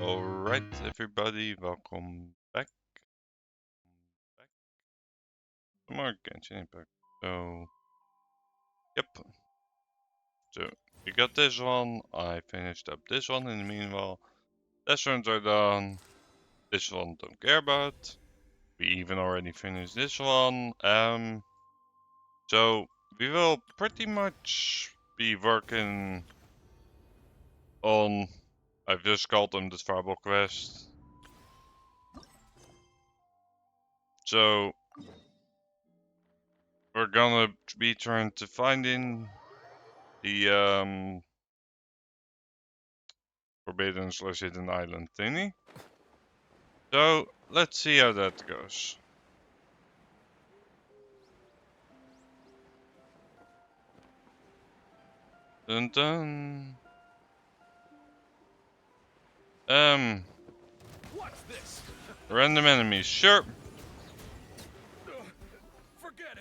Alright, everybody, welcome back. Some more Genshin Impact. So, yep. So, we got this one. I finished up this one in the meanwhile. Test runs are done. This one don't care about. We even already finished this one. So, we will pretty much be working on. I've just called them the Tribal Quest. So, we're gonna be trying to finding the Forbidden/Hidden Island thingy. So let's see how that goes. Dun dun. What's this? Random enemies, sure. Forget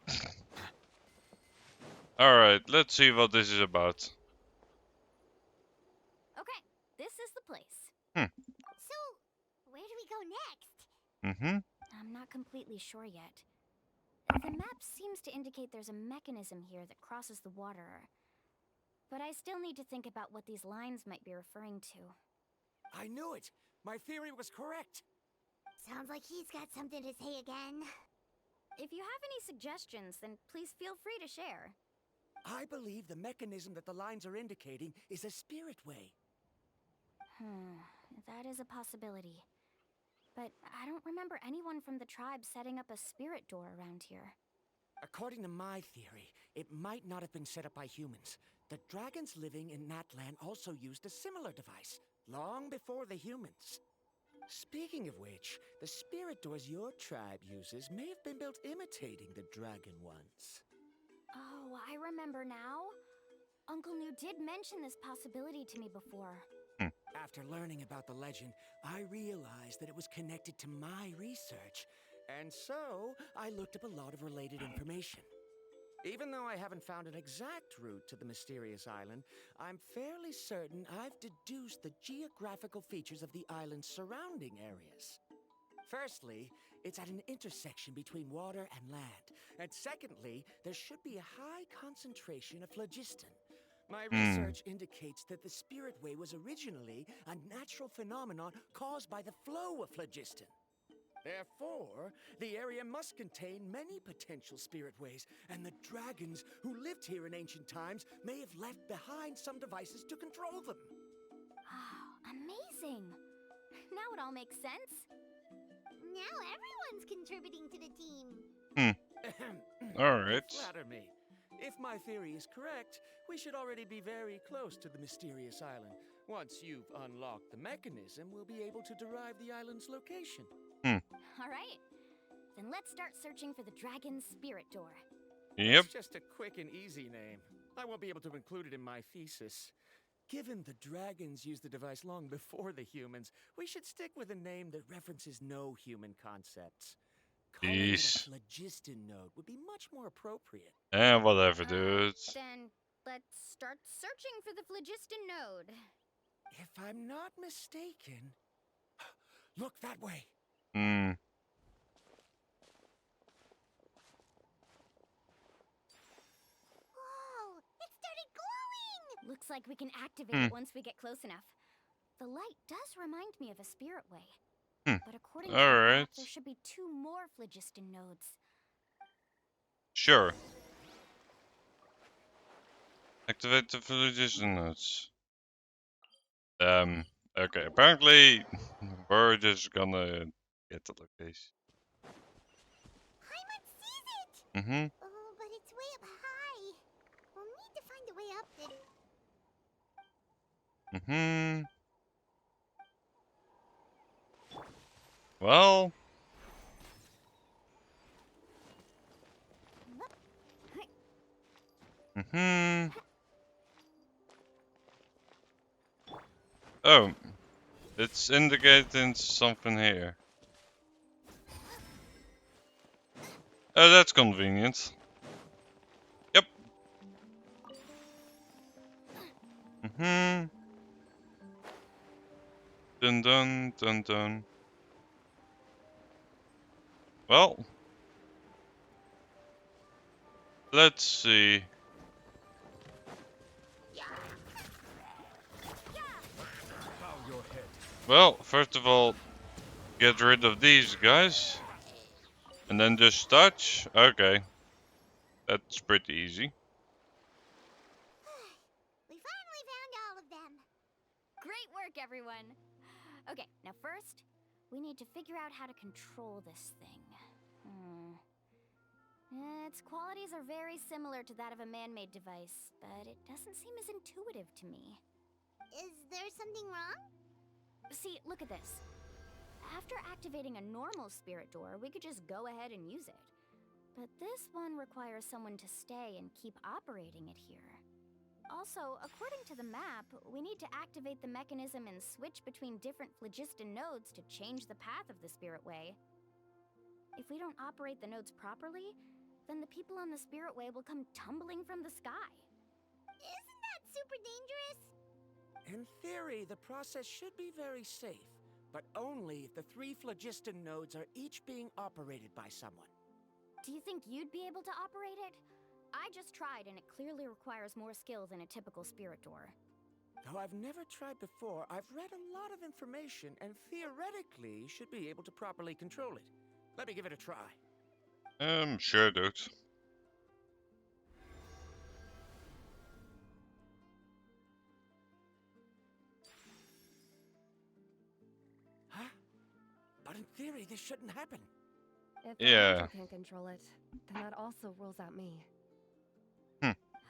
it. Alright, let's see what this is about. Okay, this is the place. So, where do we go next? Mm-hmm. I'm not completely sure yet. The map seems to indicate there's a mechanism here that crosses the water. But I still need to think about what these lines might be referring to. I knew it. My theory was correct. Sounds like he's got something to say again. If you have any suggestions, then please feel free to share. I believe the mechanism that the lines are indicating is a spirit way. That is a possibility. But I don't remember anyone from the tribe setting up a spirit door around here. According to my theory, it might not have been set up by humans. The dragons living in Natlan also used a similar device, long before the humans. Speaking of which, the spirit doors your tribe uses may have been built imitating the dragon ones. Oh, I remember now. Uncle New did mention this possibility to me before. After learning about the legend, I realized that it was connected to my research, and so I looked up a lot of related information. Even though I haven't found an exact route to the mysterious island, I'm fairly certain I've deduced the geographical features of the island's surrounding areas. Firstly, it's at an intersection between water and land, and secondly, there should be a high concentration of phlogiston. My research indicates that the Spirit Way was originally a natural phenomenon caused by the flow of phlogiston. Therefore, the area must contain many potential spirit ways, and the dragons who lived here in ancient times may have left behind some devices to control them. Oh, amazing! Now it all makes sense. Now everyone's contributing to the team. Alright. Flatter me. If my theory is correct, we should already be very close to the mysterious island. Once you've unlocked the mechanism, we'll be able to derive the island's location. All right. Then let's start searching for the dragon's spirit door. Yep. It's just a quick and easy name. I won't be able to include it in my thesis. Given the dragons used the device long before the humans, we should stick with a name that references no human concepts. Calling it a Jeez. phlogiston node would be much more appropriate. Whatever, dude. Then let's start searching for the phlogiston node. If I'm not mistaken... Look that way! Whoa, it started glowing! Looks like we can activate it once we get close enough. The light does remind me of a spirit way. But according to the Alright. map, there should be 2 more phlogiston nodes. Sure. Activate the phlogiston nodes. Okay, apparently we're just gonna get the location. Paimon sees it! Mm-hmm. Oh, but it's way up high. We'll need to find a way up there. Mm-hmm. Well. Mm-hmm. Oh. It's indicating something here. Oh, that's convenient. Yep. Mm-hmm. Dun dun dun dun. Well, let's see. Well, first of all, get rid of these guys. And then just touch. Okay. That's pretty easy. We finally found all of them. Great work, everyone! Okay, now first, we need to figure out how to control this thing. Its qualities are very similar to that of a man-made device, but it doesn't seem as intuitive to me. Is there something wrong? See, look at this. After activating a normal spirit door, we could just go ahead and use it. But this one requires someone to stay and keep operating it here. Also, according to the map, we need to activate the mechanism and switch between different phlogiston nodes to change the path of the spirit way. If we don't operate the nodes properly, then the people on the spirit way will come tumbling from the sky. Isn't that super dangerous? In theory, the process should be very safe, but only if the 3 phlogiston nodes are each being operated by someone. Do you think you'd be able to operate it? I just tried, and it clearly requires more skill than a typical spirit door. Though I've never tried before, I've read a lot of information and theoretically should be able to properly control it. Let me give it a try. Sure, dude. Huh? But in theory, this shouldn't happen. If Yeah. Angel can't control it, then that also rules out me.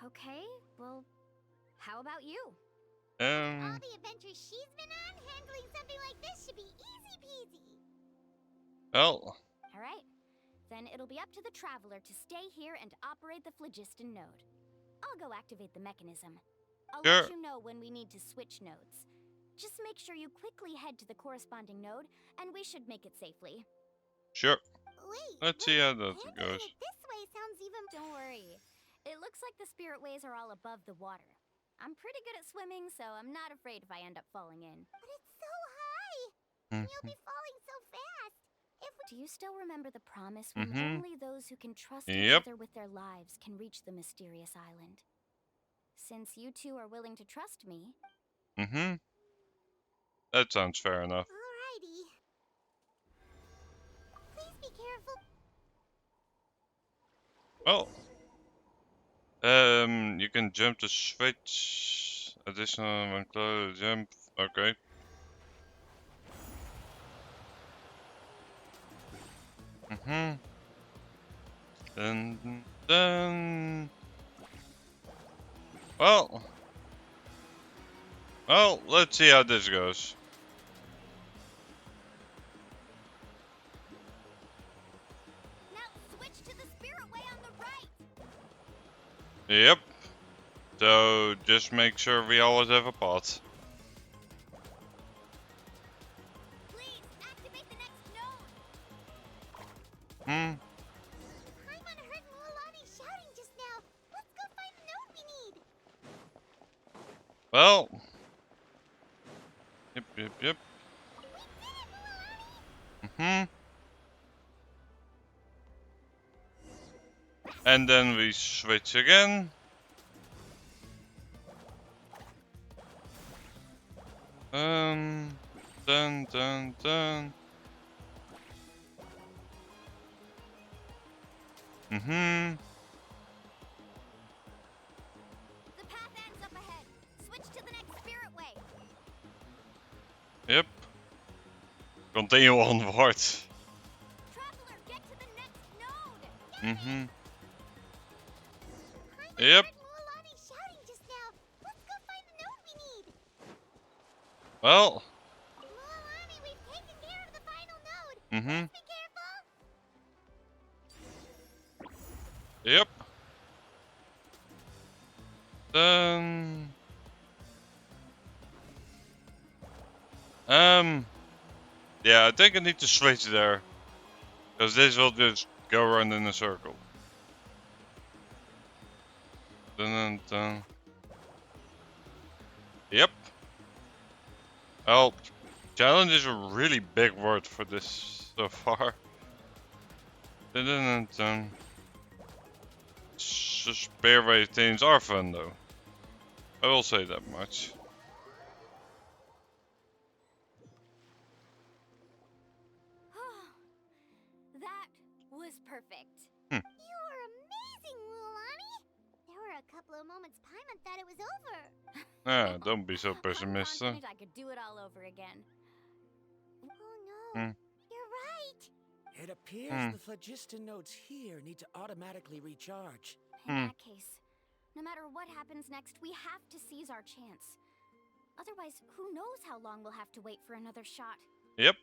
Okay, well, how about you? All the adventures she's been on, handling something like this should be easy peasy. Well, Alright, then it'll be up to the Traveler to stay here and operate the phlogiston node. I'll go activate the mechanism. I'll let Sure. you know when we need to switch nodes. Just make sure you quickly head to the corresponding node, and we should make it safely. sure. Wait. Let's see how that handling goes. it this way sounds even. Don't worry. It looks like the spirit ways are all above the water. I'm pretty good at swimming, so I'm not afraid if I end up falling in. But it's so high. And you'll be falling so fast. If we. Do you still remember the promise when Mhm. only those who can trust Yep. each other with their lives can reach the mysterious island? Since you two are willing to trust me, That sounds fair enough. Alrighty. Please be careful. Well, you can jump to switch. Additional one close jump. Okay. Then. Well, let's see how this goes. now switch to the spirit way on the right. Yep. So just make sure we always have a path. Please activate the next node. Paimon heard Mualani shouting just now. Let's go find the node we need. Well. Yep. We did it, Mualani. And then we switch again. Dun. The path ends up ahead. Switch to the next spirit way. Yep. Continue onward. Traveler, get to the next node. Paimon Yep. heard Mualani shouting just now. Let's go find the node we need. Well. Mualani, we've taken care of the final node. Mhm. Be careful. Yep. Then. Yeah, I think I need to switch there. Because this will just go around in a circle. Dun. Yep. Oh. Challenge is a really big word for this so far. Spearway things are fun though. I will say that much. That was perfect. You were amazing, Lulani! There were a couple of moments Paimon thought it was over. Ah, don't be so I'm pessimistic. confident I could do it all over again. Oh no, Hmm. you're right. It appears Hmm. the phlogiston nodes here need to automatically recharge. In Hmm. that case, no matter what happens next, we have to seize our chance. Otherwise, who knows how long we'll have to wait for another shot. Yep.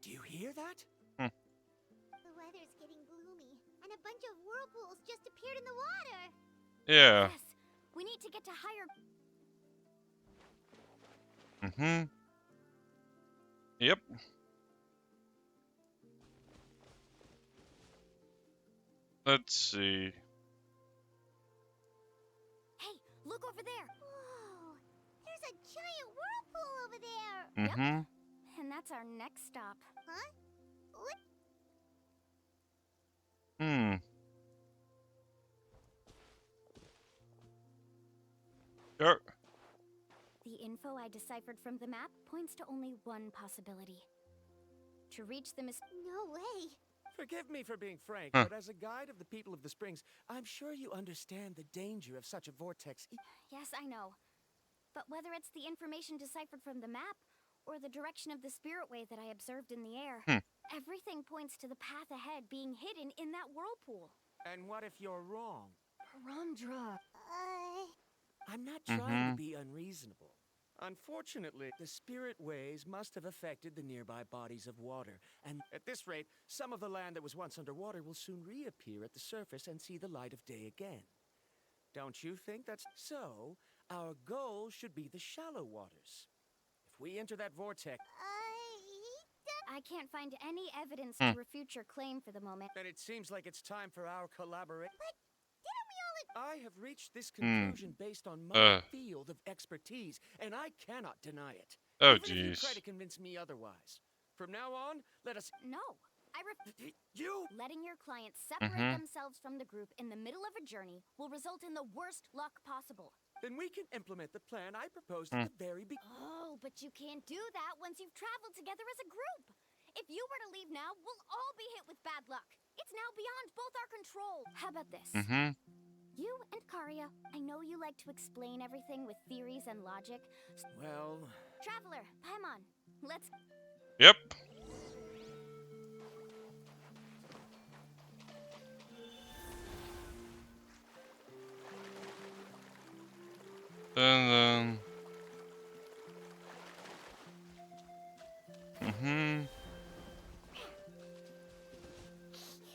Do you hear that? The weather's getting gloomy, and a bunch of whirlpools just appeared in the water. Yeah. Yes, we need to get to higher. Mm-hmm. Yep. Let's see. Hey, look over there. Whoa, there's a giant whirlpool over there. Mm-hmm. And that's our next stop. Huh? What? Hmm. Sure. The info I deciphered from the map points to only one possibility. To reach the No way. Forgive me for being frank, Huh. but as a guide of the people of the Springs, I'm sure you understand the danger of such a vortex. Yes, I know. But whether it's the information deciphered from the map or the direction of the spirit way that I observed in the air, everything points to the path ahead being hidden in that whirlpool. And what if you're wrong? Parandra. I'm not trying to be unreasonable. Unfortunately, the spirit ways must have affected the nearby bodies of water, and at this rate, some of the land that was once underwater will soon reappear at the surface and see the light of day again. Don't you think that's so? Our goal should be the shallow waters. If we enter that vortex, I can't find any evidence to refute your claim for the moment. then it seems like it's time for our collaboration. Didn't we all I have reached this conclusion based on my field of expertise, and I cannot deny it. Oh, even if you try jeez. to convince me otherwise. From now on, let us... No, You! letting your clients separate themselves from the group in the middle of a journey will result in the worst luck possible. Then we can implement the plan I proposed at the very beginning. Oh, but you can't do that once you've traveled together as a group. If you were to leave now, we'll all be hit with bad luck. It's now beyond both our control. How about this? Mm-hmm. You and Karia, I know you like to explain everything with theories and logic. Well... Traveler, Paimon, let's... Yep. And then...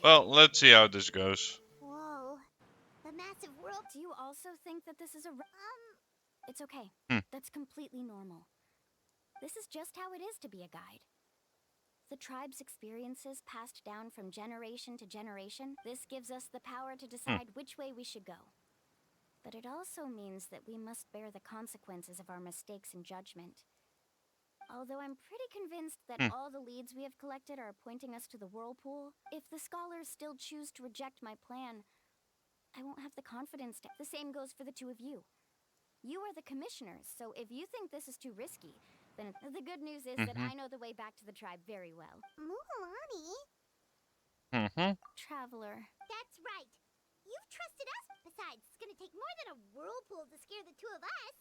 Well, let's see how this goes. Whoa. The massive whirl. Do you also think that this is a... It's okay. That's completely normal. This is just how it is to be a guide. The tribe's experiences passed down from generation to generation. This gives us the power to decide which way we should go. But it also means that we must bear the consequences of our mistakes and judgment. Although I'm pretty convinced that all the leads we have collected are pointing us to the whirlpool, if the scholars still choose to reject my plan, I won't have the confidence to... The same goes for the two of you. You are the commissioners, so if you think this is too risky, then the good news is that I know the way back to the tribe very well. Mulan? Traveler. That's right. You've trusted us. Besides, it's gonna take more than a whirlpool to scare the two of us.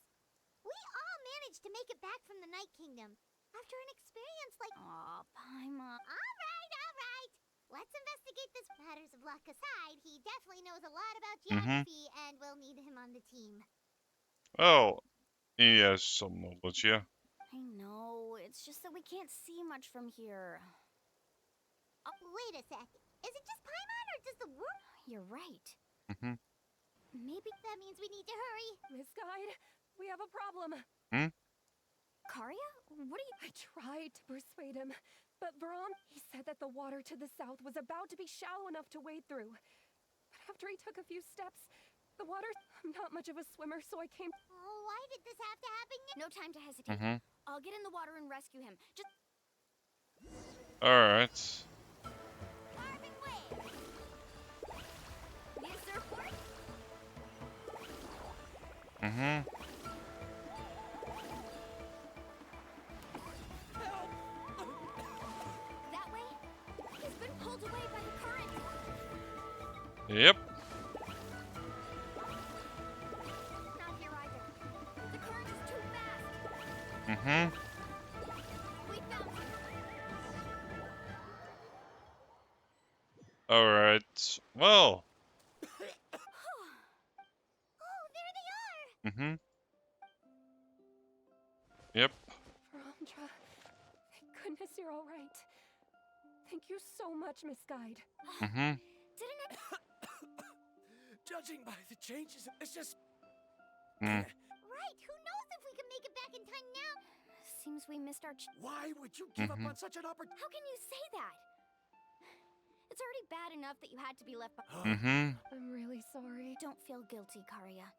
We all managed to make it back from the Night Kingdom. After an experience like... Aw, Paimon. All right. Let's investigate this. Matters of luck aside, he definitely knows a lot about geography, and we'll need him on the team. Oh, he has some knowledge, yeah. I know, it's just that we can't see much from here. Wait a sec. Is it just Paimon, or does the whirl... You're right. Maybe that means we need to hurry. Miss Guide, we have a problem. Karia? What are you... I tried to persuade him, but Varan, he said that the water to the south was about to be shallow enough to wade through. But after he took a few steps, the water... I'm not much of a swimmer, so I came... Oh, why did this have to happen? No time to hesitate. I'll get in the water and rescue him. Just Alright. carving way. Need a surfboard? Mm-hmm. That way? He's been pulled away by the current. Yep. Not here either. The current is too fast. Mm-hmm. We found him. Alright. Well. Oh, there they are! Mm-hmm. Yep. Verandra, thank goodness you're all right. Thank you so much, Miss Guide. Mm-hmm. Didn't it? Judging by the changes, it's just. Mm. Right, who knows if we can make it back in time now? Seems we missed our. Why would you give up Mhm. on such an opportunity? How can you say that? It's already bad enough that you had to be left behind. Mm-hmm. I'm really sorry. Don't feel guilty, Karia.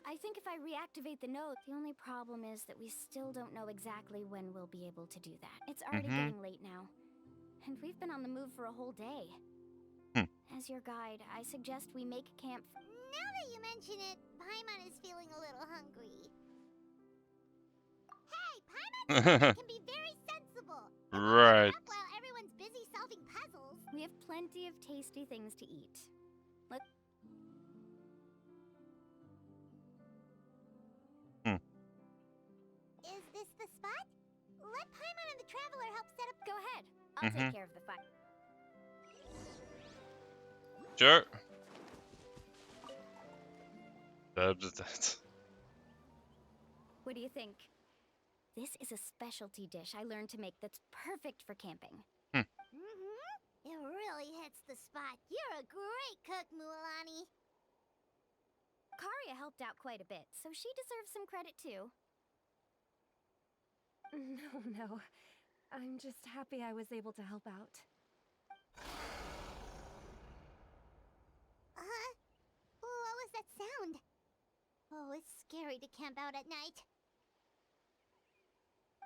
I think if I reactivate the node, the only problem is that we still don't know exactly when we'll be able to do that. It's already Mhm. getting late now, and we've been on the move for a whole day. Hmm. As your guide, I suggest we make camp. Now that you mention it, Paimon is feeling a little hungry. Hey, Paimon can be very sensible. If we Right. wake up while everyone's busy solving puzzles. We have plenty of tasty things to eat. Let Is this the spot? Let Paimon and the Traveler help set up. go ahead. I'll Mhm. take care of the fire. Sure. That. What do you think? This is a specialty dish I learned to make that's perfect for camping. Mm-hmm. It really hits the spot. You're a great cook, Mualani. Karia helped out quite a bit, so she deserves some credit too. No. I'm just happy I was able to help out. What was that sound? Oh, it's scary to camp out at night.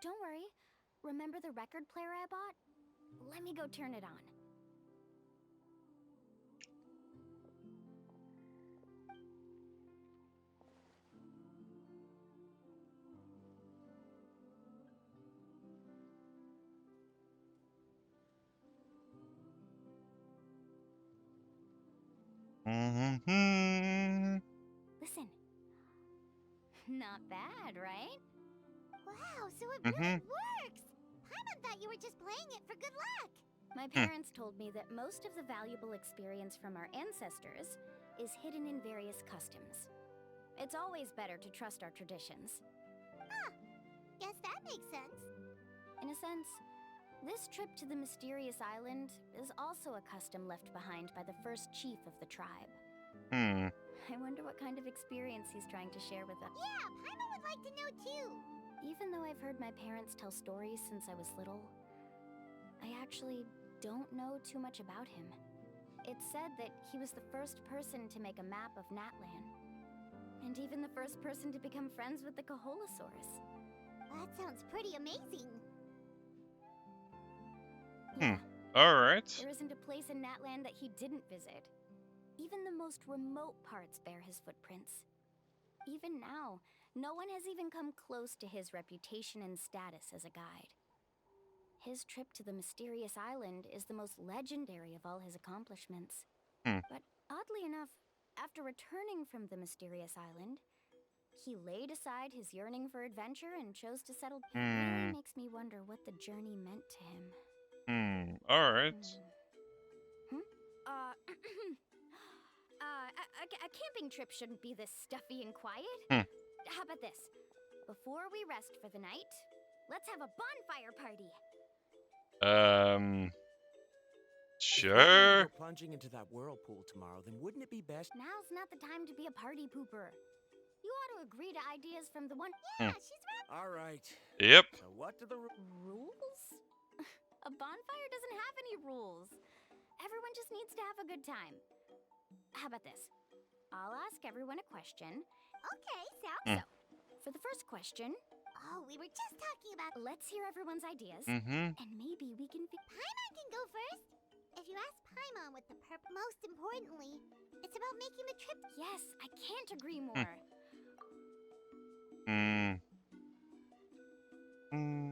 Don't worry. Remember the record player I bought? Let me go turn it on. Mm-hmm. Listen. Not bad, right? Wow, so it Mhm. really works! Paimon thought you were just playing it for good luck. My parents told me that most of the valuable experience from our ancestors is hidden in various customs. It's always better to trust our traditions. Guess that makes sense. In a sense, this trip to the mysterious island is also a custom left behind by the first chief of the tribe. Hmm. I wonder what kind of experience he's trying to share with us. Yeah, Paimon would like to know too. Even though I've heard my parents tell stories since I was little, I actually don't know too much about him. It's said that he was the first person to make a map of Natlan, and even the first person to become friends with the Kaholosaurus. That sounds pretty amazing. Yeah, Alright. there isn't a place in Natlan that he didn't visit. Even the most remote parts bear his footprints. Even now, no one has even come close to his reputation and status as a guide. His trip to the mysterious island is the most legendary of all his accomplishments. Hmm. But oddly enough, after returning from the mysterious island, he laid aside his yearning for adventure and chose to settle. It really makes me wonder what the journey meant to him. Alright. A camping trip shouldn't be this stuffy and quiet. Hmm. How about this? Before we rest for the night, let's have a bonfire party. If we're going to Sure. go plunging into that whirlpool tomorrow, then wouldn't it be best? Now's not the time to be a party pooper. You ought to agree to ideas from the one. Yeah, she's right. All right. Yep. So what do the Rules? A bonfire doesn't have any rules. Everyone just needs to have a good time. How about this? I'll ask everyone a question. Okay, sounds Hmm. So, for the first question, Oh, we were just talking about. Let's hear everyone's ideas, Mm-hmm. and maybe we can Paimon can go first. If you ask Paimon what the most importantly, it's about making the trip. Yes, I can't agree more. Hmm. Hmm.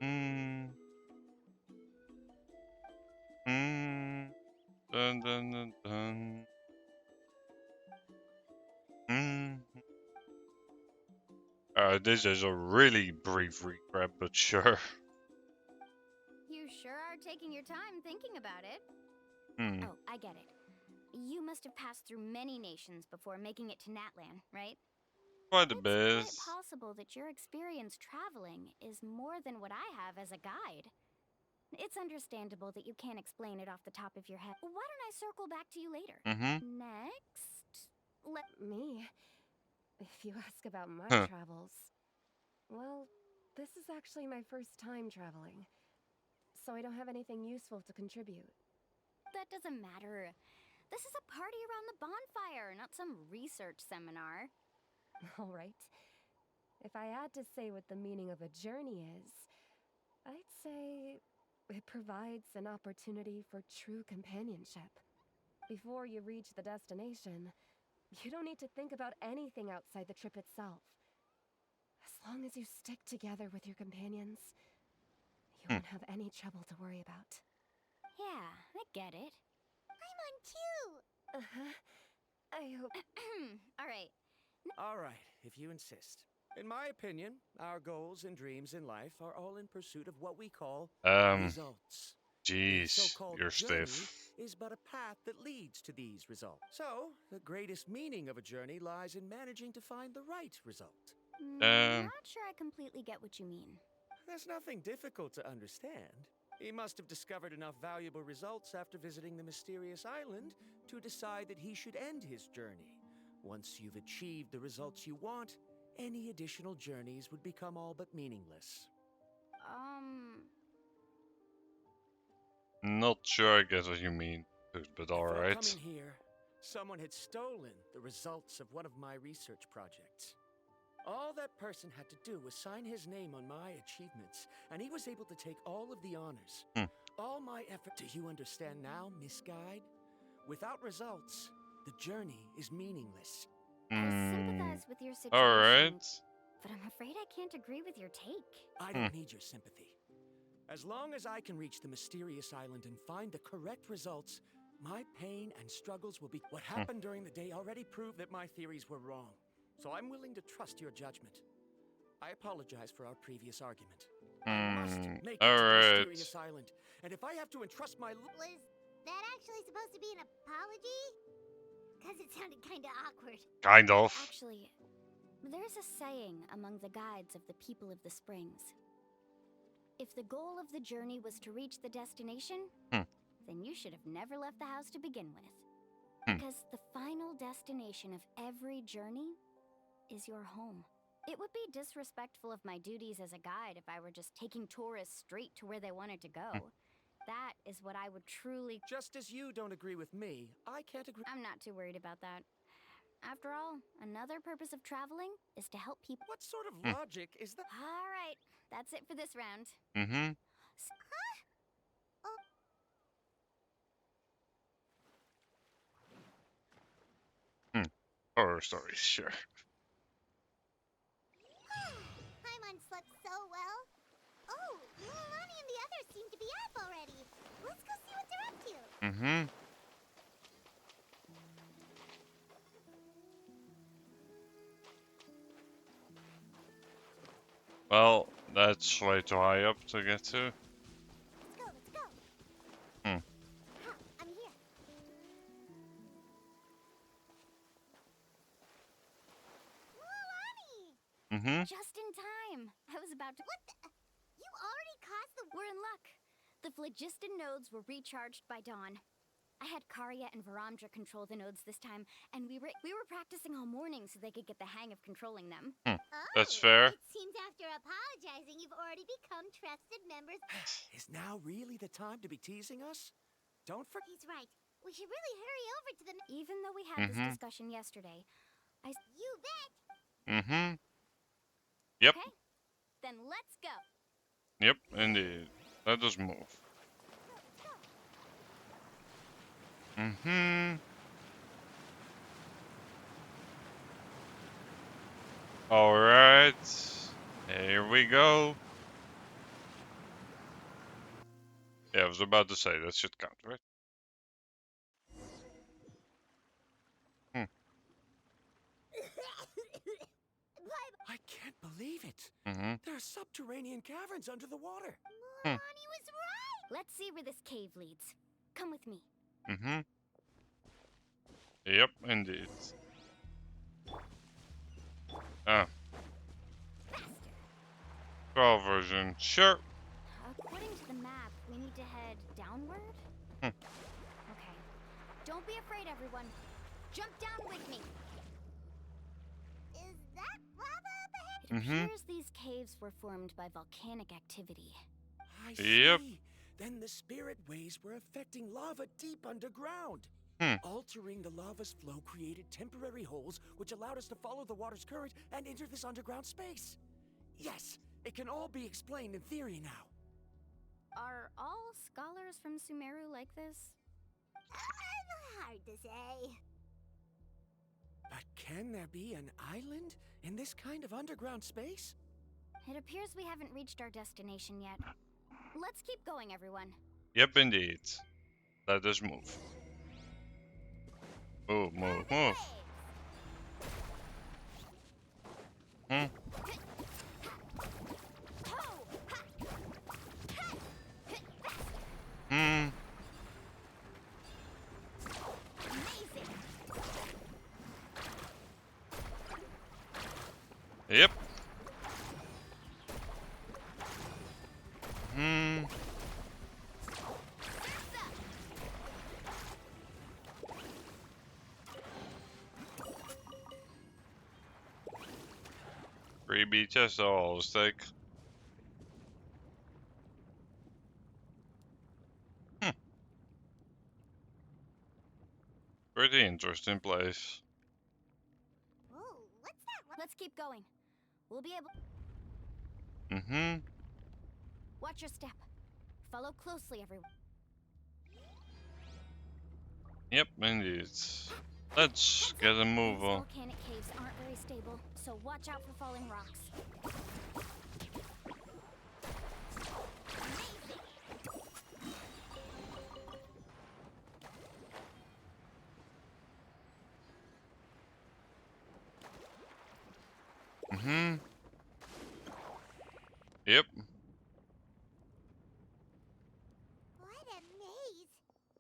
Hmm. Hmm. Dun dun dun dun. Hmm. This is a really brief recap, but sure. You sure are taking your time thinking about it. Hmm. Oh, I get it. You must have passed through many nations before making it to Natlan, right? Quite a It's bit. quite possible that your experience traveling is more than what I have as a guide. It's understandable that you can't explain it off the top of your head. Why don't I circle back to you later? Mm-hmm. Next, let Me? If you ask about my Huh. travels, well, this is actually my first time traveling, so I don't have anything useful to contribute. that doesn't matter. This is a party around the bonfire, not some research seminar. All right. If I had to say what the meaning of a journey is, I'd say it provides an opportunity for true companionship. Before you reach the destination, you don't need to think about anything outside the trip itself. As long as you stick together with your companions, you Hmm. won't have any trouble to worry about. Yeah, I get it. Paimon too. Uh-huh. I hope... All right. All right, if you insist. In my opinion, our goals and dreams in life are all in pursuit of what we call results. The Jeez, so-called you're journey stiff. is but a path that leads to these results. So, the greatest meaning of a journey lies in managing to find the right result. Not sure I completely get what you mean. There's nothing difficult to understand. He must have discovered enough valuable results after visiting the mysterious island to decide that he should end his journey. Once you've achieved the results you want, any additional journeys would become all but meaningless. Not sure I get what you mean, but Before alright. coming here, someone had stolen the results of one of my research projects. All that person had to do was sign his name on my achievements, and he was able to take all of the honors. Hmm. All my effort. Do you understand now, Miss Guide? Without results, the journey is meaningless. I sympathize with your situation, Alright. but I'm afraid I can't agree with your take. I don't need your sympathy. As long as I can reach the mysterious island and find the correct results, my pain and struggles will be. What happened during the day already proved that my theories were wrong. So I'm willing to trust your judgment. I apologize for our previous argument. I must make it to the Alright. mysterious island. And if I have to entrust my... Was that actually supposed to be an apology? Because it sounded kind of awkward. Kind of. Actually, there's a saying among the guides of the people of the Springs. If the goal of the journey was to reach the destination, then you should have never left the house to begin with. Because the final destination of every journey is your home. It would be disrespectful of my duties as a guide if I were just taking tourists straight to where they wanted to go. That is what I would truly... Just as you don't agree with me, I can't agree... I'm not too worried about that. After all, another purpose of traveling is to help people. What sort of logic is that? All right, that's it for this round. Mm-hmm. Horror stories, sure. Paimon slept so well. Oh, Mulan and the others seem to be up already. Let's go see what they're up to. Mm-hmm. Well, that's way too high up to get to. Let's go, let's go. Hmm. Ha, I'm here. Mulan! Mm-hmm. Just in time. I was about to. What the? You already caused the... We're in luck. The phlogiston nodes were recharged by dawn. I had Karya and Varamdra control the nodes this time, and we were practicing all morning so they could get the hang of controlling them. That's Oh, fair. It seems after apologizing, you've already become trusted members. Is now really the time to be teasing us? Don't forget... He's right. We should really hurry over to the... Even though we had this discussion yesterday, You bet! Mm-hmm. Yep. Okay, then let's go. Yep, indeed. Let us move. Mm-hmm. Alright. Here we go. Yeah, I was about to say that should count, right? I can't believe it. Mm-hmm. There are subterranean caverns under the water. Hmm. Bonnie was right. Let's see where this cave leads. Come with me. Mm-hmm. Yep, indeed. Ah, Faster. 12 version. Sure. According to the map, we need to head downward? Hmm. Okay. Don't be afraid, everyone. Jump down with me. Is that lava up ahead? It Mhm. appears these caves were formed by volcanic activity. I Yep. see. Then the spirit waves were affecting lava deep underground. Hmm. Altering the lava's flow created temporary holes which allowed us to follow the water's current and enter this underground space. Yes, it can all be explained in theory now. Are all scholars from Sumeru like this? Hard to say. But can there be an island in this kind of underground space? It appears we haven't reached our destination yet. Let's keep going, everyone. Yep, indeed. Let us move. Move, move, move. Hmm. Hmm. Amazing! Yep. Hmm. Freebie chest all stick. Pretty interesting place. Whoa, what's that? Let's keep going. We'll be able. Mm-hmm. Watch your step. Follow closely, everyone. Yep, indeed. Let's get a move These on. volcanic caves aren't very stable, so watch out for falling rocks. Mm-hmm. Yep. What a maze.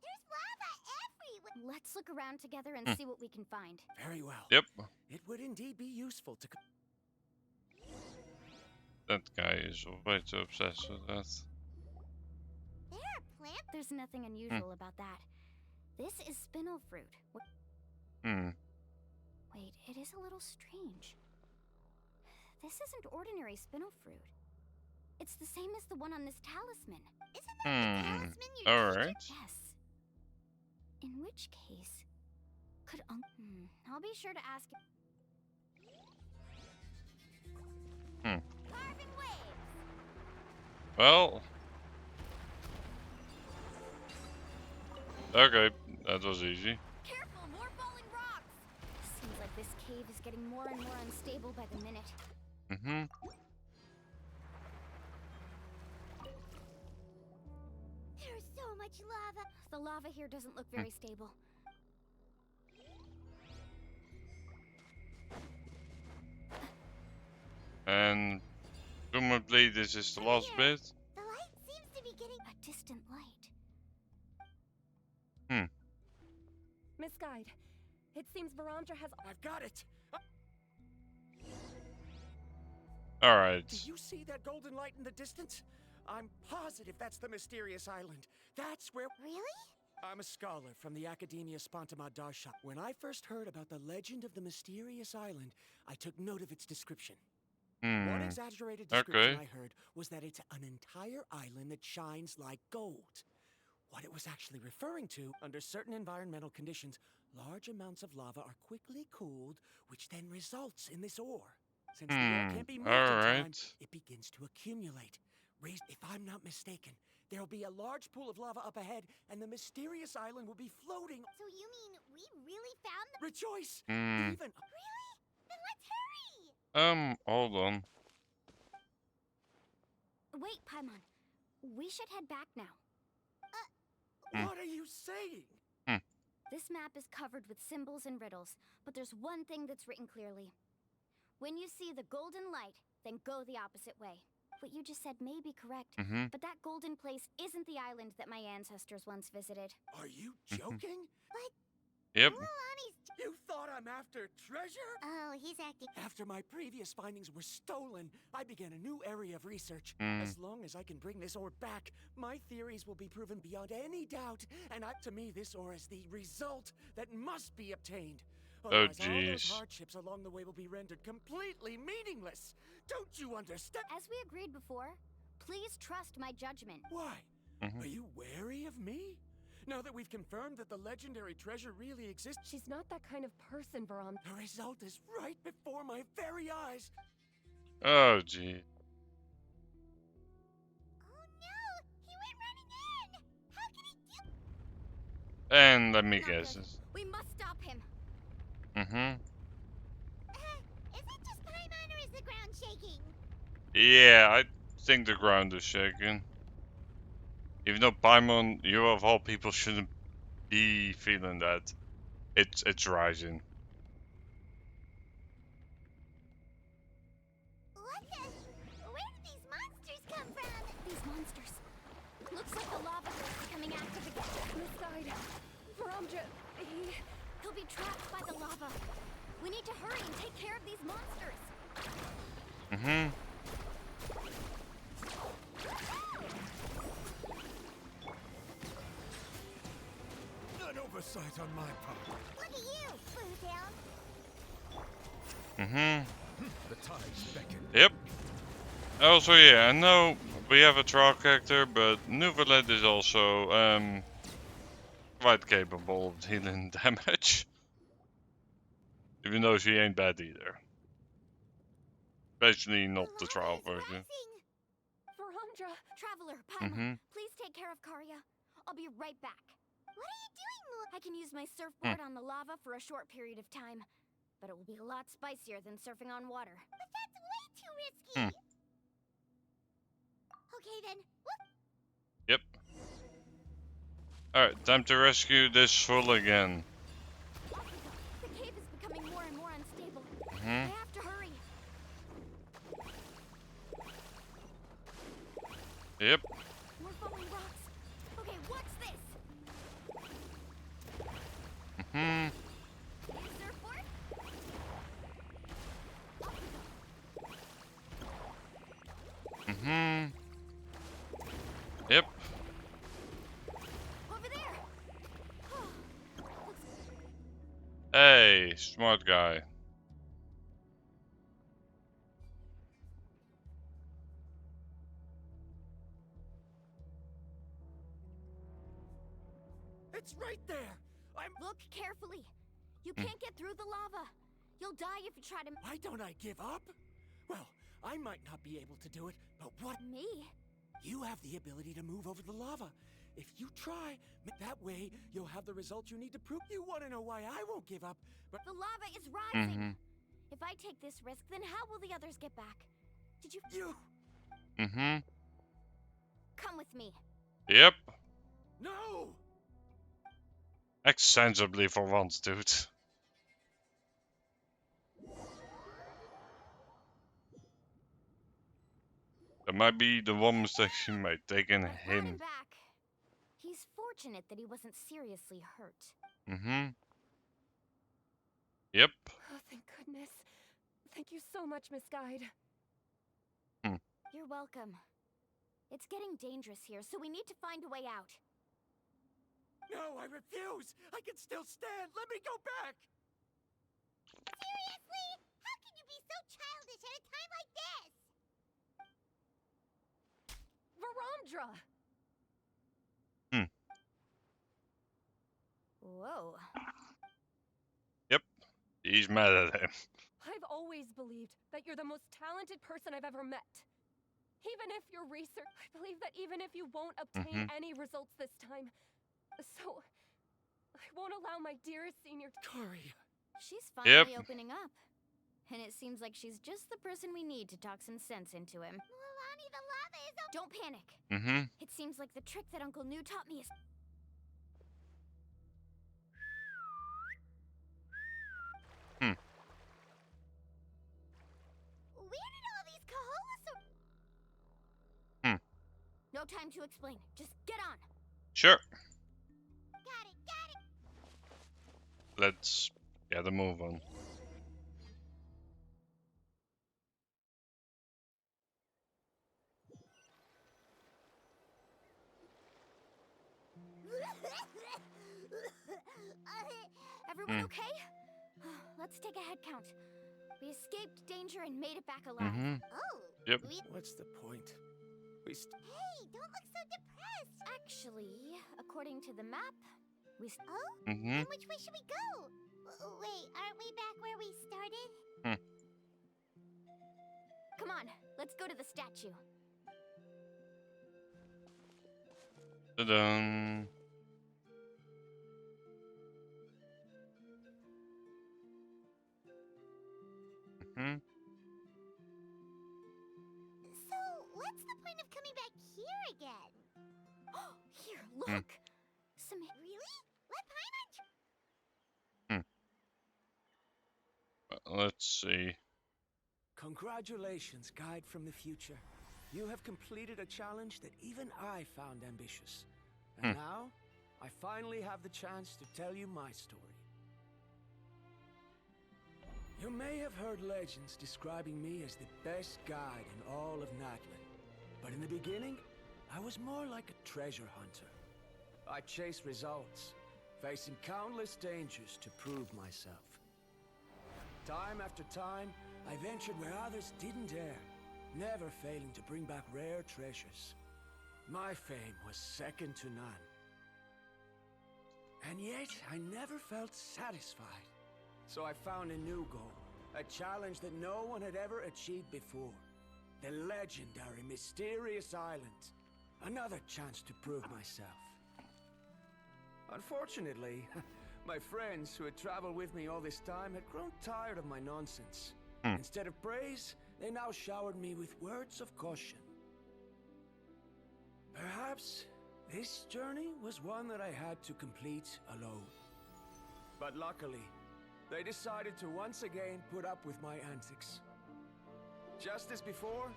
There's lava everywhere. Let's look around together and Hmm. see what we can find. Very well. Yep. It would indeed be useful to. That guy is way too obsessed with that. There are plants. There's nothing unusual about that. This is spinel fruit. Hmm. Wait, it is a little strange. This isn't ordinary spinel fruit. It's the same as the one on this talisman. Isn't that the Hmm. talisman you're teaching? Alright. Yes. In which case, could I'll be sure to ask. Carving waves. Well. Okay, that was easy. Careful, more falling rocks! Seems like this cave is getting more and more unstable by the minute. Mm-hmm. There's so much lava. The lava here doesn't look very stable. And presumably this is the last Here. bit. The light seems to be getting. A distant light. Miss Guide, it seems Varamdra has. I've got it. Alright. Do you see that golden light in the distance? I'm positive that's the mysterious island. That's where. Really? I'm a scholar from the Academia Spantamad Darshan. When I first heard about the legend of the mysterious island, I took note of its description. One Hmm. exaggerated description Okay. I heard was that it's an entire island that shines like gold. What it was actually referring to, under certain environmental conditions, large amounts of lava are quickly cooled, which then results in this ore. Since the ore can't be moved in time, Alright. it begins to accumulate. If I'm not mistaken, there'll be a large pool of lava up ahead, and the mysterious island will be floating. So you mean we really found the... Rejoice! Hmm. Even Really? Then let's hurry! Hold on. Wait, Paimon. We should head back now. What are you saying? This map is covered with symbols and riddles, but there's one thing that's written clearly. When you see the golden light, then go the opposite way. What you just said may be correct, but that golden place isn't the island that my ancestors once visited. Are you joking? Yep. Mualani's... You thought I'm after treasure? Oh, he's acting... After my previous findings were stolen, I began a new area of research. As long as I can bring this ore back, my theories will be proven beyond any doubt. And to me, this ore is the result that must be obtained. Otherwise, all those jeez. hardships along the way will be rendered completely meaningless. Don't you understand? As we agreed before, please trust my judgment. Why? Are you wary of me? Now that we've confirmed that the legendary treasure really exists, She's not that kind of person, Veron. the result is right before my very eyes. Oh, gee. Oh no! He went running in! How can he do... And let me Not guess. good. We must stop him. Is it just Paimon or is the ground shaking? Yeah, I think the ground is shaking. Even though Paimon, you of all people shouldn't be feeling that. It's rising. What the... Where did these monsters come from? These monsters. Looks like the lava is becoming active again. Misguide. Veramdra, He'll be trapped by the lava. We need to hurry and take care of these monsters. An oversight on my part. Look at you, Bootail. The tides beckon. Yep. Also, yeah, I know we have a trial character, but Neuvillette is also quite capable of dealing damage. Even though she ain't bad either. Especially not the trial version. Veramdra. Traveler, Paimon, please take care of Karya. I'll be right back. What are you doing, Moon? I can use my surfboard on the lava for a short period of time, but it will be a lot spicier than surfing on water. But that's way too risky. Okay then. Whoop. Yep. Alright, time to rescue this fool again. The cave is becoming more and more unstable. I have to hurry. Yep. More falling rocks. Okay, what's this? Surfboard? Yep. Over there. Hey, smart guy. It's right there. Look carefully. You can't get through the lava. You'll die if you try to... Why don't I give up? Well, I might not be able to do it, but what? Me? You have the ability to move over the lava. If you try, that way you'll have the result you need to prove. You want to know why I won't give up? But The lava is rising. If I take this risk, then how will the others get back? Did you... you... Come with me. Yep. No! Act sensibly for once, dude. That might be the one mistake she made, taking I brought him him. back. He's fortunate that he wasn't seriously hurt. Yep. Oh, thank goodness. Thank you so much, Misguide. You're welcome. It's getting dangerous here, so we need to find a way out. No, I refuse! I can still stand! Let me go back! Seriously? How can you be so childish at a time like this? Veramdra! Whoa. He's mad at him. I've always believed that you're the most talented person I've ever met. Even if your research, I believe that even if you won't obtain any results this time, so I won't allow my dearest senior. Tori. She's finally Yep. opening up. And it seems like she's just the person we need to talk some sense into him. Mualani, the lava is open. Don't panic. Mm-hmm. It seems like the trick that Uncle New taught me is... Where did all these Kaholas No time to explain. Just get on. Sure. Got it. Let's get a move on. Everyone okay? Let's take a head count. We escaped danger and made it back alive. Mm-hmm. Oh. Yep. What's the point? Hey, don't look so depressed. Actually, according to the map, we... Oh? Mm-hmm. Then which way should we go? Wait, aren't we back where we started? Come on, let's go to the statue. Ta-da. Mm-hmm. So, what's the point of coming back here again? Here, look! Some... Really? Let Paimon Let's see. Congratulations, guide from the future. You have completed a challenge that even I found ambitious. And now, I finally have the chance to tell you my story. You may have heard legends describing me as the best guide in all of Natlan. But in the beginning, I was more like a treasure hunter. I chased results, facing countless dangers to prove myself. Time after time, I ventured where others didn't dare, never failing to bring back rare treasures. My fame was second to none. And yet, I never felt satisfied. So I found a new goal, a challenge that no one had ever achieved before. The legendary Mysterious Island. Another chance to prove myself. Unfortunately, my friends who had traveled with me all this time had grown tired of my nonsense. Instead of praise, they now showered me with words of caution. Perhaps this journey was one that I had to complete alone. But luckily, they decided to once again put up with my antics. Just as before,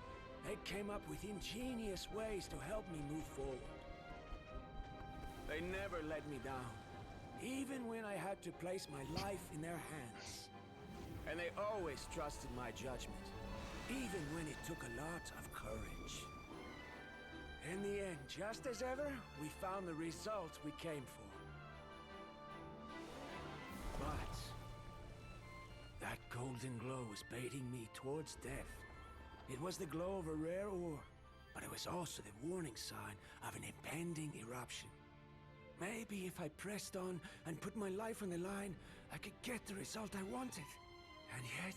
they came up with ingenious ways to help me move forward. They never let me down, even when I had to place my life in their hands. And they always trusted my judgment, even when it took a lot of courage. In the end, just as ever, we found the result we came for. But that golden glow was baiting me towards death. It was the glow of a rare ore, but it was also the warning sign of an impending eruption. Maybe if I pressed on and put my life on the line, I could get the result I wanted. And yet,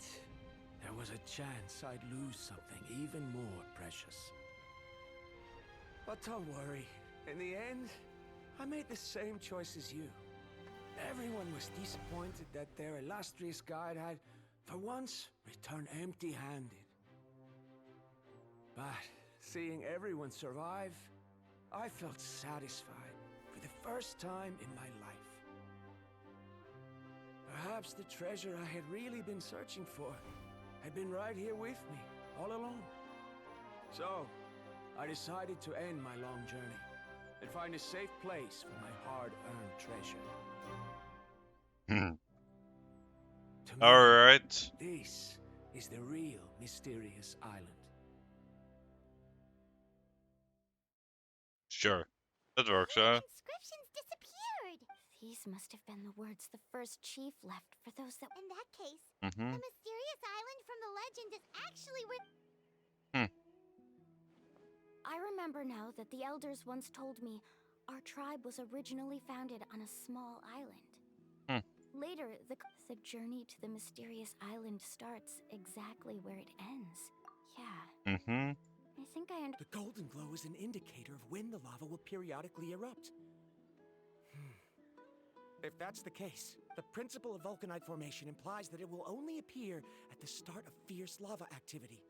there was a chance I'd lose something even more precious. But don't worry. In the end, I made the same choice as you. Everyone was disappointed that their illustrious guide had, for once, returned empty-handed. But seeing everyone survive, I felt satisfied for the first time in my life. Perhaps the treasure I had really been searching for had been right here with me, all along. So, I decided to end my long journey and find a safe place for my hard-earned treasure. To me, Alright. this is the real Mysterious Island. Sure. That works The out. inscriptions disappeared. These must have been the words the first chief left for those that... In that case, Mm-hmm. the mysterious island from the legend is actually where... I remember now that the elders once told me our tribe was originally founded on a small island. Later, the journey to the mysterious island starts exactly where it ends. Yeah, Mm-hmm. I think I The golden glow is an indicator of when the lava will periodically erupt. If that's the case, the principle of vulcanite formation implies that it will only appear at the start of fierce lava activity,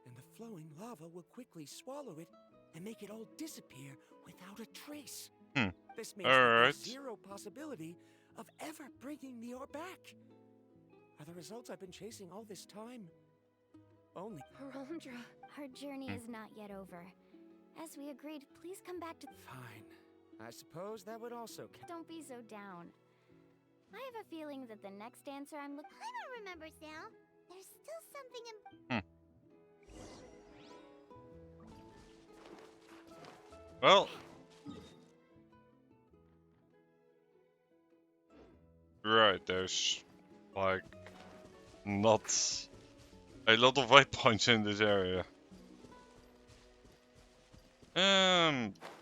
and the flowing lava will quickly swallow it and make it all disappear without a trace. Hmm. This means that Alright. there's zero possibility of ever bringing the ore back. Are the results I've been chasing all this time only? Rondra. Our journey is not yet over. As we agreed, please come back to. Fine. I suppose that would also count. Don't be so down. I have a feeling that the next answer I'm looking. I don't remember, Sal. There's still something Well. Right, there's like not a lot of waypoints in this area.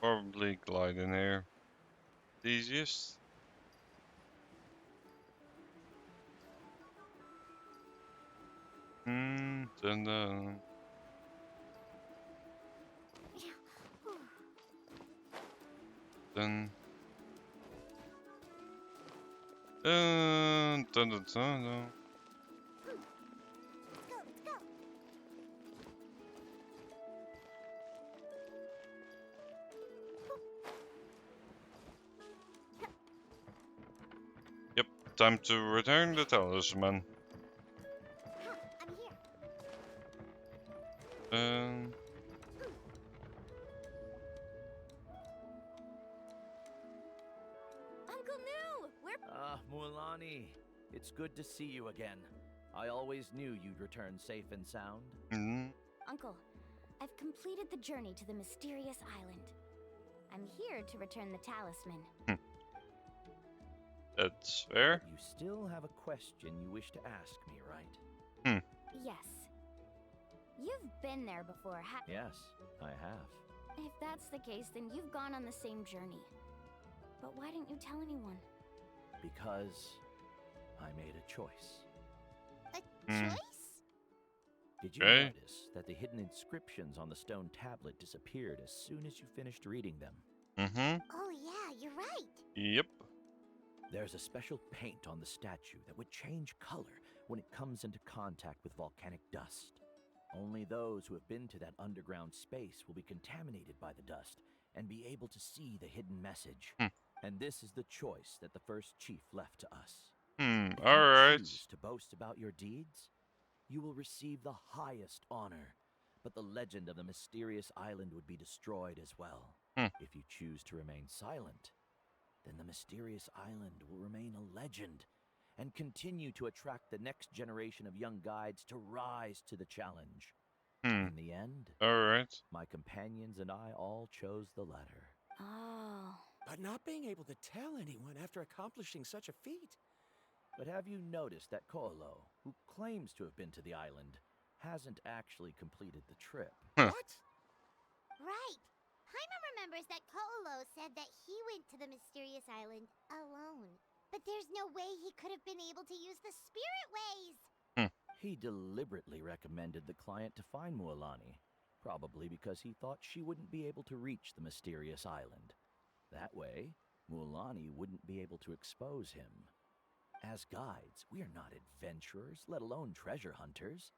Probably glide in here. The easiest. Then Then. Dun, dun, dun, dun. Let's go, let's go. Yep, time to return the talisman. I'm here. Uncle New! We're. Ah, Mualani. It's good to see you again. I always knew you'd return safe and sound. Uncle, I've completed the journey to the mysterious island. I'm here to return the talisman. That's fair. You still have a question you wish to ask me, right? Yes. You've been there before, Yes, I have. If that's the case, then you've gone on the same journey. But why didn't you tell anyone? Because I made a choice. A Hmm. choice? Did you Okay. notice that the hidden inscriptions on the stone tablet disappeared as soon as you finished reading them? Oh yeah, you're right. Yep. There's a special paint on the statue that would change color when it comes into contact with volcanic dust. Only those who have been to that underground space will be contaminated by the dust and be able to see the hidden message. And this is the choice that the first chief left to us. If you Alright. choose to boast about your deeds, you will receive the highest honor, but the legend of the mysterious island would be destroyed as well. If you choose to remain silent, then the mysterious island will remain a legend and continue to attract the next generation of young guides to rise to the challenge. In the end, Alright. my companions and I all chose the latter. Oh. But not being able to tell anyone after accomplishing such a feat. But have you noticed that Koolo, who claims to have been to the island, hasn't actually completed the trip? What? Right. Jaime remembers that Koolo said that he went to the mysterious island alone. But there's no way he could have been able to use the spirit ways. He deliberately recommended the client to find Mualani, probably because he thought she wouldn't be able to reach the mysterious island. That way, Mualani wouldn't be able to expose him. As guides, we are not adventurers, let alone treasure hunters.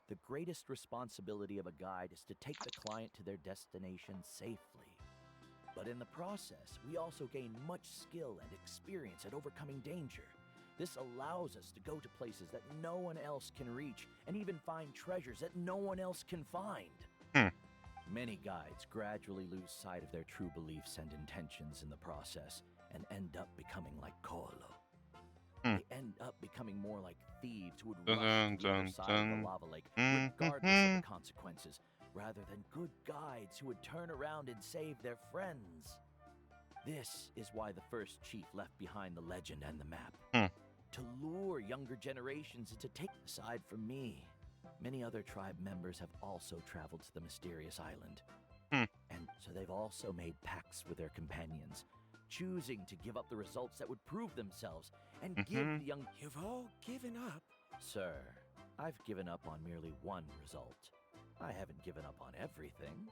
The greatest responsibility of a guide is to take the client to their destination safely. But in the process, we also gain much skill and experience at overcoming danger. This allows us to go to places that no one else can reach, and even find treasures that no one else can find. Many guides gradually lose sight of their true beliefs and intentions in the process, and end up becoming like Koolo. They end up becoming more like thieves who would rush to the other side of the lava lake, regardless of the consequences, rather than good guides who would turn around and save their friends. This is why the first chief left behind the legend and the map. To lure younger generations and to take the side from me. Many other tribe members have also traveled to the mysterious island. And so they've also made pacts with their companions, choosing to give up the results that would prove themselves and give Mhm. the young... You've all given up. Sir, I've given up on merely one result. I haven't given up on everything.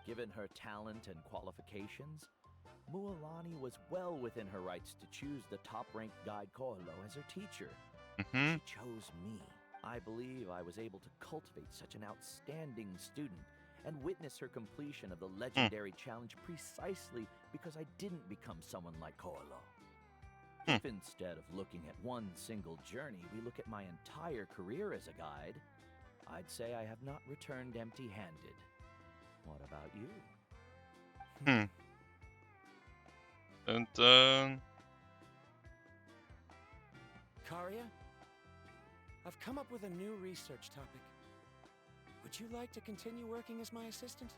Given her talent and qualifications, Mualani was well within her rights to choose the top-ranked guide Koholo as her teacher. Mhm. She chose me. I believe I was able to cultivate such an outstanding student and witness her completion of the legendary challenge precisely because I didn't become someone like Koholo. If instead of looking at one single journey, we look at my entire career as a guide, I'd say I have not returned empty-handed. What about you? Dun dun. Karia, I've come up with a new research topic. Would you like to continue working as my assistant?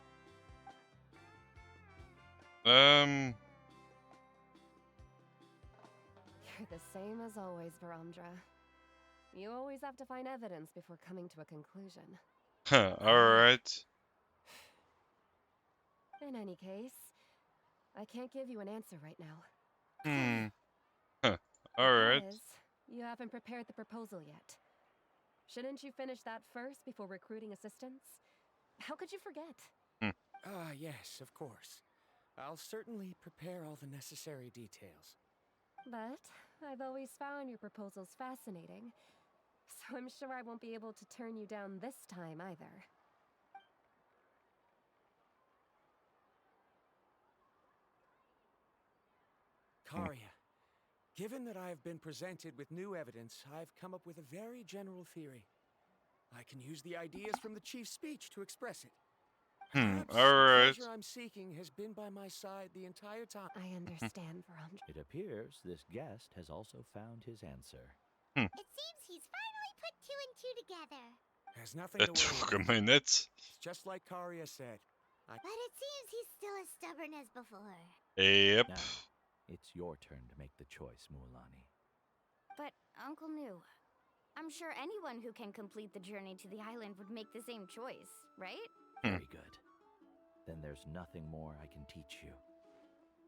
You're the same as always, Varamdra. You always have to find evidence before coming to a conclusion. Alright. In any case, I can't give you an answer right now. Alright. Because you haven't prepared the proposal yet. Shouldn't you finish that first before recruiting assistants? How could you forget? Ah, yes, of course. I'll certainly prepare all the necessary details. But I've always found your proposals fascinating, so I'm sure I won't be able to turn you down this time either. Karia, given that I have been presented with new evidence, I've come up with a very general theory. I can use the ideas from the chief's speech to express it. Perhaps the alright. treasure I'm seeking has been by my side the entire time. I understand, Varamdra. It appears this guest has also found his answer. It seems he's finally put two and two together. There's nothing to It worry took a about. minute. It's just like Karia said. But it seems he's still as stubborn as before. Yep. Now, it's your turn to make the choice, Mualani. But, Uncle New, I'm sure anyone who can complete the journey to the island would make the same choice, right? Very good. Then there's nothing more I can teach you.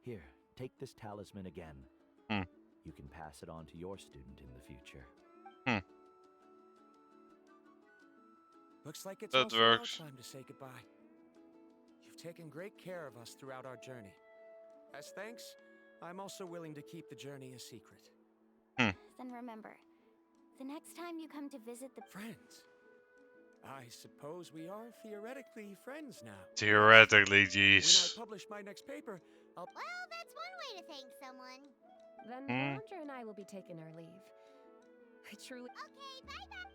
Here, take this talisman again. You can pass it on to your student in the future. Looks like it's That also works. our time to say goodbye. You've taken great care of us throughout our journey. As thanks, I'm also willing to keep the journey a secret. Then remember, the next time you come to visit the Friends. I suppose we are theoretically friends now. Theoretically, When I jeez. publish my next paper, I'll... Well, that's one way to thank someone. Then Varamdra and I will be taking our leave. I truly... Okay, bye-bye.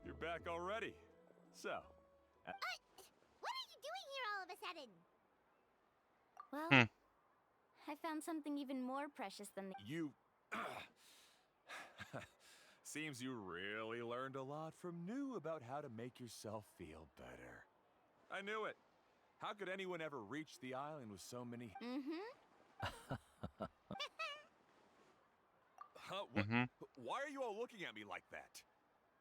You're back already. So, What are you doing here all of a sudden? Well, I found something even more precious than the... you... Seems you really learned a lot from New about how to make yourself feel better. I knew it. How could anyone ever reach the island with so many... Huh? What? Why are you all looking at me like that?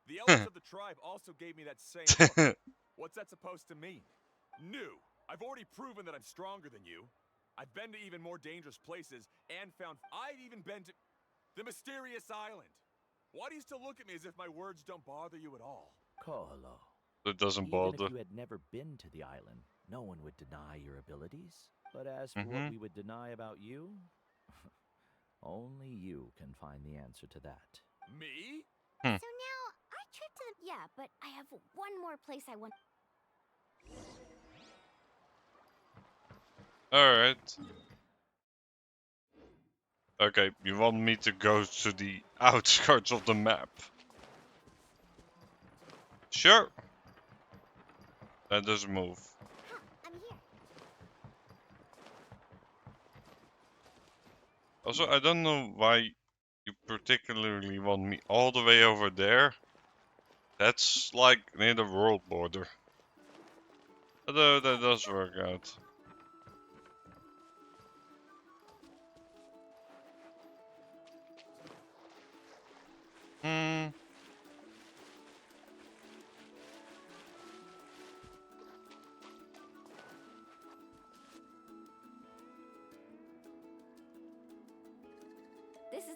The elders of the tribe also gave me that same look. What's that supposed to mean? New. I've already proven that I'm stronger than you. I've been to even more dangerous places and found... I've even been to... the mysterious island. Why do you still look at me as if my words don't bother you at all? Koholo. That doesn't Even bother. if you had never been to the island, no one would deny your abilities. But as for what we would deny about you, only you can find the answer to that. Me? So now, our trip to the... Yeah, but I have one more place I want... Alright. Okay, you want me to go to the outskirts of the map? Sure. That doesn't move. Huh, I'm here. Also, I don't know why you particularly want me all the way over there. That's like near the world border. Although that does work out.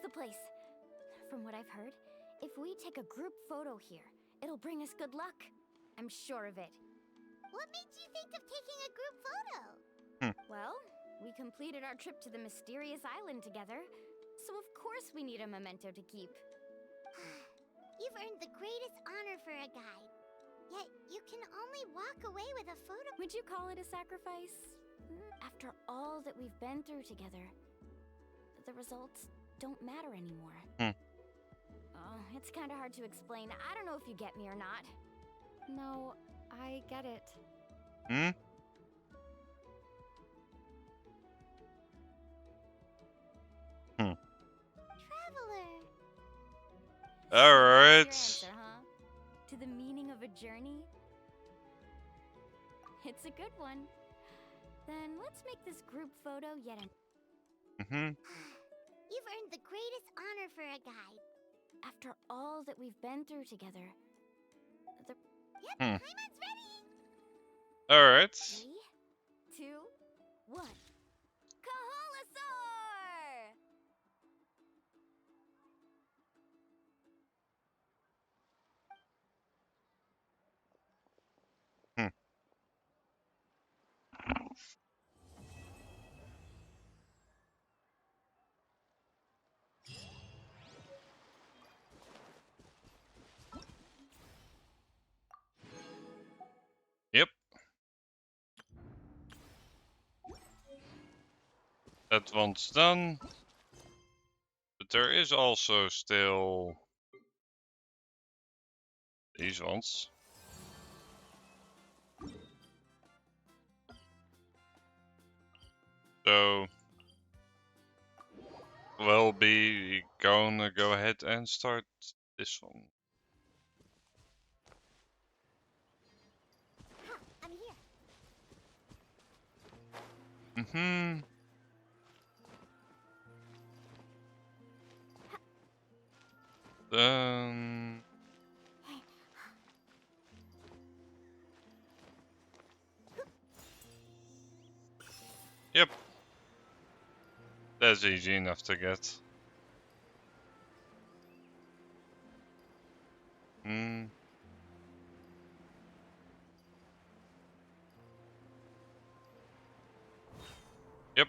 the place. From what I've heard, if we take a group photo here, it'll bring us good luck. I'm sure of it. What made you think of taking a group photo? Well, we completed our trip to the mysterious island together, so of course we need a memento to keep. You've earned the greatest honor for a guide. Yet you can only walk away with a photo. Would you call it a sacrifice? After all that we've been through together, the results don't matter anymore. Oh, it's kind of hard to explain. I don't know if you get me or not. No, I get it. Hmm? Traveler. Alright. That's your answer, huh? To the meaning of a journey? It's a good one. Then let's make this group photo yet Mm-hmm. You've earned the greatest honor for a guide. after all that we've been through together. Yep, Hmm. Paimon's ready. Alright. 3, 2, 1. Kahalasaur! Hmm. Yep. That one's done. But there is also still these ones. So we'll be gonna go ahead and start this one. I'm here. Mm-hmm. Then yep. That's easy enough to get. Hmm. Yep.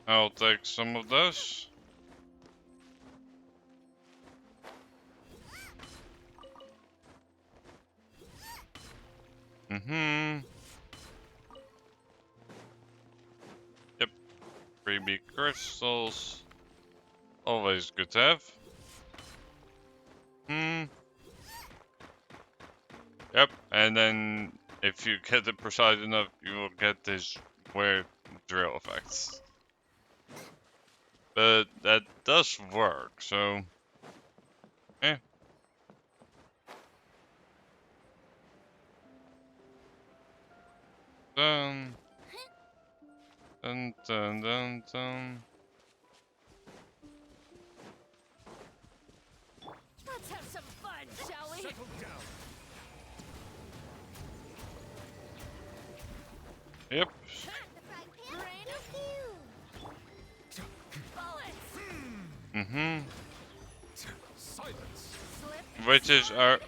I'll take some of those. Mm-hmm. Yep. Freebie crystals. Always good to have. Hmm. Yep. And then if you get it precise enough, you will get this weird drill effects. But that does work, so eh. Dun dun dun dun dun. Let's have some fun, shall we? Settle down. Yep. The frying pan. Rain Thank you. bullets! Mm-hmm. Silence. Slip, Witches are.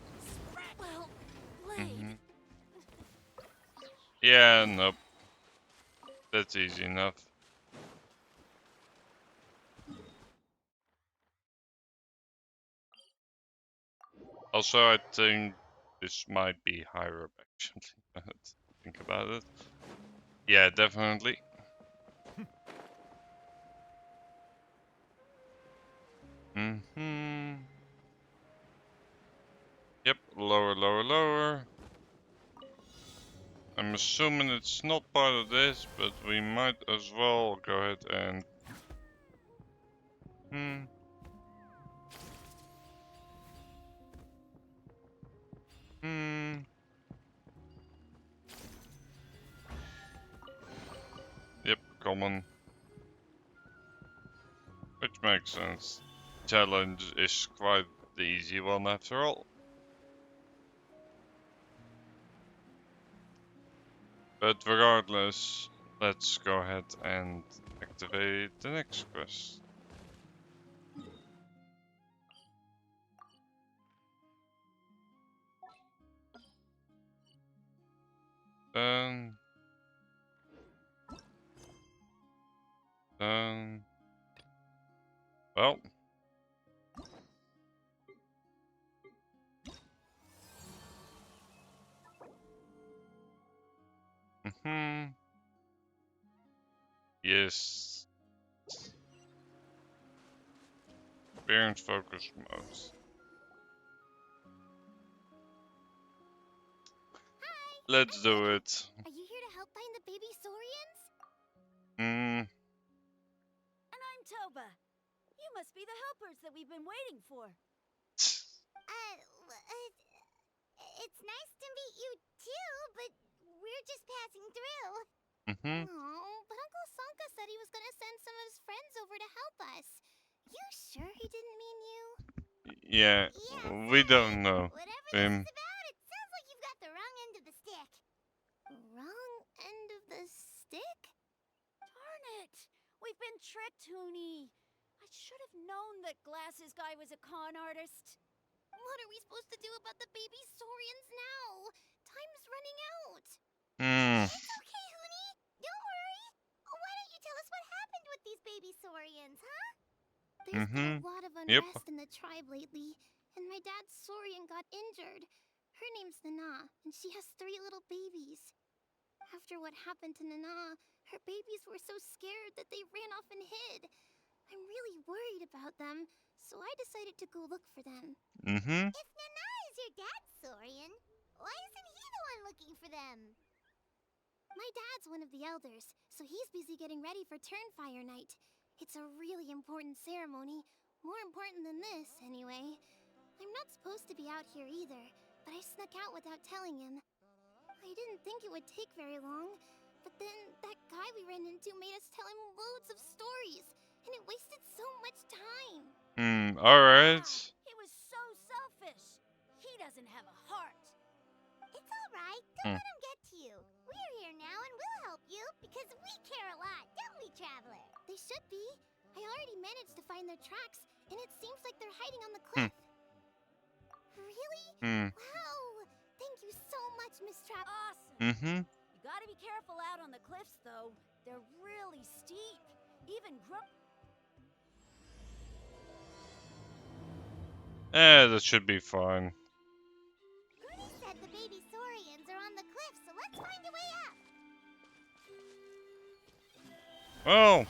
well, blade. Mm-hmm. Yeah, nope. That's easy enough. Also, I think this might be higher up actually. now that I think about it. Yeah, definitely. Mm-hmm. Yep, lower, lower, lower. I'm assuming it's not part of this, but we might as well go ahead and... Yep, common. Which makes sense. Challenge is quite the easy one after all. But regardless, let's go ahead and activate the next quest. Done. Done. Well. Mm-hmm. Yes. Experience focus modes. Let's do it. Are you here to help find the baby Saurians? Hmm. And I'm Toba. You must be the helpers that we've been waiting for. It's nice to meet you too, but we're just passing through. Mm-hmm. Oh, but Uncle Sanka said he was gonna send some of his friends over to help us. You sure he didn't mean you? Yeah. Yeah, We sorry. don't know. Whatever this Him. is about, it sounds like you've got the wrong end of the stick. Wrong end of the stick? Darn it! We've been tricked, Hoonie. I should have known that Glasses Guy was a con artist. What are we supposed to do about the baby Saurians now? Time's running out. Hmm. It's okay, Hoonie. Don't worry. Why don't you tell us what happened with these baby Saurians, huh? There's been a lot of Yep. unrest in the tribe lately, and my dad's Saurian got injured. Her name's Nana, and she has 3 little babies. After what happened to Nana, her babies were so scared that they ran off and hid. I'm really worried about them, so I decided to go look for them. Mm-hmm. If Nana is your dad's Saurian, why isn't he the one looking for them? My dad's one of the elders, so he's busy getting ready for Turnfire Night. It's a really important ceremony, more important than this, anyway. I'm not supposed to be out here either, but I snuck out without telling him. I didn't think it would take very long, but then that guy we ran into made us tell him loads of stories, and it wasted so much time. Alright. He was so selfish. He doesn't have a heart. It's alright, don't let him get to you. We're here now and we'll help you, because we care a lot, don't we, Traveler? They should be. I already managed to find their tracks, and it seems like they're hiding on the cliff. Really? Wow! Thank you so much, Miss Trap. Awesome. Mm-hmm. You gotta be careful out on the cliffs, though. They're really steep. Even That should be fine. Goody said the baby Saurians are on the cliff, so let's find a way up. Oh.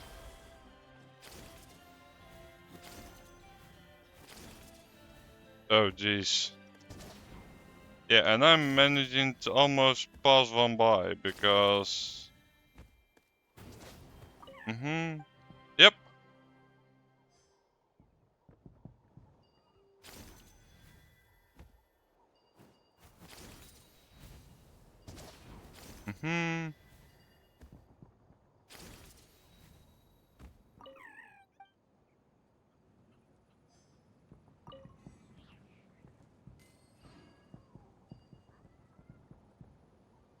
Oh, jeez. Yeah, and I'm managing to almost pass one by because... Mm-hmm. Yep. Mm-hmm.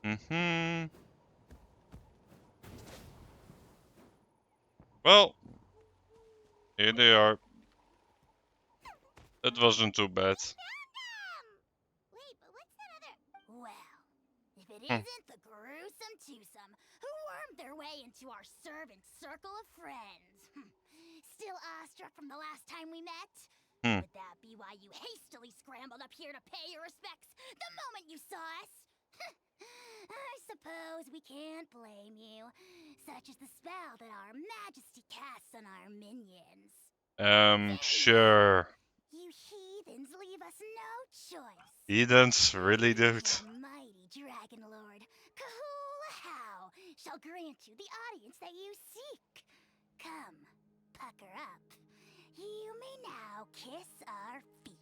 Mm-hmm. Well, here they are. It wasn't too bad. Wait, but what's that other... Well, if it isn't the gruesome twosome who wormed their way into our servant circle of friends. Still awestruck from the last time we met? Would that be why you hastily scrambled up here to pay your respects the moment you saw us? I suppose we can't blame you. Such is the spell that our majesty casts on our minions. Sure. You heathens leave us no choice. Heathens really do. The mighty Dragon Lord, Kahula How, shall grant you the audience that you seek. Come, pucker up. You may now kiss our feet.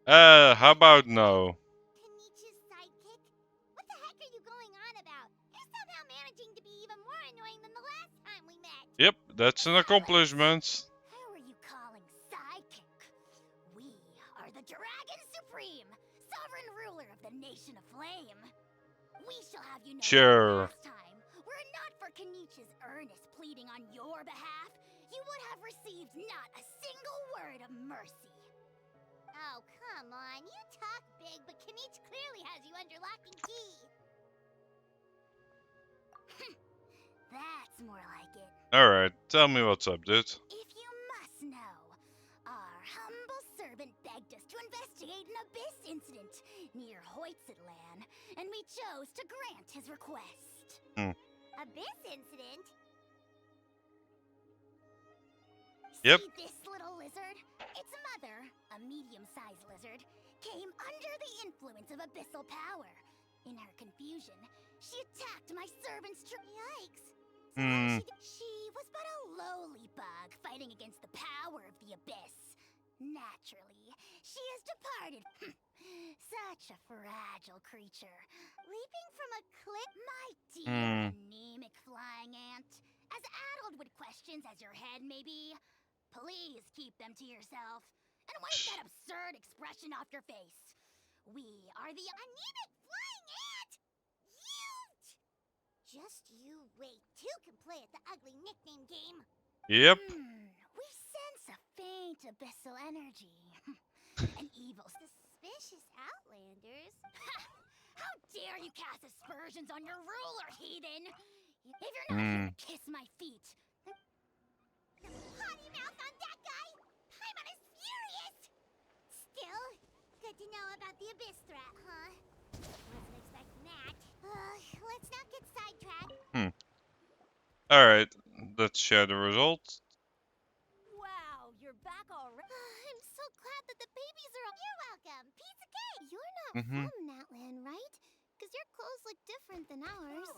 How about no? Kenichi's sidekick? What the heck are you going on about? You're somehow managing to be even more annoying than the last time we met. Yep, that's an accomplishment. Who are you calling sidekick? We are the Dragon Supreme, sovereign ruler of the Nation of Flame. We shall have you know Sure. that last time, were it not for Kenichi's earnest pleading on your behalf, you would have received not a single word of mercy. Oh, come on. You talk big, but Kenichi clearly has you under lock and key. That's more like it. Alright, tell me what's up, dude. If you must know, our humble servant begged us to investigate an abyss incident near Hoytsidlan, and we chose to grant his request. Abyss incident? Yep. See this little lizard? Its mother, a medium-sized lizard, came under the influence of abyssal power. In her confusion, she attacked my servant's Yikes! So how she was but a lowly bug fighting against the power of the abyss. Naturally, she has departed. Such a fragile creature. Leaping from a cliff? My dear anemic flying ant, as addled with questions as your head may be, please keep them to yourself. And wipe that absurd expression off your face. We are the anemic flying ant! Just you wait. Two can play at the ugly nickname game. Yep. We sense a faint abyssal energy. An evil Suspicious outlanders. How dare you cast aspersions on your ruler, heathen! If you're not here to kiss my feet. Potty mouth on that guy! Paimon is furious! Still, good to know about the abyss threat, huh? Wasn't expecting that. Let's not get sidetracked. Alright, let's share the results. Wow, you're back already. I'm so glad that the babies are all. You're welcome. Pizza cake! You're not from Natlan, right? Because your clothes look different than ours.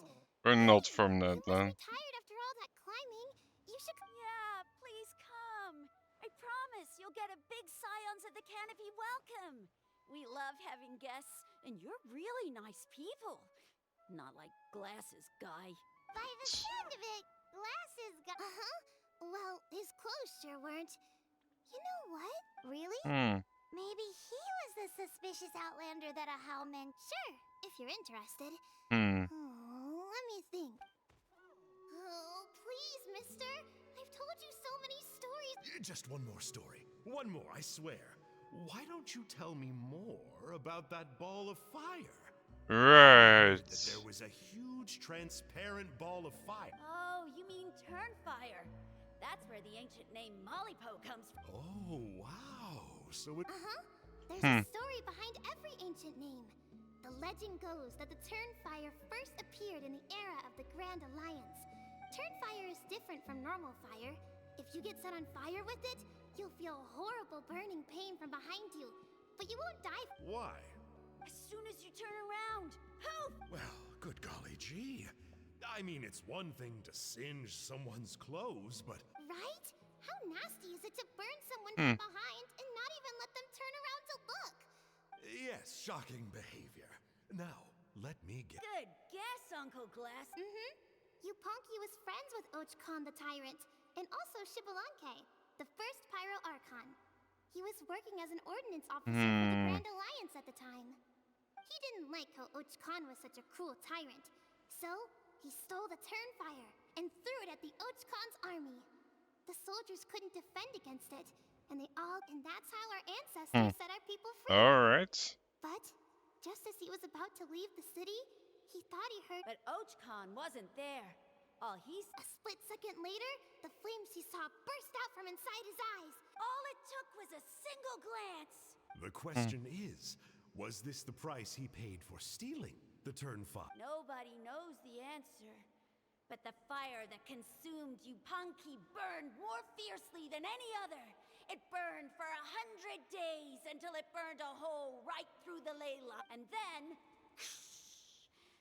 We're not from You must Natlan. be tired after all that climbing. You should. Yeah, please come. I promise you'll get a big Scions of the Canopy welcome. We love having guests, and you're really nice people. Not like Glasses Guy. By the sound of it, Glasses got. Well, his clothes sure weren't. You know what? Really? Maybe he was the suspicious outlander that Ahau meant. Sure, if you're interested. Oh, let me think. Oh, please, mister. I've told you so many stories. Just one more story. One more, I swear. Why don't you tell me more about that ball of fire? Right. That there was a huge transparent ball of fire. Oh, you mean Turnfire. That's where the ancient name Mollypo comes from. Oh, wow. So it... There's a story behind every ancient name. The legend goes that the Turnfire first appeared in the era of the Grand Alliance. Turnfire is different from normal fire. If you get set on fire with it, you'll feel horrible burning pain from behind you. But you won't die. Why? As soon as you turn around. Poof! Well, good golly gee. I mean, it's one thing to singe someone's clothes, but... Right? How nasty is it to burn someone from behind and not even let them turn around to look? Yes, shocking behavior. Now, let me get... Good guess, Uncle Glass. Yupanqui was friends with Ochkon the Tyrant, and also Shibalanke, the first Pyro Archon. He was working as an ordnance officer for the Grand Alliance at the time. He didn't like how Ochkon was such a cruel tyrant, so he stole the Turnfire and threw it at the Ochkon's army. The soldiers couldn't defend against it, and that's how our ancestors set our people free. Alright. But just as he was about to leave the city, he thought he heard. But Ochkon wasn't there. All he's... A split second later, the flames he saw burst out from inside his eyes. All it took was a single glance. The question is, was this the price he paid for stealing the Turnfire? Nobody knows the answer. But the fire that consumed Yupanqui burned more fiercely than any other. It burned for 100 days until it burned a hole right through the ley line. And then...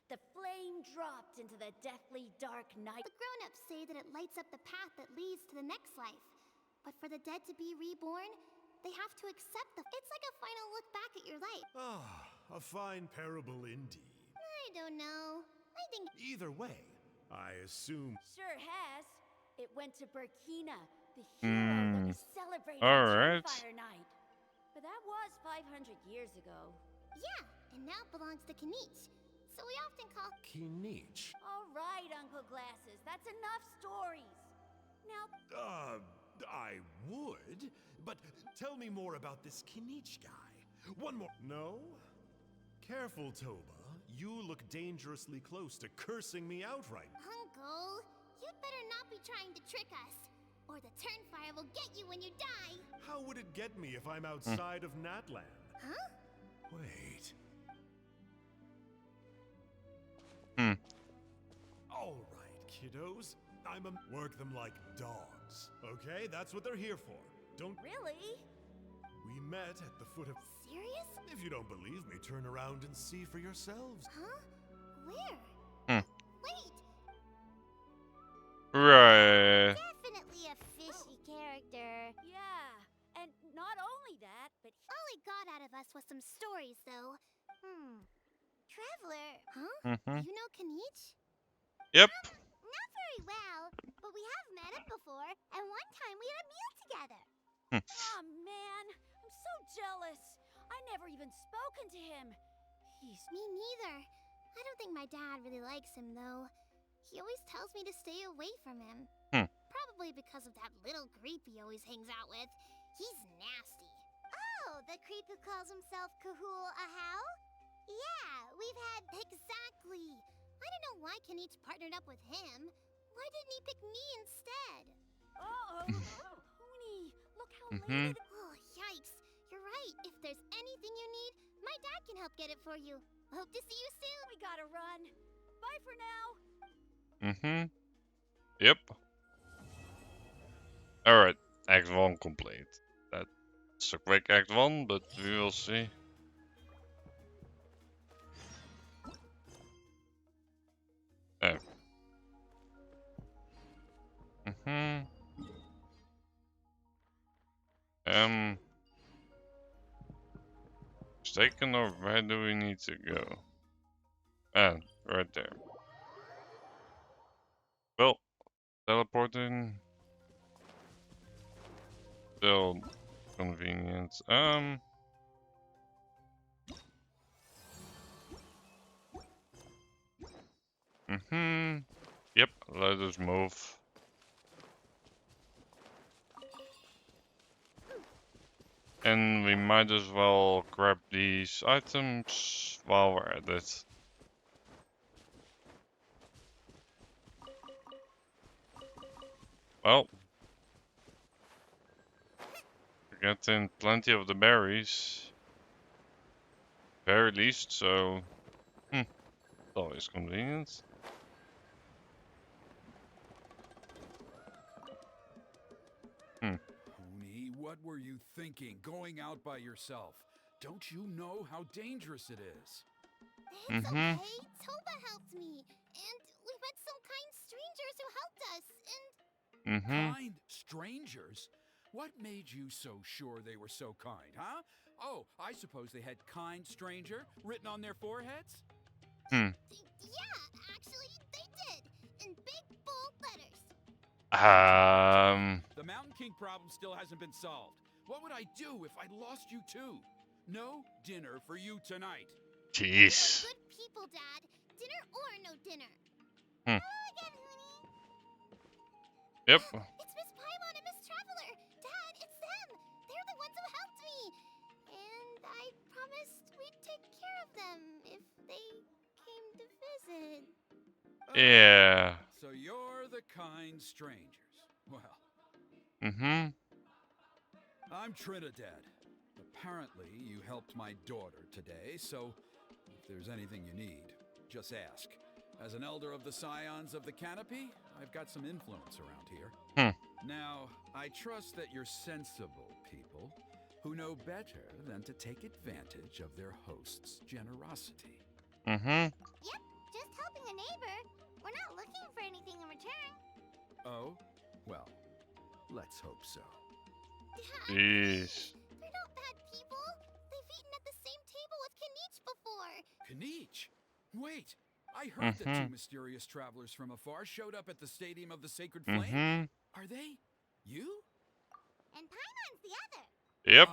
the flame dropped into the deathly dark night. The grown-ups say that it lights up the path that leads to the next life. But for the dead to be reborn, they have to accept It's like a final look back at your life. Ah, a fine parable indeed. I don't know. I think... Either way, I assume... Sure has. It went to Burkina, the hero that we celebrated All on right. Turnfire Night. But that was 500 years ago. Yeah, and now it belongs to Kinich. So we often call... Kinich. All right, Uncle Glasses, that's enough stories. Now, I would, but tell me more about this Kinich guy. One more... No? Careful, Toba. You look dangerously close to cursing me outright. Uncle, you'd better not be trying to trick us, or the Turnfire will get you when you die. How would it get me if I'm outside of Natland? Huh? Wait. All right, kiddos. Work them like dogs. Okay, that's what they're here for. Don't. Really? We met at the foot of. Serious? If you don't believe me, turn around and see for yourselves. Huh? Where? Wait, Right. definitely a fishy character. Yeah. And not only that, but All he got out of us was some stories, though. Traveler. Huh? Mm-hmm. You know Kanich? Yep. Not very well, but we have met him before, and one time we had a meal together. oh man, I'm so jealous. I never even spoken to him. He's Me neither. I don't think my dad really likes him, though. He always tells me to stay away from him. Probably because of that little creep he always hangs out with. He's nasty. Oh, the creep who calls himself Kahul Ahau? Yeah, we've had exactly. I don't know why Kanich partnered up with him. Why didn't he pick me instead? Hoonie, look how Mhm. late it Oh, yikes. You're right. If there's anything you need, my dad can help get it for you. Hope to see you soon. We gotta run. Bye for now. Mm-hmm. Yep. Alright, Act 1 complete. That's a quick Act 1, but we will see. Oh. Mm-hmm. Mistaken, or where do we need to go? Ah, right there. Well, teleporting. Still convenient. Yep, let us move. And we might as well grab these items while we're at it. Well, we're getting plenty of the berries. Very least, so it's always convenient. Hoonie, what were you thinking going out by yourself? Don't you know how dangerous it is? It's Mhm. okay. Toba helped me. And we met some kind strangers who helped us. And Kind strangers? What made you so sure they were so kind, huh? Oh, I suppose they had kind stranger written on their foreheads? yeah, actually, they did. In big, bold letters. The Mountain King problem still hasn't been solved. What would I do if I lost you too? No dinner for you tonight. Jeez. Good people, Dad. Dinner or no dinner. Hmm. Hello again, Hoonie. Yep. It's Miss Paimon and Miss Traveler. Dad, it's them. They're the ones who helped me. And I promised we'd take care of them if they came to visit. Yeah. So you're the kind strangers. Well, I'm Trinidad. Apparently, you helped my daughter today, so if there's anything you need, just ask. As an elder of the Scions of the Canopy, I've got some influence around here. Now, I trust that you're sensible people who know better than to take advantage of their host's generosity. Yep, just helping a neighbor. We're not looking for anything in return. Oh? Well, let's hope so. Dad, Jeez. they're not bad people. They've eaten at the same table with Kanich before. Kanich? Wait! I heard that two mysterious travelers from afar showed up at the Stadium of the Sacred Flame. Are they you? And Paimon's the other. Yep.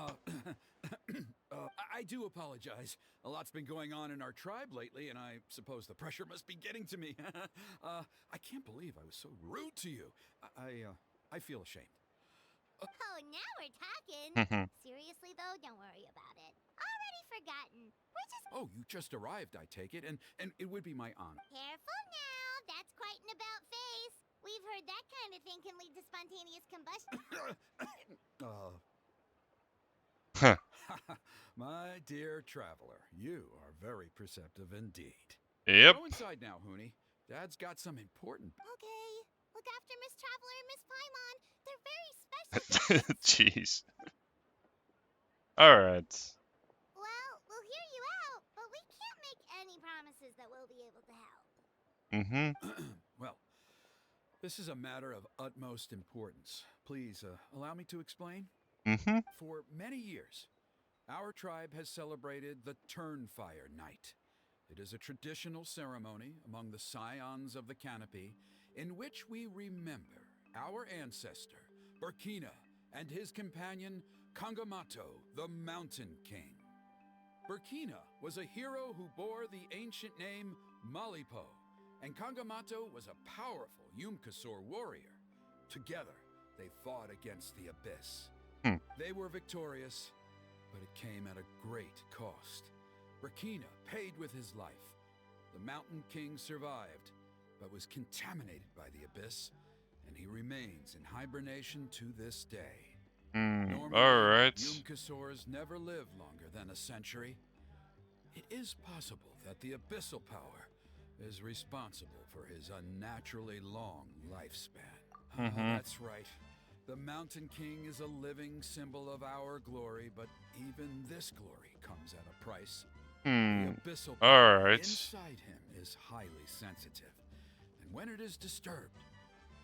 I do apologize. A lot's been going on in our tribe lately, and I suppose the pressure must be getting to me. I can't believe I was so rude to you. I feel ashamed. Oh, now we're talking. Seriously, though, don't worry about it. All ready forgotten. We're just Oh, you just arrived, I take it, and it would be my honor. careful now. That's quite an about face. We've heard that kind of thing can lead to spontaneous combustion. Huh. My dear traveler, you are very perceptive indeed. Yep. Go inside now, Hoonie. Dad's got some important. Okay. Look after Miss Traveler and Miss Paimon. They're very special. Jeez. Alright. Well, we'll hear you out, but we can't make any promises that we'll be able to help. Mm-hmm. Well, this is a matter of utmost importance. Please allow me to explain. Mm-hmm. For many years, our tribe has celebrated the Turnfire Night. It is a traditional ceremony among the Scions of the Canopy in which we remember our ancestor, Burkina, and his companion, Kangamato, the Mountain King. Burkina was a hero who bore the ancient name Malipo, and Kangamato was a powerful Yumkasor warrior. Together, they fought against the Abyss. They were victorious, but it came at a great cost. Burkina paid with his life. The Mountain King survived, but was contaminated by the Abyss, and he remains in hibernation to this day. Normally, Alright. Yumkasors never live longer than a century. It is possible that the Abyssal power is responsible for his unnaturally long lifespan. That's right. The Mountain King is a living symbol of our glory, but even this glory comes at a price. The abyssal power Alright. inside him is highly sensitive, and when it is disturbed,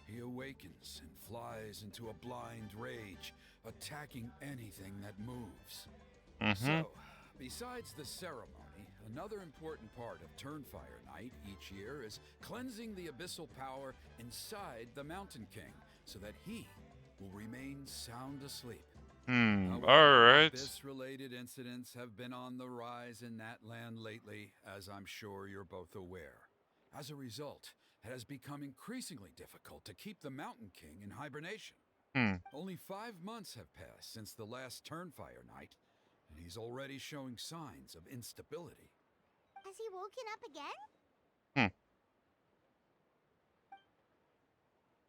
he awakens and flies into a blind rage, attacking anything that moves. So, besides the ceremony, another important part of Turnfire Night each year is cleansing the abyssal power inside the Mountain King, so that he will remain sound asleep. Alright. Abyss-related incidents have been on the rise in that land lately, as I'm sure you're both aware. As a result, it has become increasingly difficult to keep the Mountain King in hibernation. Only 5 months have passed since the last Turnfire Night, and he's already showing signs of instability. Has he woken up again?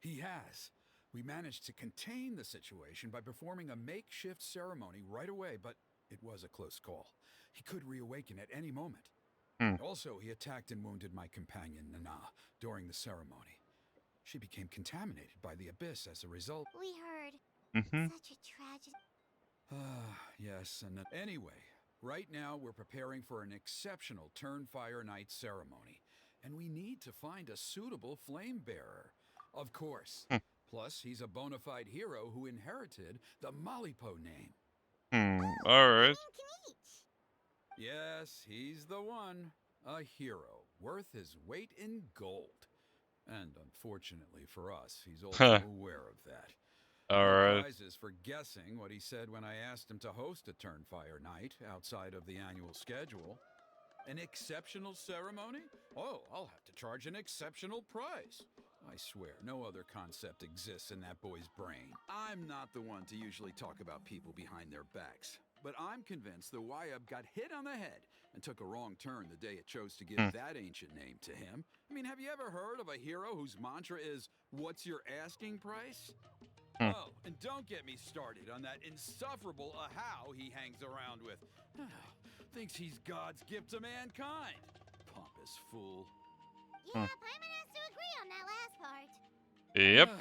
He has. We managed to contain the situation by performing a makeshift ceremony right away, but it was a close call. He could reawaken at any moment. Also, he attacked and wounded my companion, Nana, during the ceremony. She became contaminated by the Abyss as a result. We heard. Such a tragedy. Yes, and anyway, right now we're preparing for an exceptional Turnfire Night ceremony, and we need to find a suitable flame bearer. Of course. Plus, he's a bona fide hero who inherited the Malipo name. Alright. Yes, he's the one. A hero, worth his weight in gold. And unfortunately for us, he's also aware of that. Alright. No prizes for guessing what he said when I asked him to host a Turnfire Night outside of the annual schedule. An exceptional ceremony? Oh, I'll have to charge an exceptional price. I swear, no other concept exists in that boy's brain. I'm not the one to usually talk about people behind their backs, but I'm convinced the Wyab got hit on the head and took a wrong turn the day it chose to give that ancient name to him. I mean, have you ever heard of a hero whose mantra is, "What's your asking price?" Oh, and don't get me started on that insufferable Ahau he hangs around with. Thinks he's God's gift to mankind. Pompous fool. Yeah, Paimon has to agree on that last part. Yep.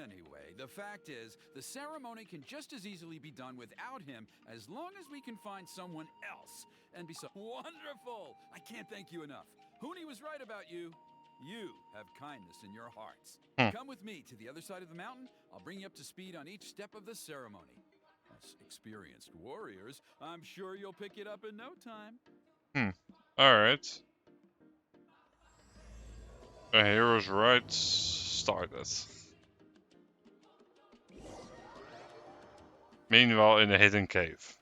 Anyway, the fact is, the ceremony can just as easily be done without him as long as we can find someone else. And besides, wonderful! I can't thank you enough. Hoonie was right about you. You have kindness in your hearts. Come with me to the other side of the mountain. I'll bring you up to speed on each step of the ceremony. As experienced warriors, I'm sure you'll pick it up in no time. Alright. The hero's right started. Meanwhile, in a hidden cave.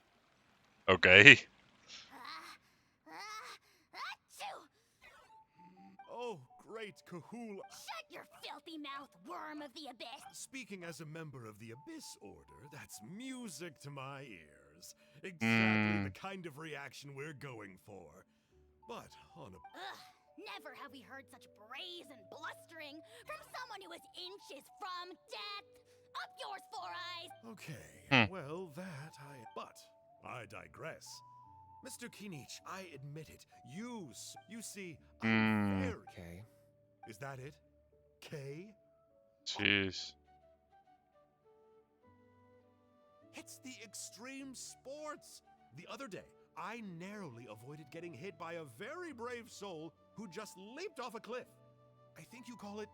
Okay. Achoo! Oh, great Kahul. Shut your filthy mouth, worm of the abyss! Speaking as a member of the Abyss Order, that's music to my ears. Exactly the kind of reaction we're going for. But on a... Ugh, never have we heard such brazen blustering from someone who is inches from death. Up yours, Four Eyes! Okay, well, But I digress. Mr. Kinich, I admit it. You see, I'm very... Okay. Is that it? K? Jeez. It's the extreme sports! The other day, I narrowly avoided getting hit by a very brave soul who just leaped off a cliff. I think you call it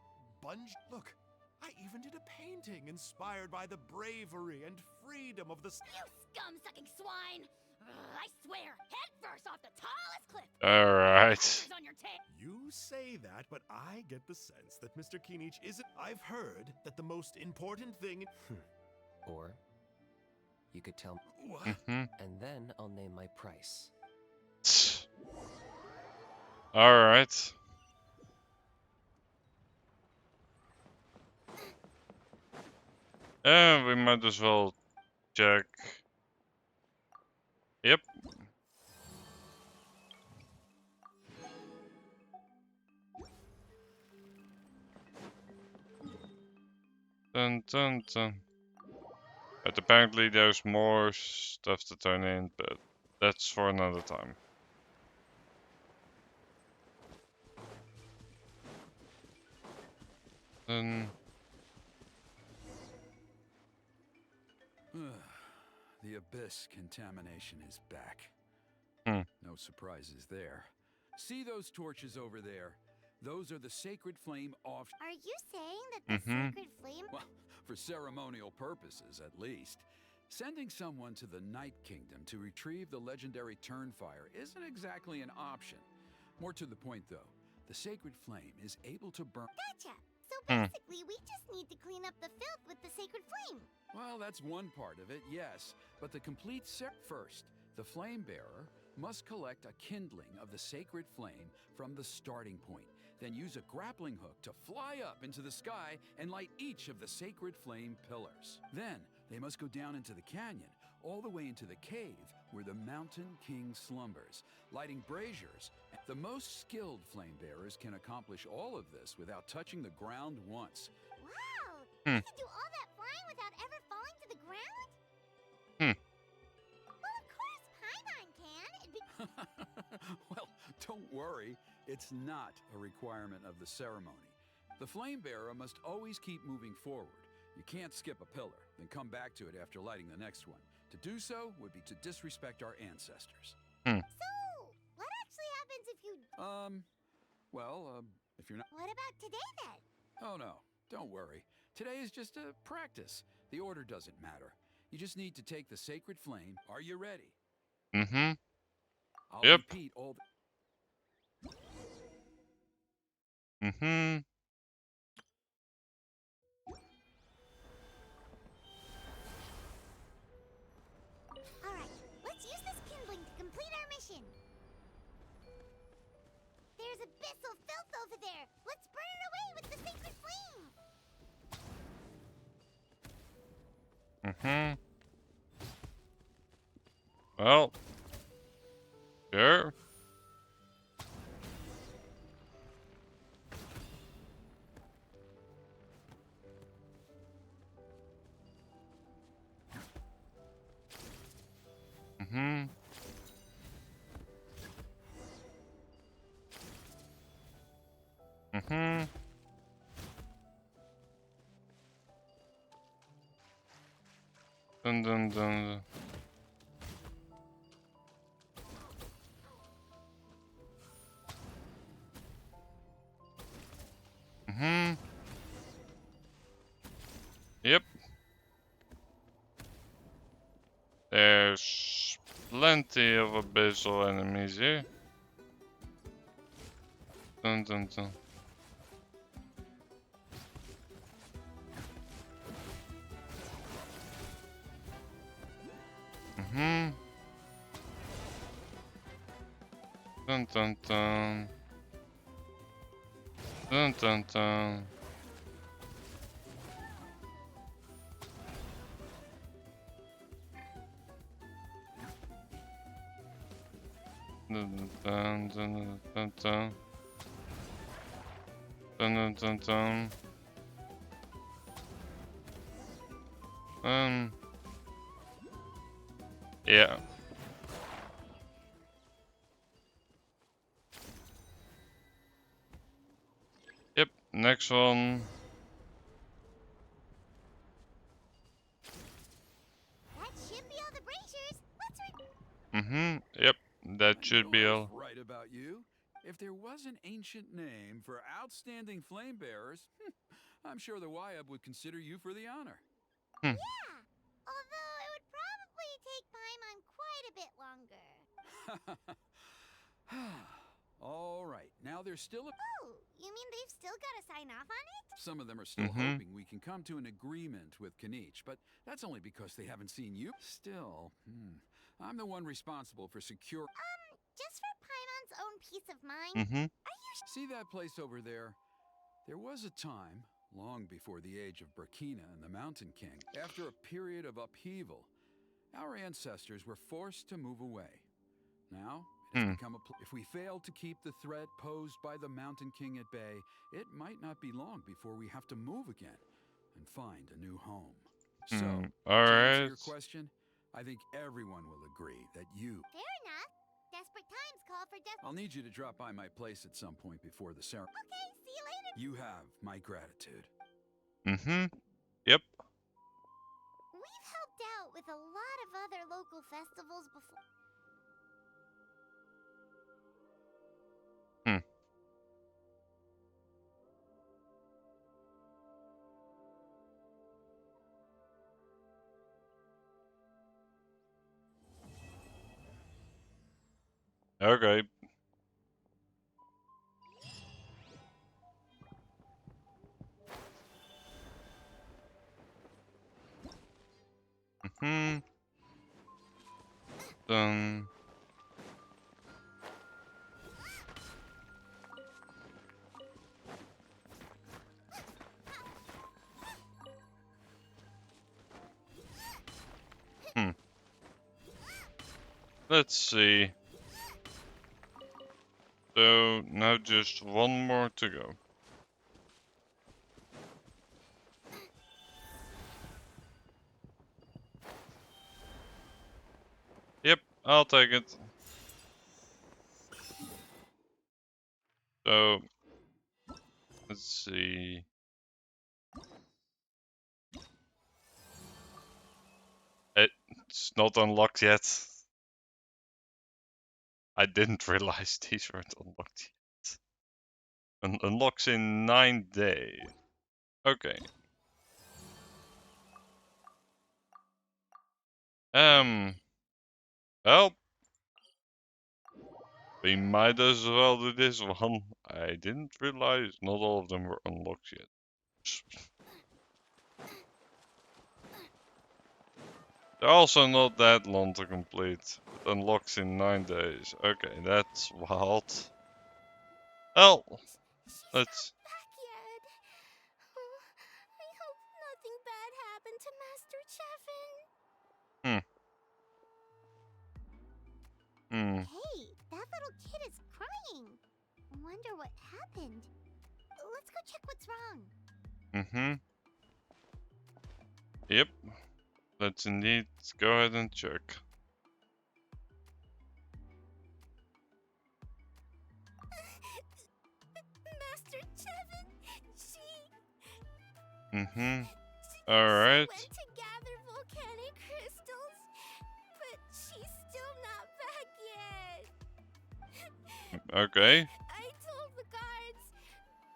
bungee. Look, I even did a painting inspired by the bravery and freedom of the... You scum-sucking swine! I swear, head first off the tallest cliff! Alright. On your tail. You say that, but I get the sense that Mr. Kinich isn't... I've heard that the most important thing... Or you could tell me, What? and then I'll name my price. Alright. And we might as well check. Yep. Dun dun dun. But apparently there's more stuff to turn in, but that's for another time. Then The abyss contamination is back. No surprises there. See those torches over there? Those are the sacred flame off... Are you saying that the sacred flame... Well, for ceremonial purposes, at least. Sending someone to the Night Kingdom to retrieve the legendary Turnfire isn't exactly an option. More to the point, though, the sacred flame is able to burn... Gotcha! So basically, we just need to clean up the filth with the sacred flame. Well, that's one part of it, yes. But the complete set first, the flame bearer must collect a kindling of the sacred flame from the starting point, then use a grappling hook to fly up into the sky and light each of the sacred flame pillars. Then they must go down into the canyon, all the way into the cave where the Mountain King slumbers, lighting braziers. The most skilled flame bearers can accomplish all of this without touching the ground once. Wow! You can do all that flying without ever falling to the ground? Well, of course Paimon can. It'd be... Well, don't worry. It's not a requirement of the ceremony. The flame bearer must always keep moving forward. You can't skip a pillar, then come back to it after lighting the next one. To do so would be to disrespect our ancestors. So, what actually happens if you... If you're not... What about today, then? Oh no, don't worry. Today is just a practice. The order doesn't matter. You just need to take the sacred flame. Are you ready? I'll repeat all the... Alright, let's use this kindling to complete our mission. There's abyssal filth over there. Let's burn it away with the sacred flame. Well, sure. Dun dun dun. Yep. There's plenty of abyssal enemies here. Dun dun dun. Dun dun dun. Dun dun dun. Dun, dun, dun, dun, dun. Dun, dun, dun, dun. Yeah. Yep, next one. That should be all the braziers. Let's Yep, that I should knew be I all. was right about you. If there was an ancient name for outstanding flame bearers, I'm sure the Wyab would consider you for the honor. Hmm. Yeah, although it would probably take Paimon quite a bit longer. All right, now there's still a... Oh, you mean they've still got to sign off on it? Some of them are still hoping we can come to an agreement with Kanich, but that's only because they haven't seen you. Still, I'm the one responsible for secure... Just for Paimon's own peace of mind? See that place over there? There was a time, long before the age of Burkina and the Mountain King, after a period of upheaval, our ancestors were forced to move away. Now, it has become if we fail to keep the threat posed by the Mountain King at bay, it might not be long before we have to move again and find a new home. So, to answer your question, I think everyone will agree that you... Fair enough. Desperate times call for desperate... I'll need you to drop by my place at some point before the ceremony. Okay, see you later. You have my gratitude. Yep. We've helped out with a lot of other local festivals before. Okay. Done. Let's see. So now just one more to go. Yep, I'll take it. So let's see. It's not unlocked yet. I didn't realize these weren't unlocked yet. Unlocks in 9 days. Okay. Well, we might as well do this one. I didn't realize not all of them were unlocked yet. They're also not that long to complete. It unlocks in 9 days. Okay, that's wild. Well, let's... Back yet. Oh, I hope nothing bad happened to Master Chevin. Hey, that little kid is crying. Wonder what happened. Let's go check what's wrong. Yep. Let's indeed go ahead and check. Master Chevin, she Alright. went to gather volcanic crystals, but she's still not back yet. Okay. I told the guards,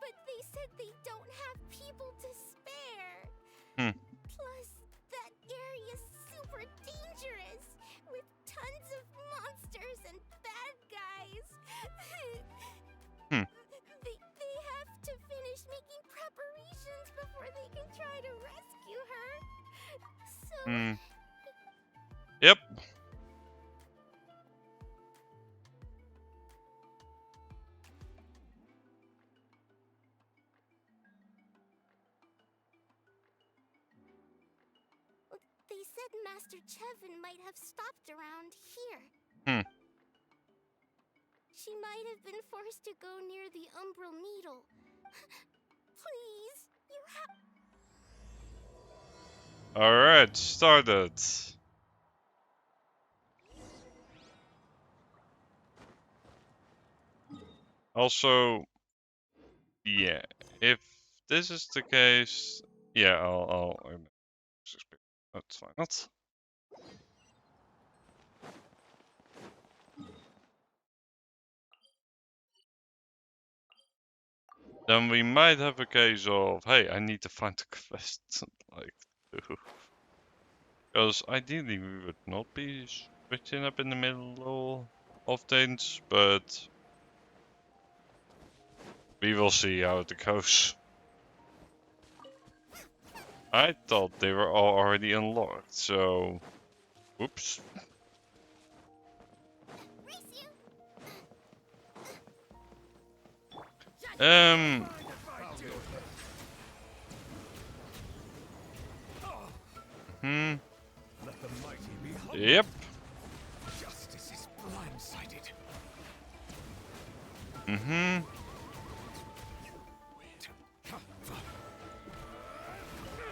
but they said they don't have people to spare. Plus, that area's super dangerous, with tons of monsters and bad guys. They have to finish making preparations before they can try to rescue her. So... Yep. They said Master Chevin might have stopped around here. She might have been forced to go near the Umbral Needle. Please, you have... Alright, started. Also, yeah, if this is the case, yeah, I'll that's fine. Not. Then we might have a case of, hey, I need to find the quest, like, because ideally we would not be switching up in the middle of things, but we will see how it goes. I thought they were all already unlocked, so, oops. Let the mighty be humble. Yep. Justice is blindsided.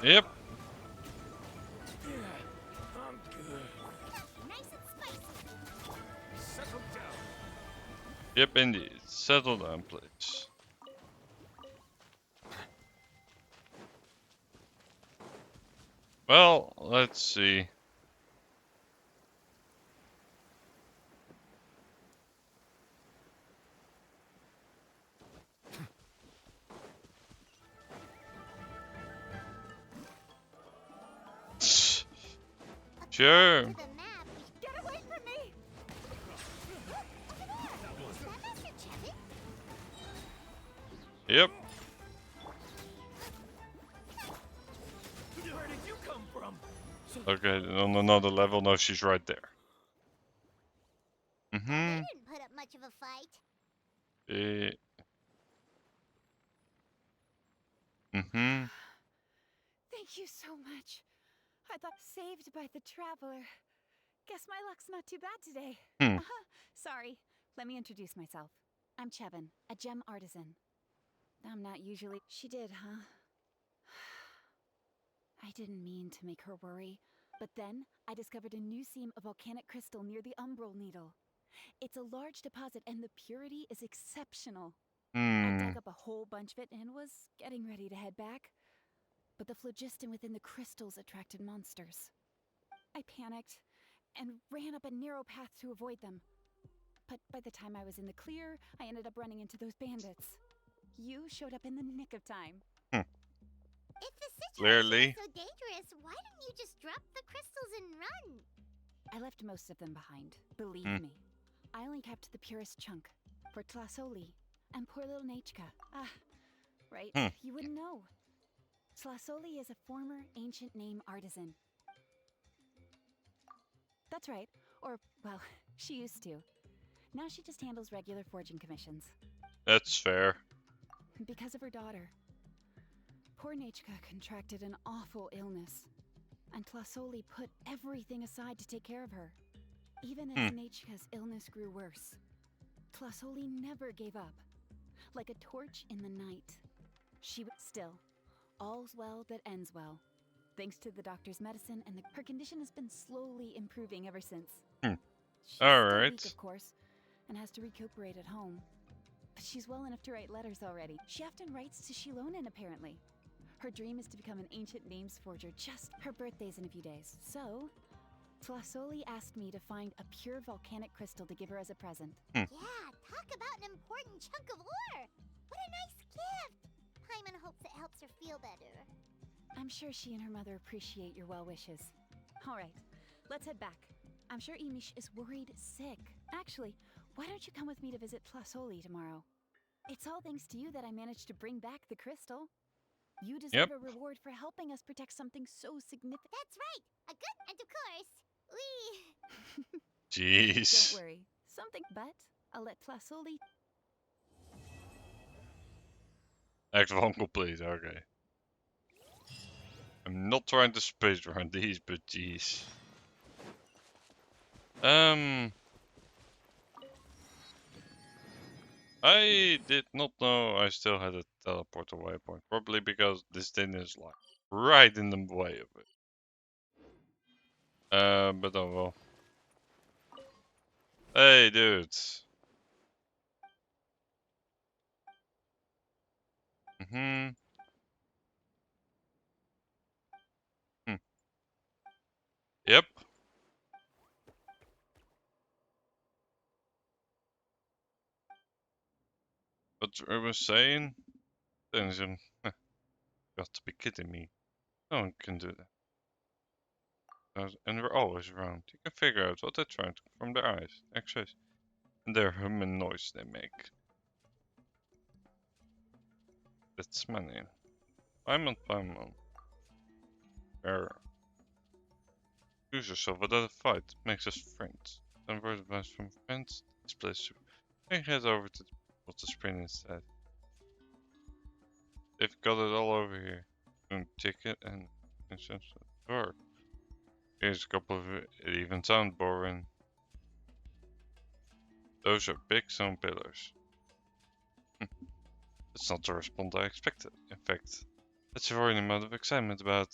Yep. I'm good. Nice and spicy. Settle down. Yep, indeed. Settle down, please. Well, let's see. Sure. To the map. Get away from me! Is that Master Chevin? Yep. Where did you come from? Okay, on another level, no, she's right there. They didn't put up much of a fight. Thank you so much. I thought saved by the traveler. Guess my luck's not too bad today. Sorry. Let me introduce myself. I'm Chevin, a gem artisan. I'm not usually... She did, huh? I didn't mean to make her worry. But then, I discovered a new seam of volcanic crystal near the Umbral Needle. It's a large deposit and the purity is exceptional. I dug up a whole bunch of it and was getting ready to head back. But the phlogiston within the crystals attracted monsters. I panicked and ran up a narrow path to avoid them. But by the time I was in the clear, I ended up running into those bandits. You showed up in the nick of time. If the situation Clearly. is so dangerous, why didn't you just drop the crystals and run? I left most of them behind, believe me. I only kept the purest chunk for Tlasoli and poor little Nechka. Right, you wouldn't know. Tlasoli is a former ancient name artisan. That's right, or, well, she used to. Now she just handles regular forging commissions. That's fair. Because of her daughter. Poor Nechka contracted an awful illness, and Tlasoli put everything aside to take care of her. Even as Nechka's illness grew worse, Tlasoli never gave up. Like a torch in the night. Still, all's well that ends well. Thanks to the doctor's medicine, and her condition has been slowly improving ever since. She's still weak, of course, and has to recuperate at home. But she's well enough to write letters already. She often writes to Shilonen, apparently. Her dream is to become an ancient names forger. Her birthday's in a few days. So, Tlasoli asked me to find a pure volcanic crystal to give her as a present. Yeah, talk about an important chunk of ore! What a nice gift! Paimon hopes it helps her feel better. I'm sure she and her mother appreciate your well wishes. All right, let's head back. I'm sure Emish is worried sick. Actually, why don't you come with me to visit Tlasoli tomorrow? It's all thanks to you that I managed to bring back the crystal. You deserve a reward for helping us protect something so significant. That's right! A good, and of course, we... Jeez. Don't worry. But I'll let Tlasoli... Act 1 complete, okay. I'm not trying to speedrun these, but jeez. I did not know I still had a teleporter waypoint. Probably because this thing is like right in the way of it. But oh well. Hey, dudes. Hmm. Yep. What I was saying? Then got to be kidding me. No one can do that. And we're always around. You can figure out what they're trying to from their eyes, X-rays, and their humming noise they make. That's my name. I'm Paimon. Error. Use yourself without a fight. Makes us friends. Some word advice from friends. This place. We head over to the spring instead. They've got it all over here. Ticket and insurance work. Here's a couple of it even sound boring. Those are big stone pillars. That's not the response I expected. In fact, that's a worrying amount of excitement about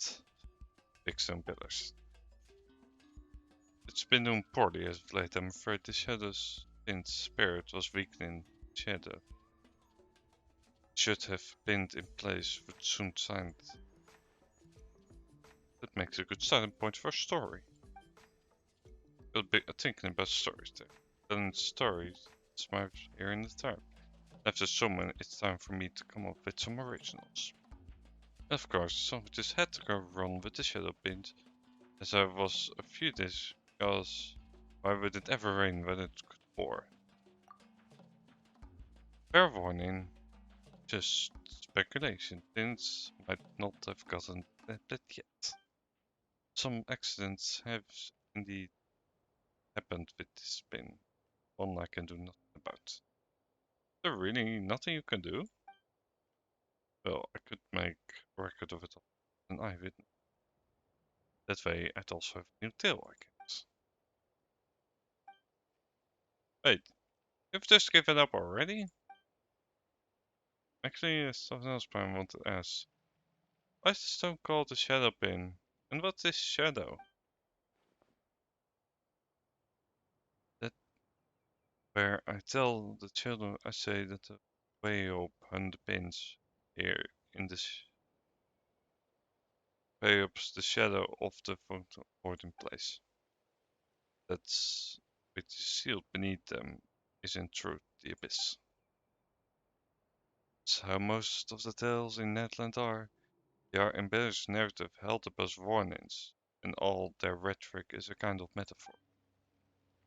big stone pillars. It's been doing poorly as of late. I'm afraid the Shadow's spirit was weakening Shadow. It should have been in place, would soon signed. That makes a good starting point for a story. We'll be thinking about stories there. Telling stories, smart here in the time. After so many, it's time for me to come up with some originals. Of course, some of this had to go wrong with the Shadow Pint, as I was a few days, because why would it ever rain when it could pour? Fair warning, just speculation, things might not have gotten that bad yet. Some accidents have indeed happened with this pin, one I can do nothing about. Is there really nothing you can do? Well, I could make a record of it all, an eyewitness. That way I'd also have a new tale, I guess. Wait, you've just given up already? Actually, there's something else I want to ask. Why is the stone called the Shadow Pin? And what's this shadow? That where I tell the children, I say that the way up on the pins here in this way up's the shadow of the voting place. That's which is sealed beneath them is in truth the abyss. It's how most of the tales in Netland are. They are embellished narrative held up as warnings, and all their rhetoric is a kind of metaphor.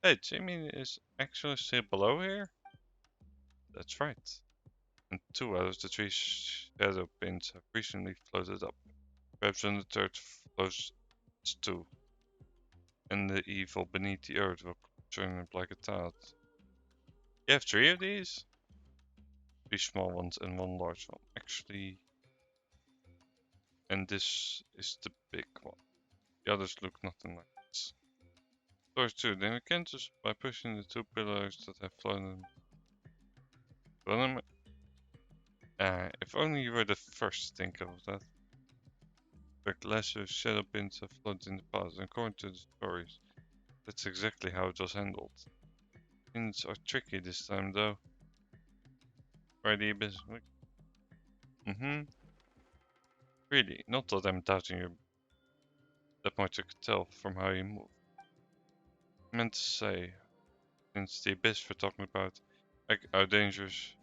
Hey, Jimmy is actually still below here? That's right. And 2 out of the 3 shadow pins have recently floated up. Perhaps when the third floats too. And the evil beneath the earth will turn up like a tide. You have 3 of these? 3 small ones and 1 large one. Actually, and this is the big one. The others look nothing like this. Doors too, then we can just by pushing the 2 pillars that have floated. If only you were the first to think of that. But lesser shadow pins have floated in the past, and according to the stories, that's exactly how it was handled. Pins are tricky this time though. Ready, abyss? Really, not that I'm doubting you. That much I could tell from how you move. I meant to say, since the abyss we're talking about, like how dangerous.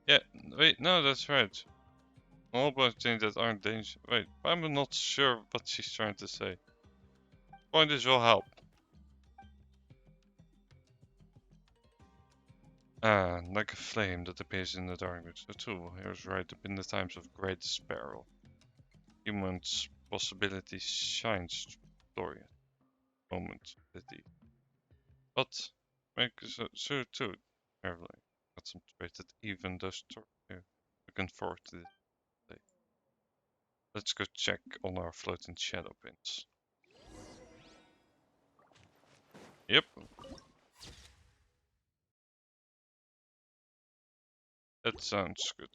Yeah, wait, no, that's right. All about things that aren't dangerous. Wait, I'm not sure what she's trying to say. Point is will help. Ah, like a flame that appears in the darkness. The tool here is right up in the times of greatest peril. Human's possibility shines through the moment that he. But make so too, Evelyn. Concentrated even those stories here. Looking forward to this day. Let's go check on our floating shadow pins. Yep. That sounds good.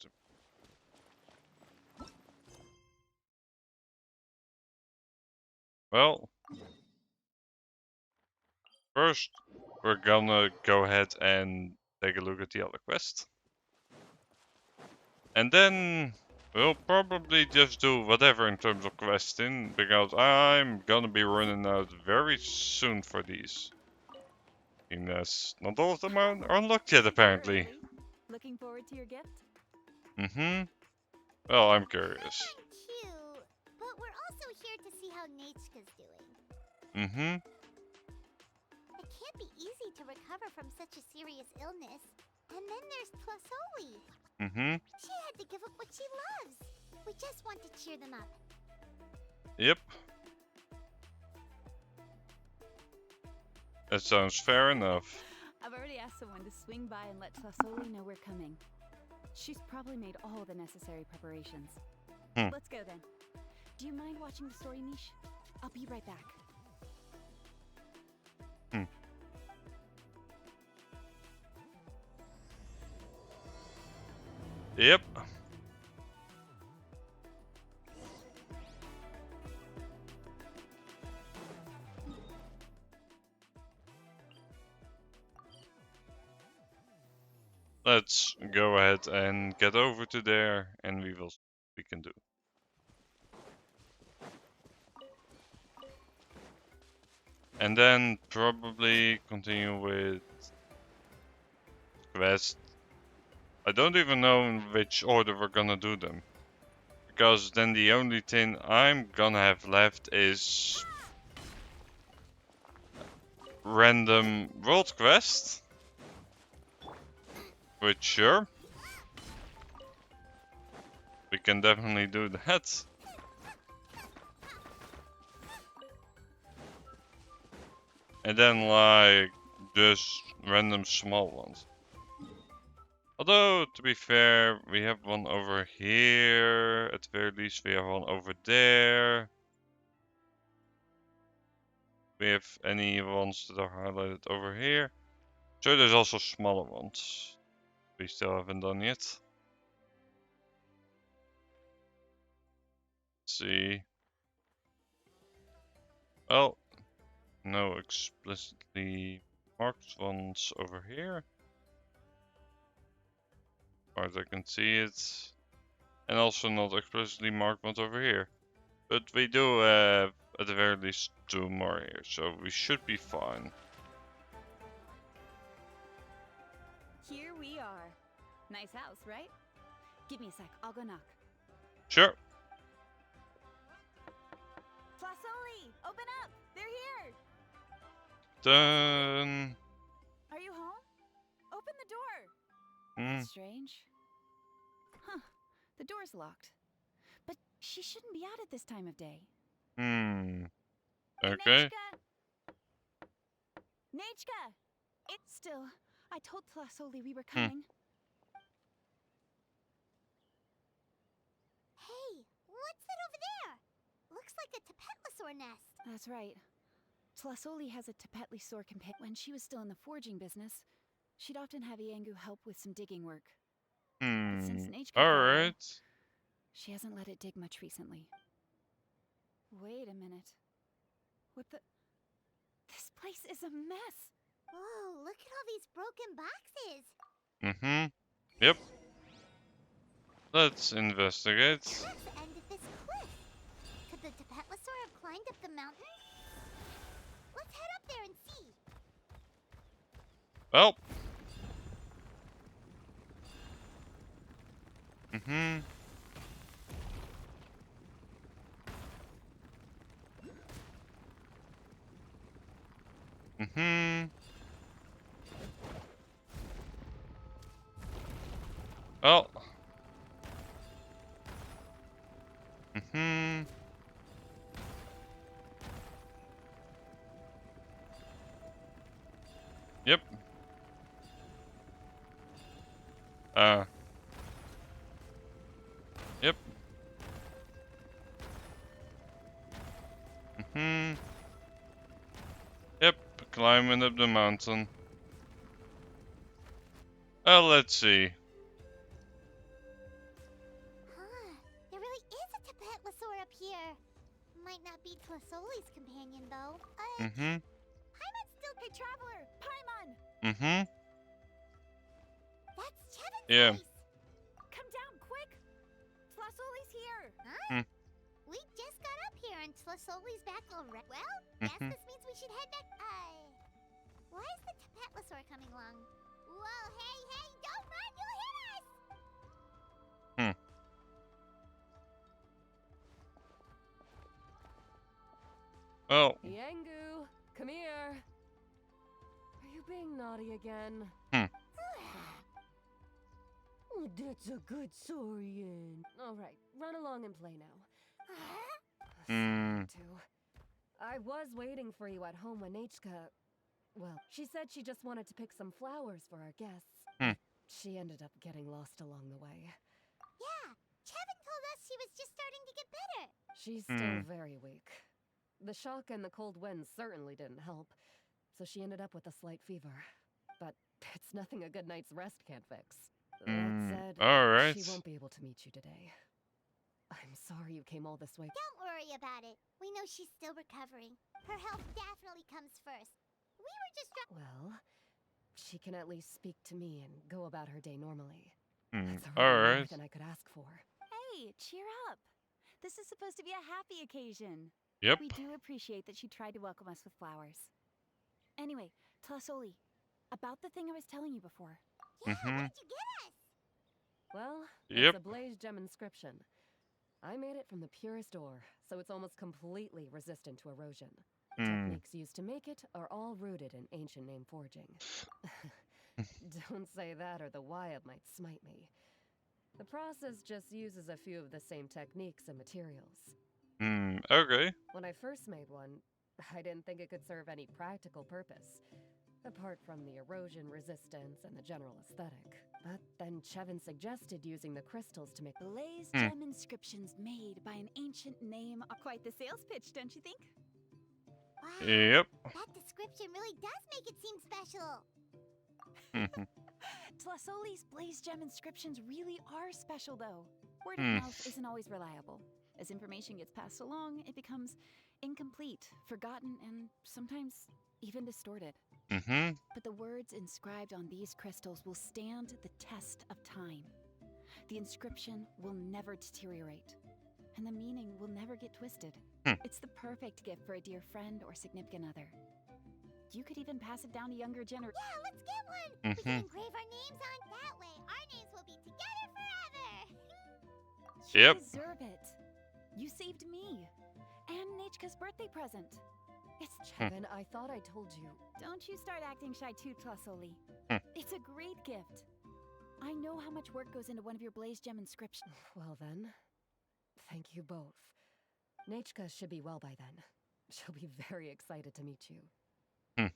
Well, first we're gonna go ahead and take a look at the other quest. And then we'll probably just do whatever in terms of questing, because I'm gonna be running out very soon for these. Unless not all of them are unlocked yet, apparently. Looking forward to your gift? Mm-hmm. Well, I'm curious. That's cute, but we're also here to see how Nechka's doing. Mm-hmm. It can't be easy to recover from such a serious illness. And then there's Tlasoli. Mm-hmm. She had to give up what she loves. We just want to cheer them up. Yep. That sounds fair enough. I've already asked someone to swing by and let Tlasoli know we're coming. She's probably made all the necessary preparations. Let's go then. Do you mind watching the story niche? I'll be right back. Yep. Let's go ahead and get over to there, and we will see what we can do. And then probably continue with quest. I don't even know in which order we're gonna do them. Because then the only thing I'm gonna have left is random world quest. Which, sure, we can definitely do that. And then like just random small ones. Although, to be fair, we have one over here. At the very least, we have one over there. We have any ones that are highlighted over here. So there's also smaller ones we still haven't done yet. Let's see. Well, no explicitly marked ones over here. As far as I can see it. And also not explicitly marked ones over here. But we do have at the very least 2 more here, so we should be fine. Here we are. Nice house, right? Give me a sec, I'll go knock. Sure. Tlasoli, open up! They're here! Done. Are you home? Open the door! Hmm. Strange. Huh, the door's locked. But she shouldn't be out at this time of day. Hmm. Hey, Okay. Nechka! It's still. I told Tlasoli we were coming. Hey, what's that over there? Looks like a Tapetlasaur nest. That's right. Tlasoli has a Tapetlisaur companion. When she was still in the forging business, she'd often have Iangu help with some digging work. But since Nechka fell ill, Alright. she hasn't let it dig much recently. Wait a minute. What the? This place is a mess! Whoa, look at all these broken boxes. Mm-hmm. Yep. Let's investigate. That's the end of this cliff. Could the Tapetlasaur have climbed up the mountain? Let's head up there and see. Well. Mm-hmm. Mm-hmm. Well. Mm-hmm. Yep. Yep. Mm-hmm. Yep, climbing up the mountain. Oh, let's see. Huh. There really is a Tapetlosaur up here. Might not be Tlasoli's companion, though. Mm-hmm. Paimon's still... Hey, Traveler! Paimon! Mm-hmm. That's Chevin's Yeah. voice! Come down, quick! Tlasoli's here! Huh? We just got up here and Tlasoli's back already. Well, guess this means we should head back. Why is the Tapetlosaur coming along? Whoa, hey, don't run, you'll hit us! Well, Yangu, come here. Are you being naughty again? Oh, that's a good Saurian. All right, run along and play now. Too. I was waiting for you at home when Nechka... Well, she said she just wanted to pick some flowers for our guests. She ended up getting lost along the way. Yeah, Chevin told us she was just starting to get better. She's still very weak. The shock and the cold winds certainly didn't help, so she ended up with a slight fever. But it's nothing a good night's rest can't fix. That said, alright. she won't be able to meet you today. I'm sorry you came all this way. Don't worry about it. We know she's still recovering. Her health definitely comes first. We were just Well, she can at least speak to me and go about her day normally. That's already more Alright. than I could ask for. Hey, cheer up! This is supposed to be a happy occasion. Yep. We do appreciate that she tried to welcome us with flowers. Anyway, Tlasoli, about the thing I was telling you before. Yeah, what did you get us? Well, Yep. it's a blaze gem inscription. I made it from the purest ore, so it's almost completely resistant to erosion. The techniques used to make it are all rooted in ancient name forging. Don't say that or the Wyab might smite me. The process just uses a few of the same techniques and materials. Okay. When I first made one, I didn't think it could serve any practical purpose, apart from the erosion resistance and the general aesthetic. But then Chevin suggested using the crystals to make Blaze gem inscriptions made by an ancient name are quite the sales pitch, don't you think? Wow, Yep. that description really does make it seem special. Tlasoli's blaze gem inscriptions really are special, though. Word of mouth isn't always reliable. As information gets passed along, it becomes incomplete, forgotten, and sometimes even distorted. But the words inscribed on these crystals will stand the test of time. The inscription will never deteriorate, and the meaning will never get twisted. It's the perfect gift for a dear friend or significant other. You could even pass it down to younger generations. Yeah, let's get one. We can engrave our names on. That way, our names will be together forever. You Yep. deserve it. You saved me. And Nechka's birthday present. It's Chevin, I thought I told you. Don't you start acting shy too, Tlasoli. It's a great gift. I know how much work goes into one of your blaze gem inscriptions. Well then, thank you both. Nechka should be well by then. She'll be very excited to meet you. Whoa,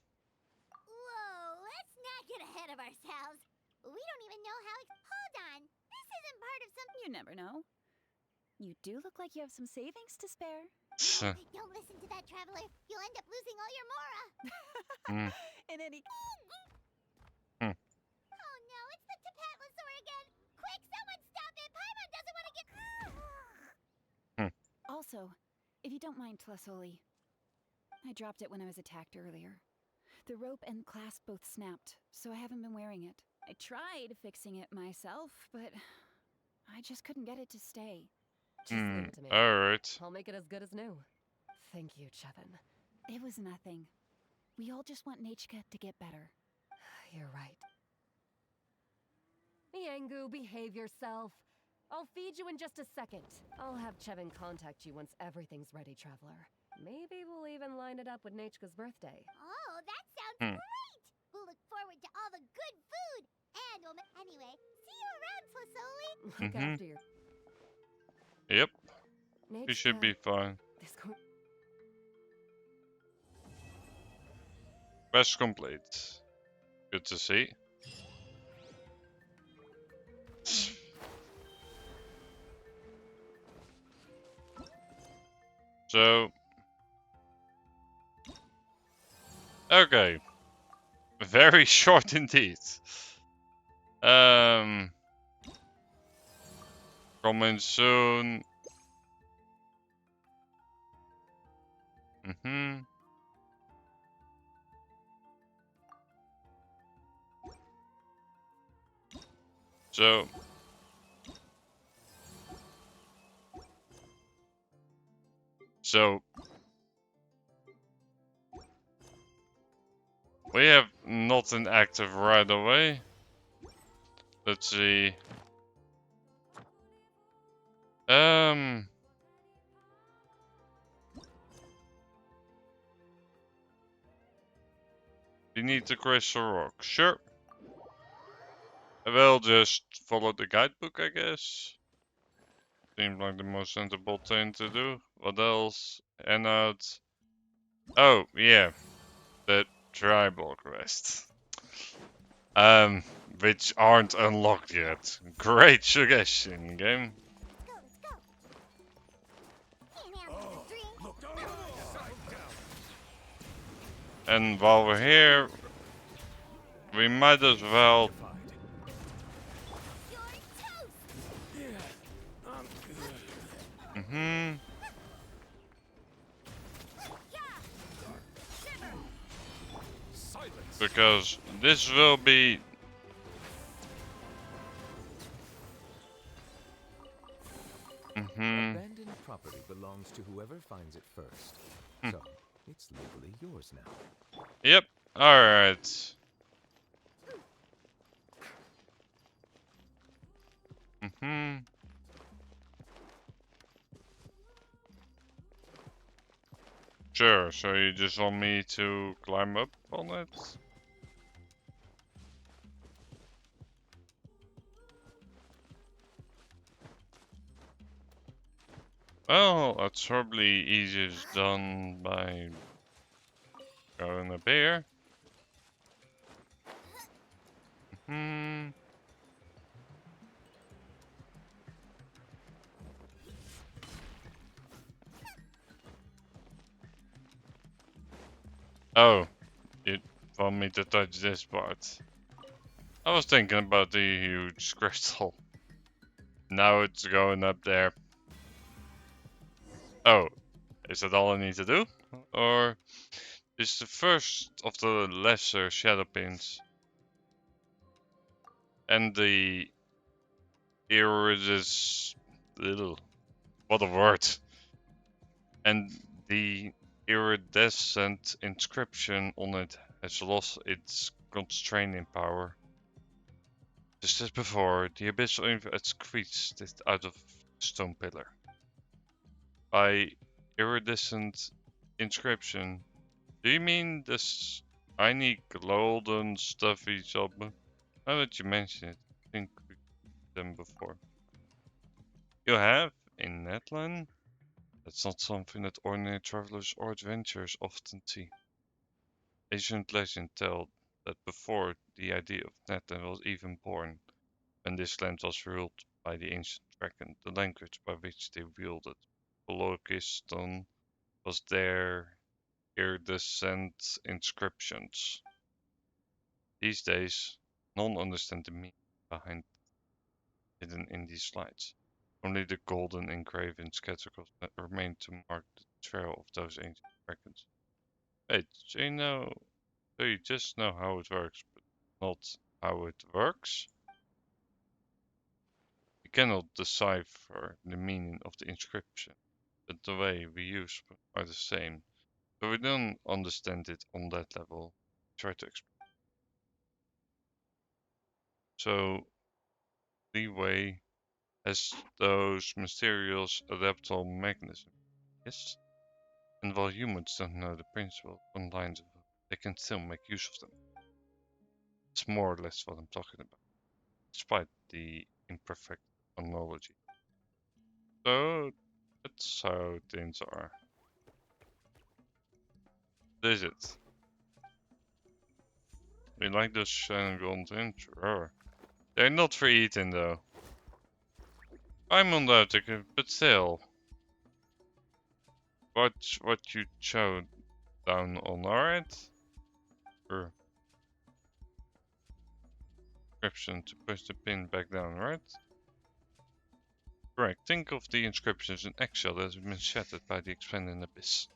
let's not get ahead of ourselves. We don't even know how. Hold on. This isn't part of some. You never know. You do look like you have some savings to spare. Don't listen to that, Traveler. You'll end up losing all your Mora. In any Oh no, it's the Tapetlosaur again. Quick, someone stop it. Paimon doesn't want to get. Also, if you don't mind, Tlasoli, I dropped it when I was attacked earlier. The rope and clasp both snapped, so I haven't been wearing it. I tried fixing it myself, but I just couldn't get it to stay. Just leave it to me. Alright. I'll make it as good as new. Thank you, Chevin. It was nothing. We all just want Nechka to get better. You're right. Yangu, behave yourself. I'll feed you in just a second. I'll have Chevin contact you once everything's ready, Traveler. Maybe we'll even line it up with Nechka's birthday. Oh, that sounds great. We'll look forward to all the good food. And we'll. Anyway, see you around, Tlasoli. Look after your... Yep. Nechka, We should be fine. This co- Quest complete. Good to see. So... Okay. Very short indeed. Coming soon. So we have nothing active right away. Let's see. We need the crystal rock. Sure. I will just follow the guidebook, I guess. Seems like the most sensible thing to do. What else? Anode. Oh, yeah. The tribal quest. Which aren't unlocked yet. Great suggestion, game. And while we're here, we might as well. Because this will be. Abandoned property belongs to whoever finds it first. So, it's legally yours now. Yep. Alright. Sure, so you just want me to climb up on it? Well, that's probably easiest done by going up here. Oh, you want me to touch this part? I was thinking about the huge crystal. Now it's going up there. Oh, is that all I need to do? Or is the first of the lesser shadow pins and the iridescent little what a word, and the iridescent inscription on it has lost its constraining power. Just as before, the abyssal info had squeezed it out of the stone pillar. By iridescent inscription, do you mean this shiny golden stuffy job? Now that you mention it, I think we've seen them before. You have? In Netland? That's not something that ordinary travelers or adventurers often see. Ancient legends tell that before the idea of Netland was even born, when this land was ruled by the ancient dragon, the language by which they wielded Bolokistan was their iridescent inscriptions. These days, none understand the meaning behind hidden in these slides. Only the golden engraved scattergold remain to mark the trail of those ancient dragons. Wait, so you just know how it works, but not how it works? We cannot decipher the meaning of the inscription, but the way we use are the same. So we don't understand it on that level. Try to explain. So Leeway has those mysterious adaptable mechanisms, yes? And while humans don't know the principle underlying them, they can still make use of them. It's more or less what I'm talking about, despite the imperfect analogy. So that's how things are. Is it? We like those shiny gold things? Sure. They're not for eating though. I'm on that ticket, but still. Watch what you chow down on, alright? for inscription to push the pin back down, right? Correct. Think of the inscriptions in eggshell that have been shattered by the expanding abyss.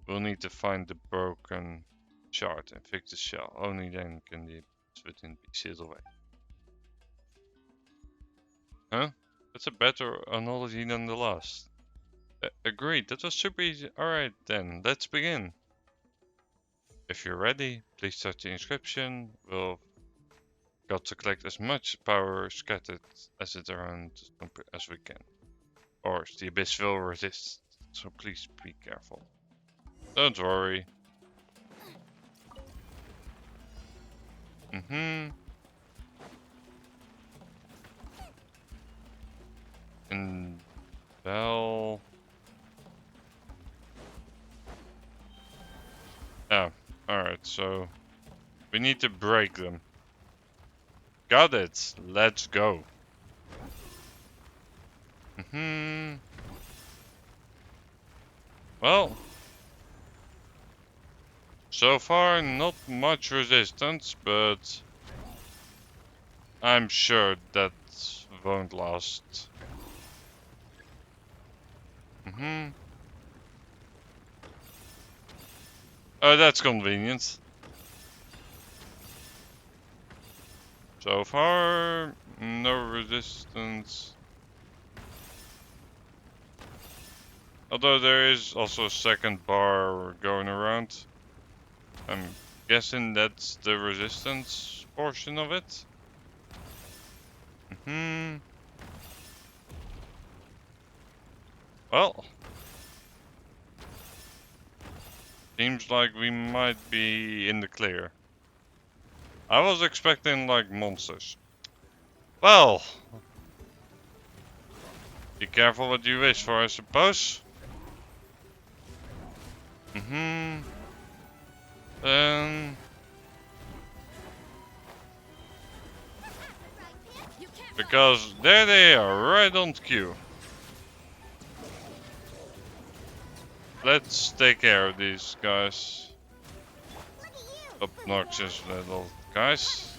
We'll need to find the broken shard and fix the shell. Only then can the abyss within be sealed away. Huh? That's a better analogy than the last. Agreed, that was super easy. Alright then, let's begin. If you're ready, please touch the inscription. We've got to collect as much power scattered as it around as we can. Or the abyss will resist, so please be careful. Don't worry. And well, oh, alright, so we need to break them. Got it. Let's go. Well, so far not much resistance, but I'm sure that won't last. Oh, that's convenient. So far, no resistance. Although there is also a second bar going around. I'm guessing that's the resistance portion of it. Well, seems like we might be in the clear. I was expecting like monsters. Well, be careful what you wish for, I suppose. Because there they are, right on cue. Let's take care of these guys. Obnoxious little guys.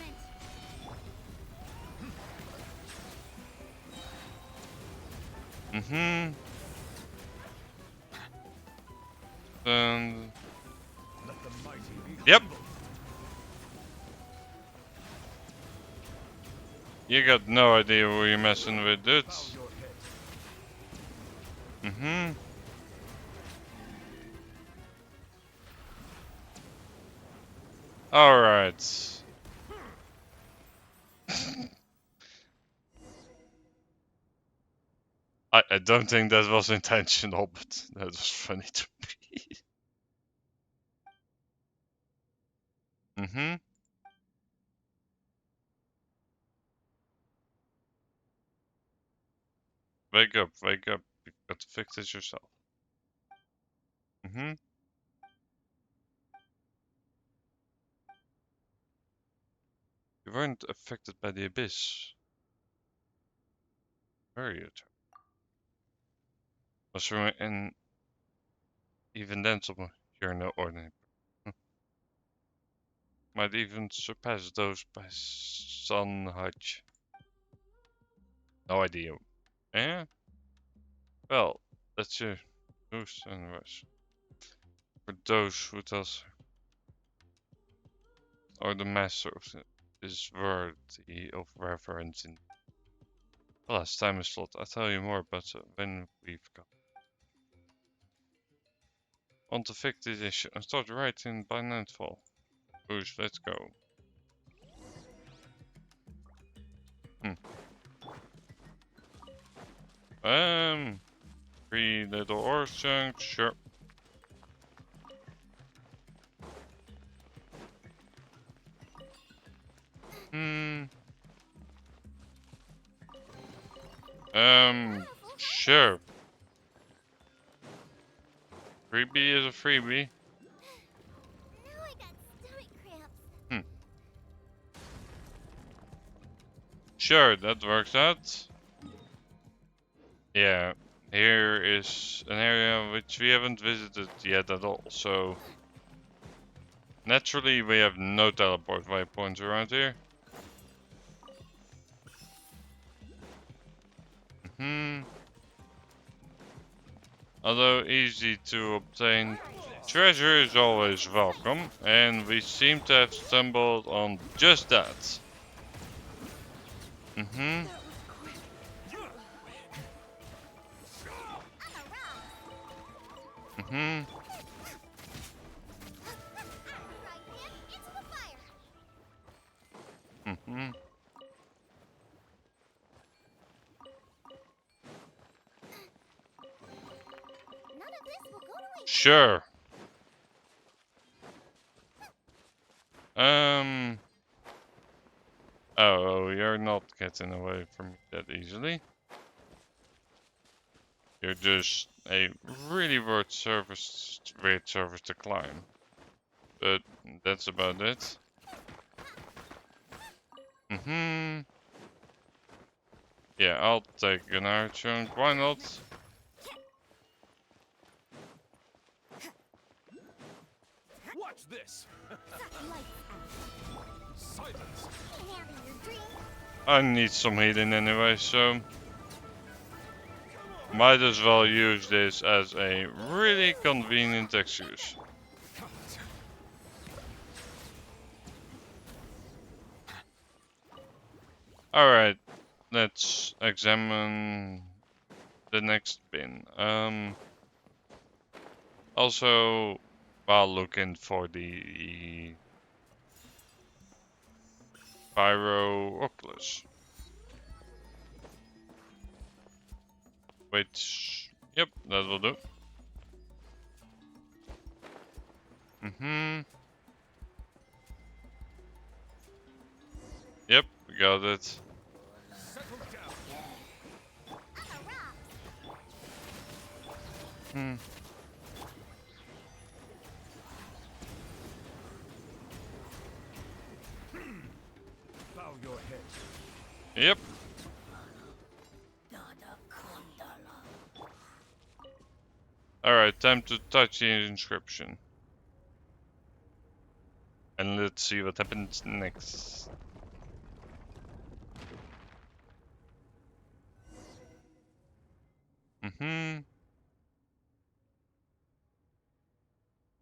And yep. You got no idea who you're messing with, dude. Alright. I don't think that was intentional, but that was funny to me. Wake up, wake up. You've got to fix this yourself. You weren't affected by the abyss. Were you? Was there an even then someone you're no ordinary. Might even surpass those by some Hutch. No idea. Eh? Well, that's your boost and rush. For those who does or the master of is worthy of reverence in. Well, as time is slot, I'll tell you more about when we've got. On to fix this issue and start writing by nightfall. Boosh, let's go. 3 little ore chunks, sure. Sure. Freebie is a freebie. Now I got stomach cramps. Sure, that works out. Yeah, here is an area which we haven't visited yet at all, so Naturally, we have no teleport waypoints around here. Although easy to obtain, treasure is always welcome, and we seem to have stumbled on just that. Sure. Oh, you're not getting away from me that easily. You're just a really weird surface to climb. But that's about it. Yeah, I'll take an iron chunk. Why not? Watch this. Silence. I need some healing anyway, so might as well use this as a really convenient excuse. Alright, let's examine the next bin. Also, while looking for the Pyro Oculus. Which, yep, that will do. Yep, we got it. Bow your head. Yep. Alright, time to touch the inscription. And let's see what happens next.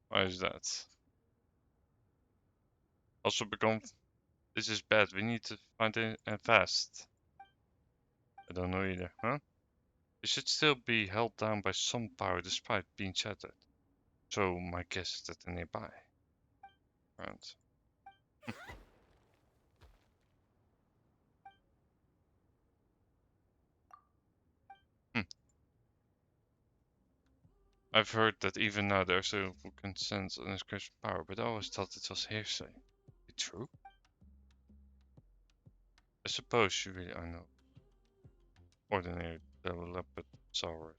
Why is that? Also become... This is bad, we need to find it fast. I don't know either, huh? It should still be held down by some power despite being shattered. So my guess is that they're nearby. Right. I've heard that even now there's a who can sense an inscription power, but I always thought it was hearsay. Is it true? I suppose you really are no ordinary developed saurus.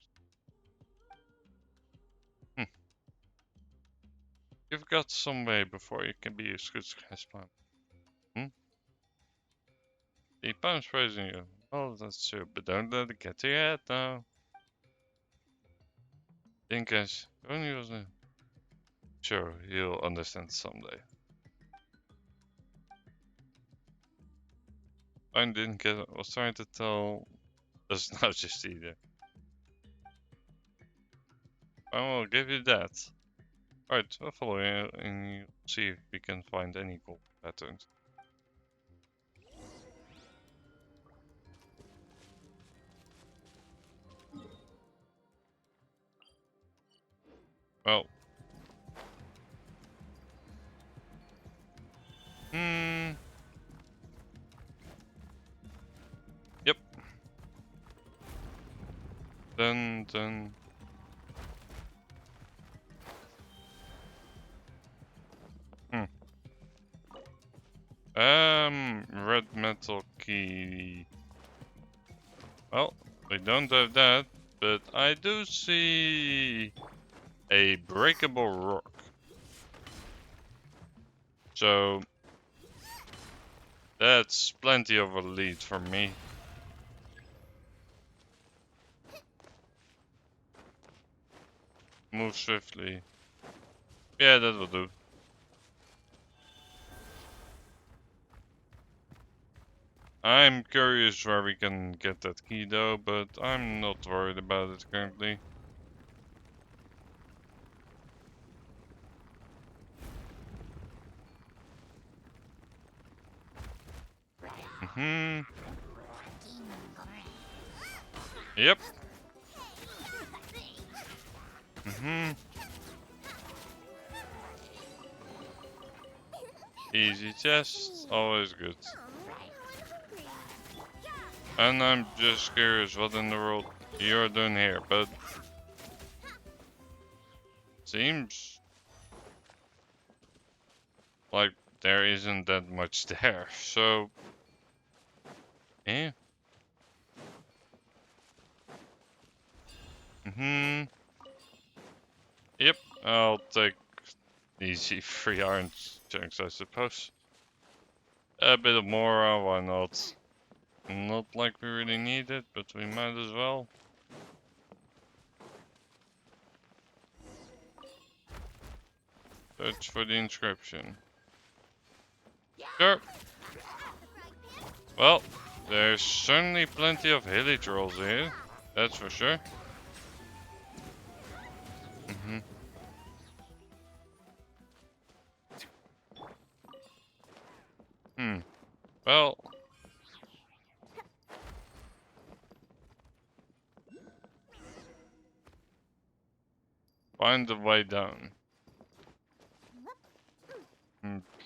You've got some way before you can be as good as Palm. The Palm's praising you. Oh, that's true, but don't let it get to your head now. Dinkas, only was a... Sure, you'll understand someday. I didn't get it. Was trying to tell us not just either. I will give you that. Alright, I'll follow you and see if we can find any gold patterns. Well. Yep. Dun. Red metal key. Well, we don't have that, but I do see a breakable rock. So that's plenty of a lead for me. Move swiftly. Yeah, that will do. I'm curious where we can get that key though, but I'm not worried about it currently. Yep. Easy chest, always good. And I'm just curious what in the world you're doing here, but seems like there isn't that much there, so yeah. Yep, I'll take easy 3 iron chunks, I suppose. A bit of more, why not? Not like we really need it, but we might as well. Search for the inscription. Sure. Well, there's certainly plenty of hilly trolls here, that's for sure. Well, find the way down.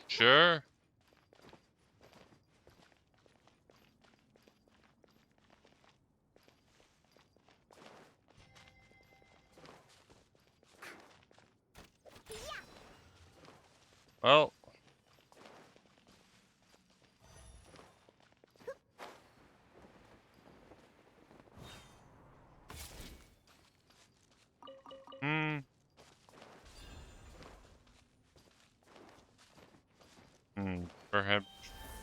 Sure. Well. Perhaps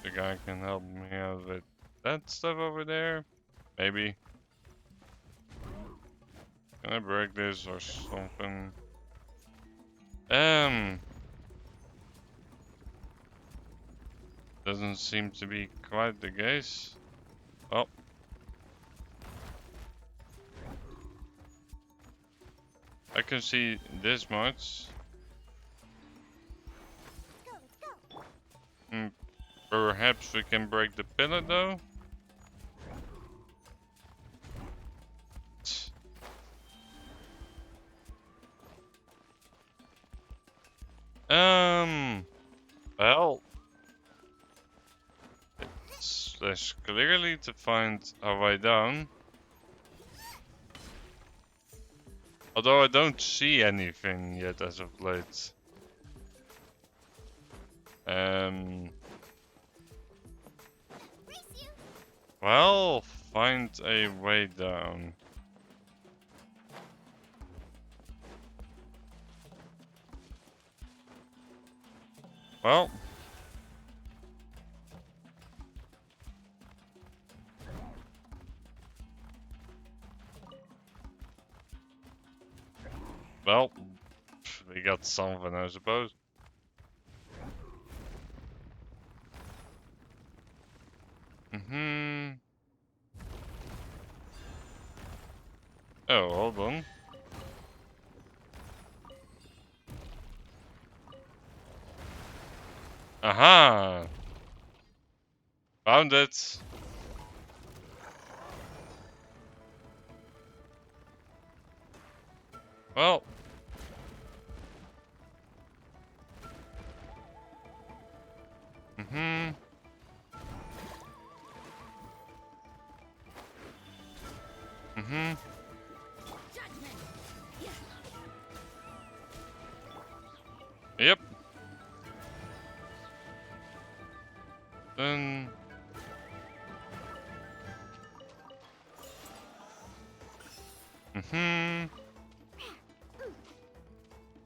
the guy can help me out with that stuff over there? Maybe. Can I break this or something? Doesn't seem to be quite the case. Oh. I can see this much. Perhaps we can break the pillar though? Well, there's clearly to find a way down. Although I don't see anything yet as of late. Well, find a way down. Well. Well, we got something, I suppose. Oh, hold on. Aha! Found it! Well. Yep. Then.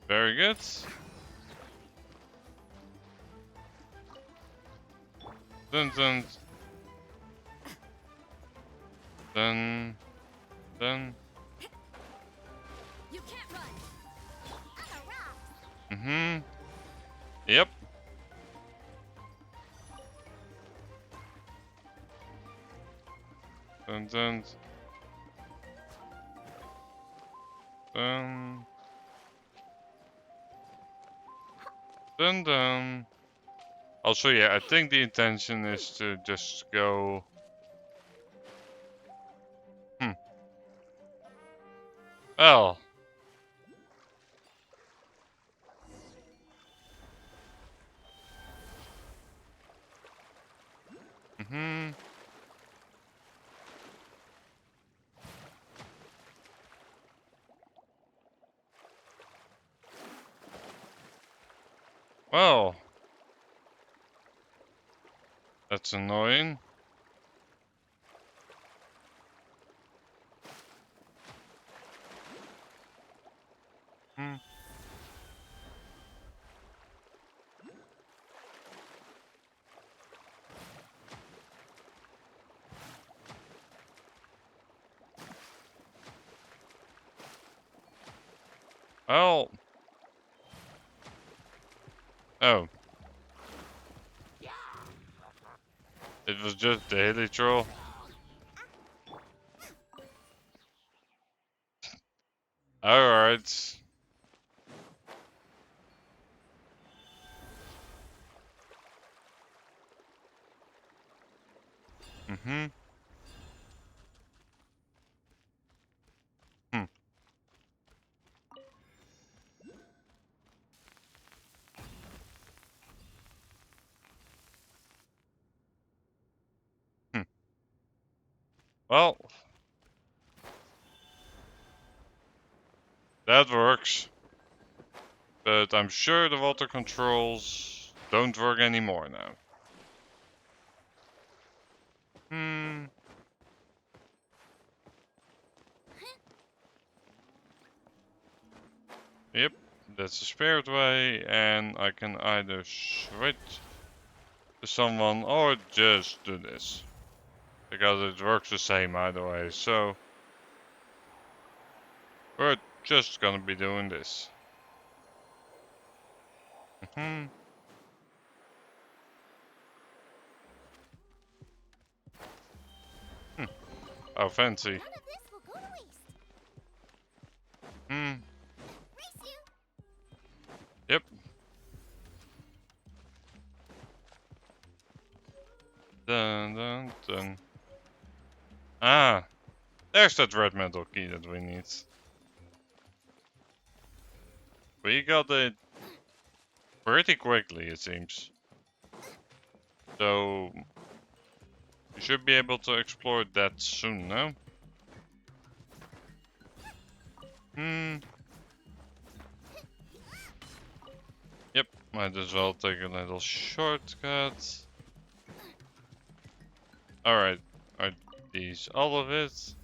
Very good. Then. You can't run. Yep. Dun dun. Dun. Dun dun. Also, yeah, I think the intention is to just go. Well. Well. That's annoying. Well. Oh. It was just the hilly troll. Alright. Hmm. Well. That works. But I'm sure the water controls don't work anymore now. Yep, that's the spirit way, and I can either switch to someone or just do this. Because it works the same either way, so we're just gonna be doing this. Oh, fancy. Yep. Dun dun dun. Ah, there's that red metal key that we need. We got it pretty quickly, it seems. So we should be able to explore that soon, no? Yep, might as well take a little shortcut. Alright, are these all of it?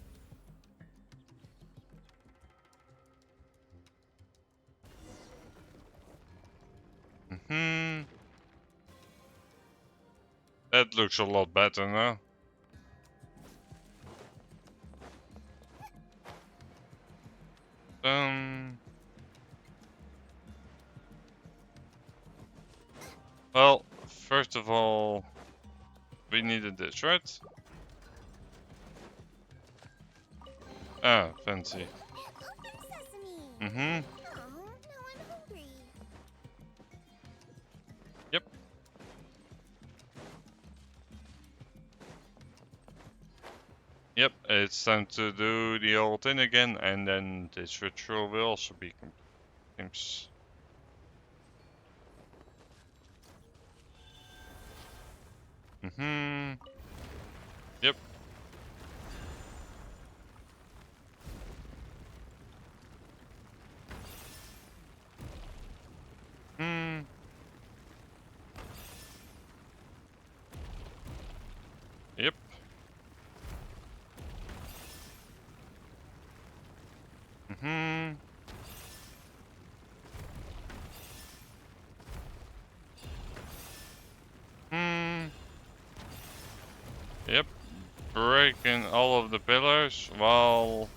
That looks a lot better now. Well, first of all, we needed this, right? Ah, fancy. Yep. Yep, it's time to do the old thing again, and then this ritual will also be complete. Yep. Yep. Yep. Breaking all of the pillars, while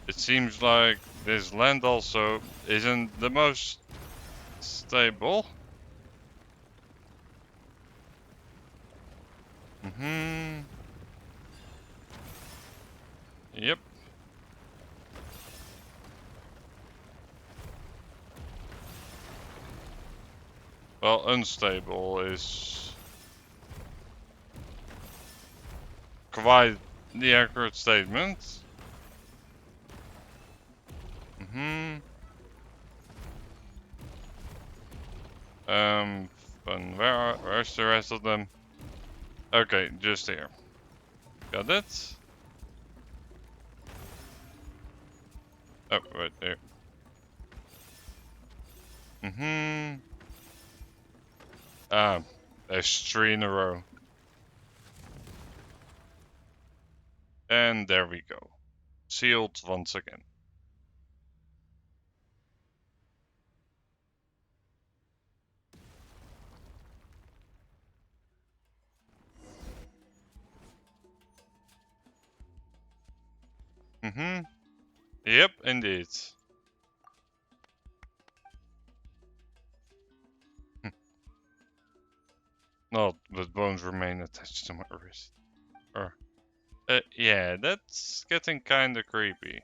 it seems like this land also isn't the most stable. Well, unstable is quite the accurate statement. And where's the rest of them? Okay, just here. Got it? Oh, right there. There's 3 in a row. And there we go. Sealed once again. Yep, indeed. Not, but bones remain attached to my wrist. Yeah, that's getting kinda creepy.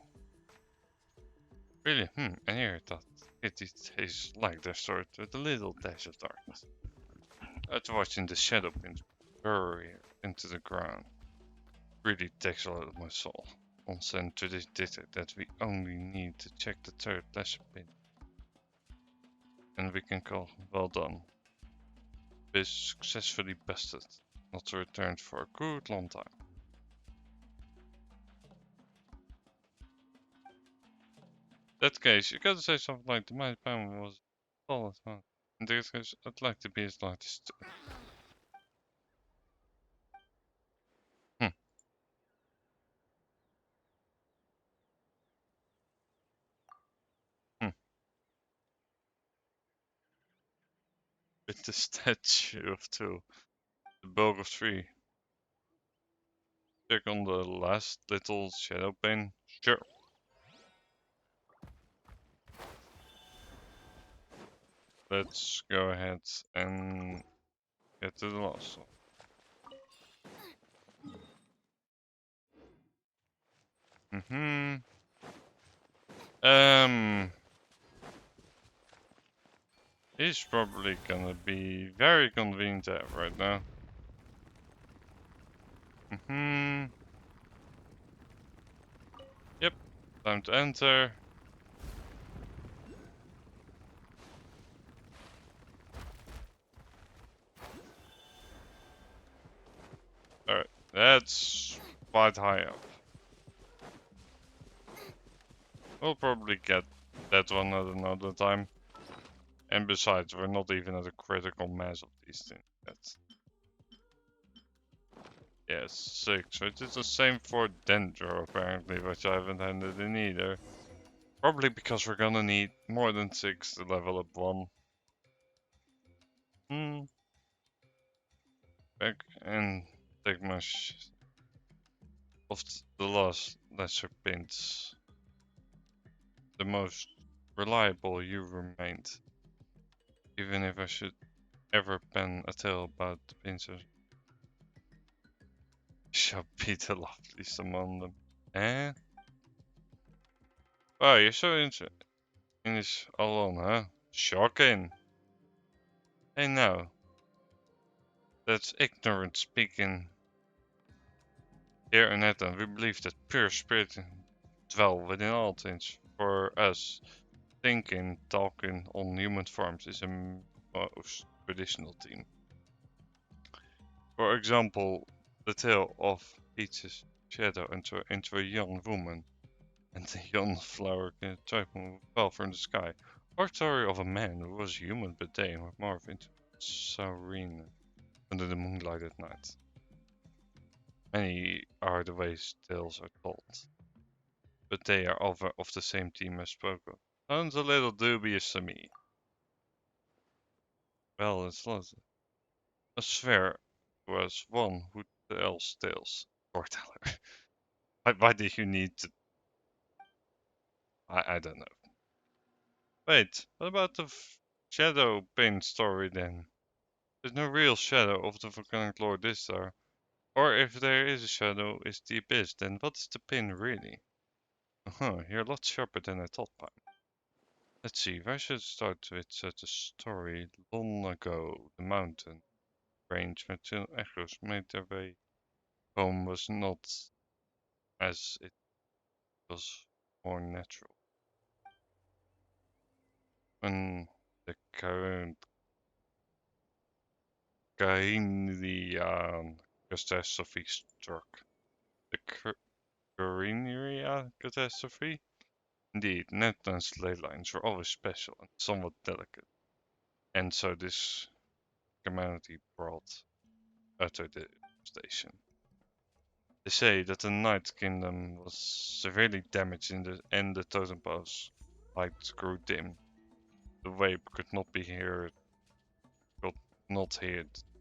Really? And here I thought it tastes like the sort with a little dash of darkness. After watching the shadow pins bury into the ground, really takes a lot of my soul. On send to this data that we only need to check the 3rd lesser pin. And we can call well done. Biz successfully busted, not to return for a good long time. That case, you gotta say something like the mighty pound was solid, huh? In this case, I'd like to be as large too. With the statue of 2, the bulk of 3. Check on the last little shadow pane. Sure. Let's go ahead and get to the last one. He's probably gonna be very convenient to have right now. Yep, time to enter. Alright, that's quite high up. We'll probably get that one at another time. And besides, we're not even at a critical mass of these things yet. Yes, 6, which is the same for Dendro apparently, which I haven't handed in either. Probably because we're gonna need more than 6 to level up 1. Back and take my of the last lesser pins. The most reliable you remained. Even if I should ever pen a tale about the pincers. Shall be the loveliest among them. Eh? Wow, you're so in this alone, huh? Shocking. Hey now. That's ignorant speaking. Here in Eton, we believe that pure spirit dwell within all things. For us, thinking, talking on human forms is a most traditional theme. For example, the tale of Peach's shadow into a young woman, and the young flower fell from the sky. Or story of a man who was human but they morphed into Saurine under the moonlight at night. Many are the ways tales are told, but they are of the same theme as spoken. Sounds a little dubious to me. Well, it's not. I swear was one who tells tales. Storyteller. Why did you need to? I don't know. Wait, what about the shadow pain story then? There's no real shadow of the volcanic lord, is there? Or if there is a shadow, it's the abyss, then what's the pin really? You're a lot sharper than I thought, Pine. Let's see, if I should start with such a story. Long ago, the mountain range where two echoes made their way home was not as it was more natural. When the Carinian catastrophe struck. The Carinian catastrophe? Indeed, Netherlands ley lines were always special and somewhat delicate, and so this calamity brought utter devastation. They say that the Night Kingdom was severely damaged and the totem pole's light grew dim. The wave could not hear the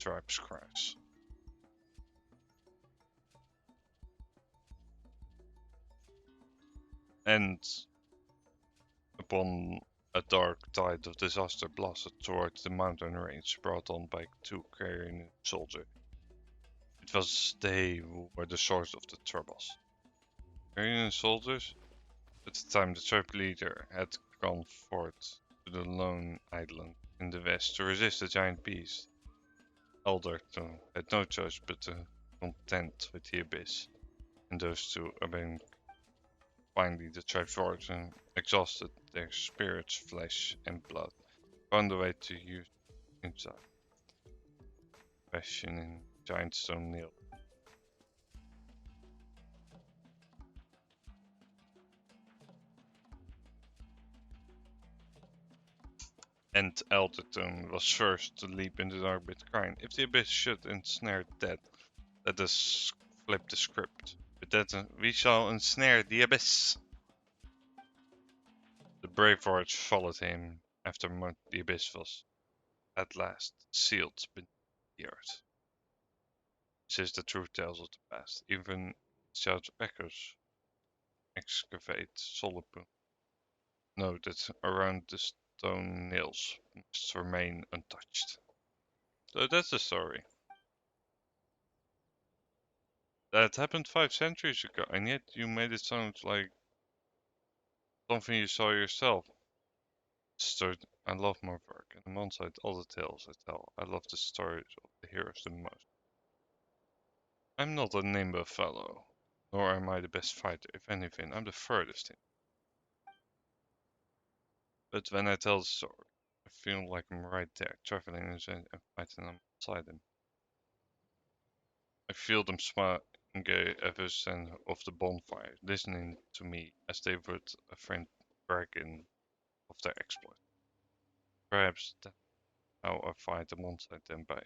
tribes crash. And upon a dark tide of disaster blasted towards the mountain range brought on by two Carrion soldiers. It was they who were the source of the troubles. Carrion soldiers? At the time the tribe leader had gone forth to the lone island in the west to resist the giant beast. Elderton had no choice but to contend with the abyss, and those two obeying. Finally, the tribe's warriors, exhausted their spirits, flesh, and blood, found a way to use himself, fashioning giant stone nail. And Elderton was first to leap into the dark bit crying, "If the abyss should ensnare dead, let us flip the script. With that, we shall ensnare the abyss." The brave warriors followed him after the abyss was at last sealed beneath the earth. This is the true tales of the past. Even shouts echoes excavate Solopun. Know that around the stone nails must remain untouched. So that's the story. That happened 5 centuries ago, and yet you made it sound like something you saw yourself. So I love my work, and alongside all the tales I tell, I love the stories of the heroes the most. I'm not a nimble fellow, nor am I the best fighter. If anything, I'm the furthest in. But when I tell the story, I feel like I'm right there, traveling and fighting alongside them. I feel them smiling ever since of the bonfire, listening to me as they would a friend bragging of their exploit. Perhaps that's how I fight alongside them, by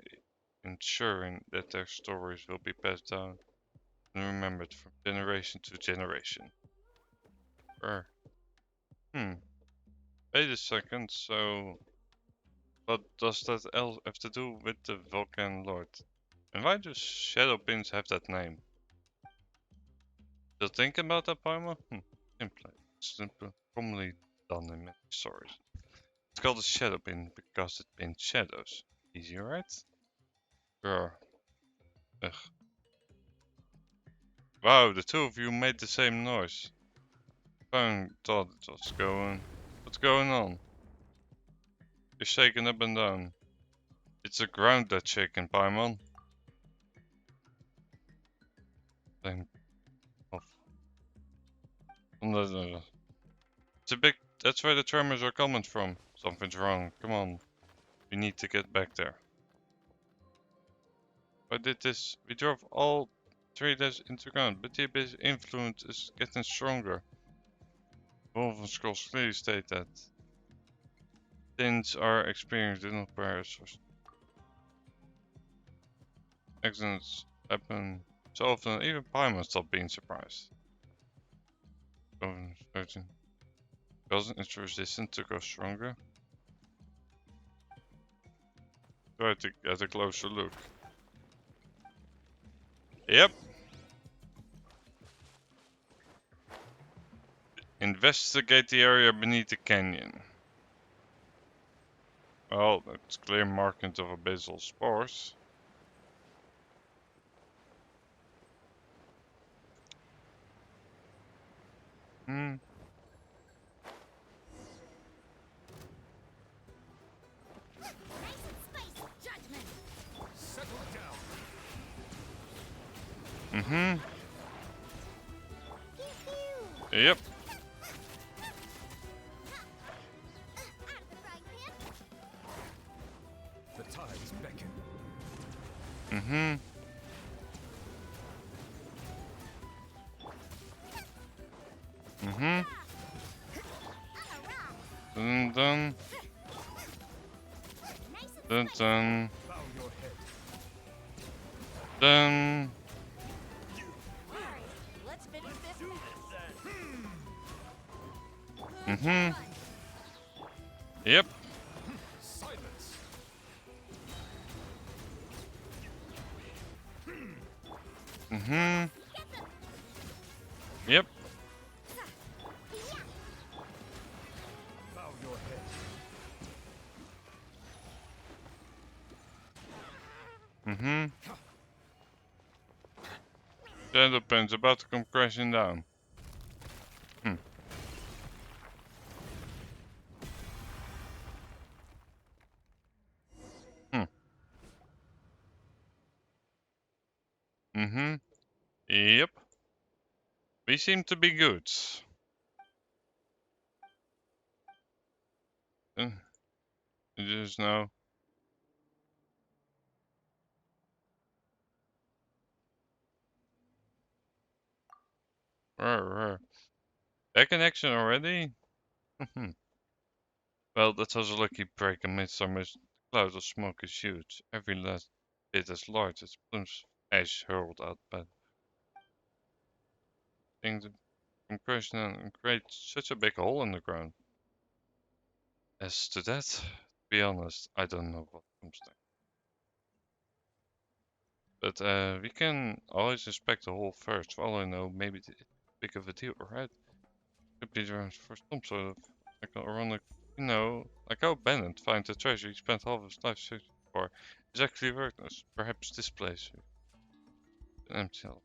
ensuring that their stories will be passed down and remembered from generation to generation. Wait a second, so what does that have to do with the Vulcan Lord? And why do Shadow Pins have that name? Still thinking about that, Paimon? Simple, commonly done in many stories. It's called a Shadow Pin because it pins shadows. Easy, right? Grr. Ugh. Wow, the two of you made the same noise. Phone thought it was going. What's going on? You're shaking up and down. It's the ground that's shaking, Paimon. Then off. It's a big. That's where the tremors are coming from. Something's wrong. Come on. We need to get back there. I did this. We drove all 3 days into the ground, but the abyss influence is getting stronger. Wolfen scrolls clearly state that since our experience did not pass, accidents happen so often, even Paimon stopped being surprised. Doesn't its resistance to go stronger? Try to get a closer look. Yep. Investigate the area beneath the canyon. Well, it's clear markings of abyssal spores. Mm-hmm. Yep. The tides beckon. Mm-hmm. Mm-hmm. Dun dun. Dun dun. Bow your head. Dun. Let's finish this Mm-hmm. Yep. Silence. Mm-hmm. Yep. Bow your head. Mm-hmm. Shadow Pen's about to come crashing down. Hmm. Hmm. Mm-hmm. Yep. We seem to be good. Just now. Back in action already? Well, that was a lucky break amidst so much cloud of smoke is huge. Every last bit as large as plumes of ash hurled out by things from crashing and create such a big hole in the ground. As to that, to be honest, I don't know what comes next. But we can always inspect the hole first. For all I know, maybe it's big of a deal, right? Could be around for some sort of like ironic, like how Bennett finds the treasure he spent half his life searching for is actually worthless. Perhaps this place is an empty hell.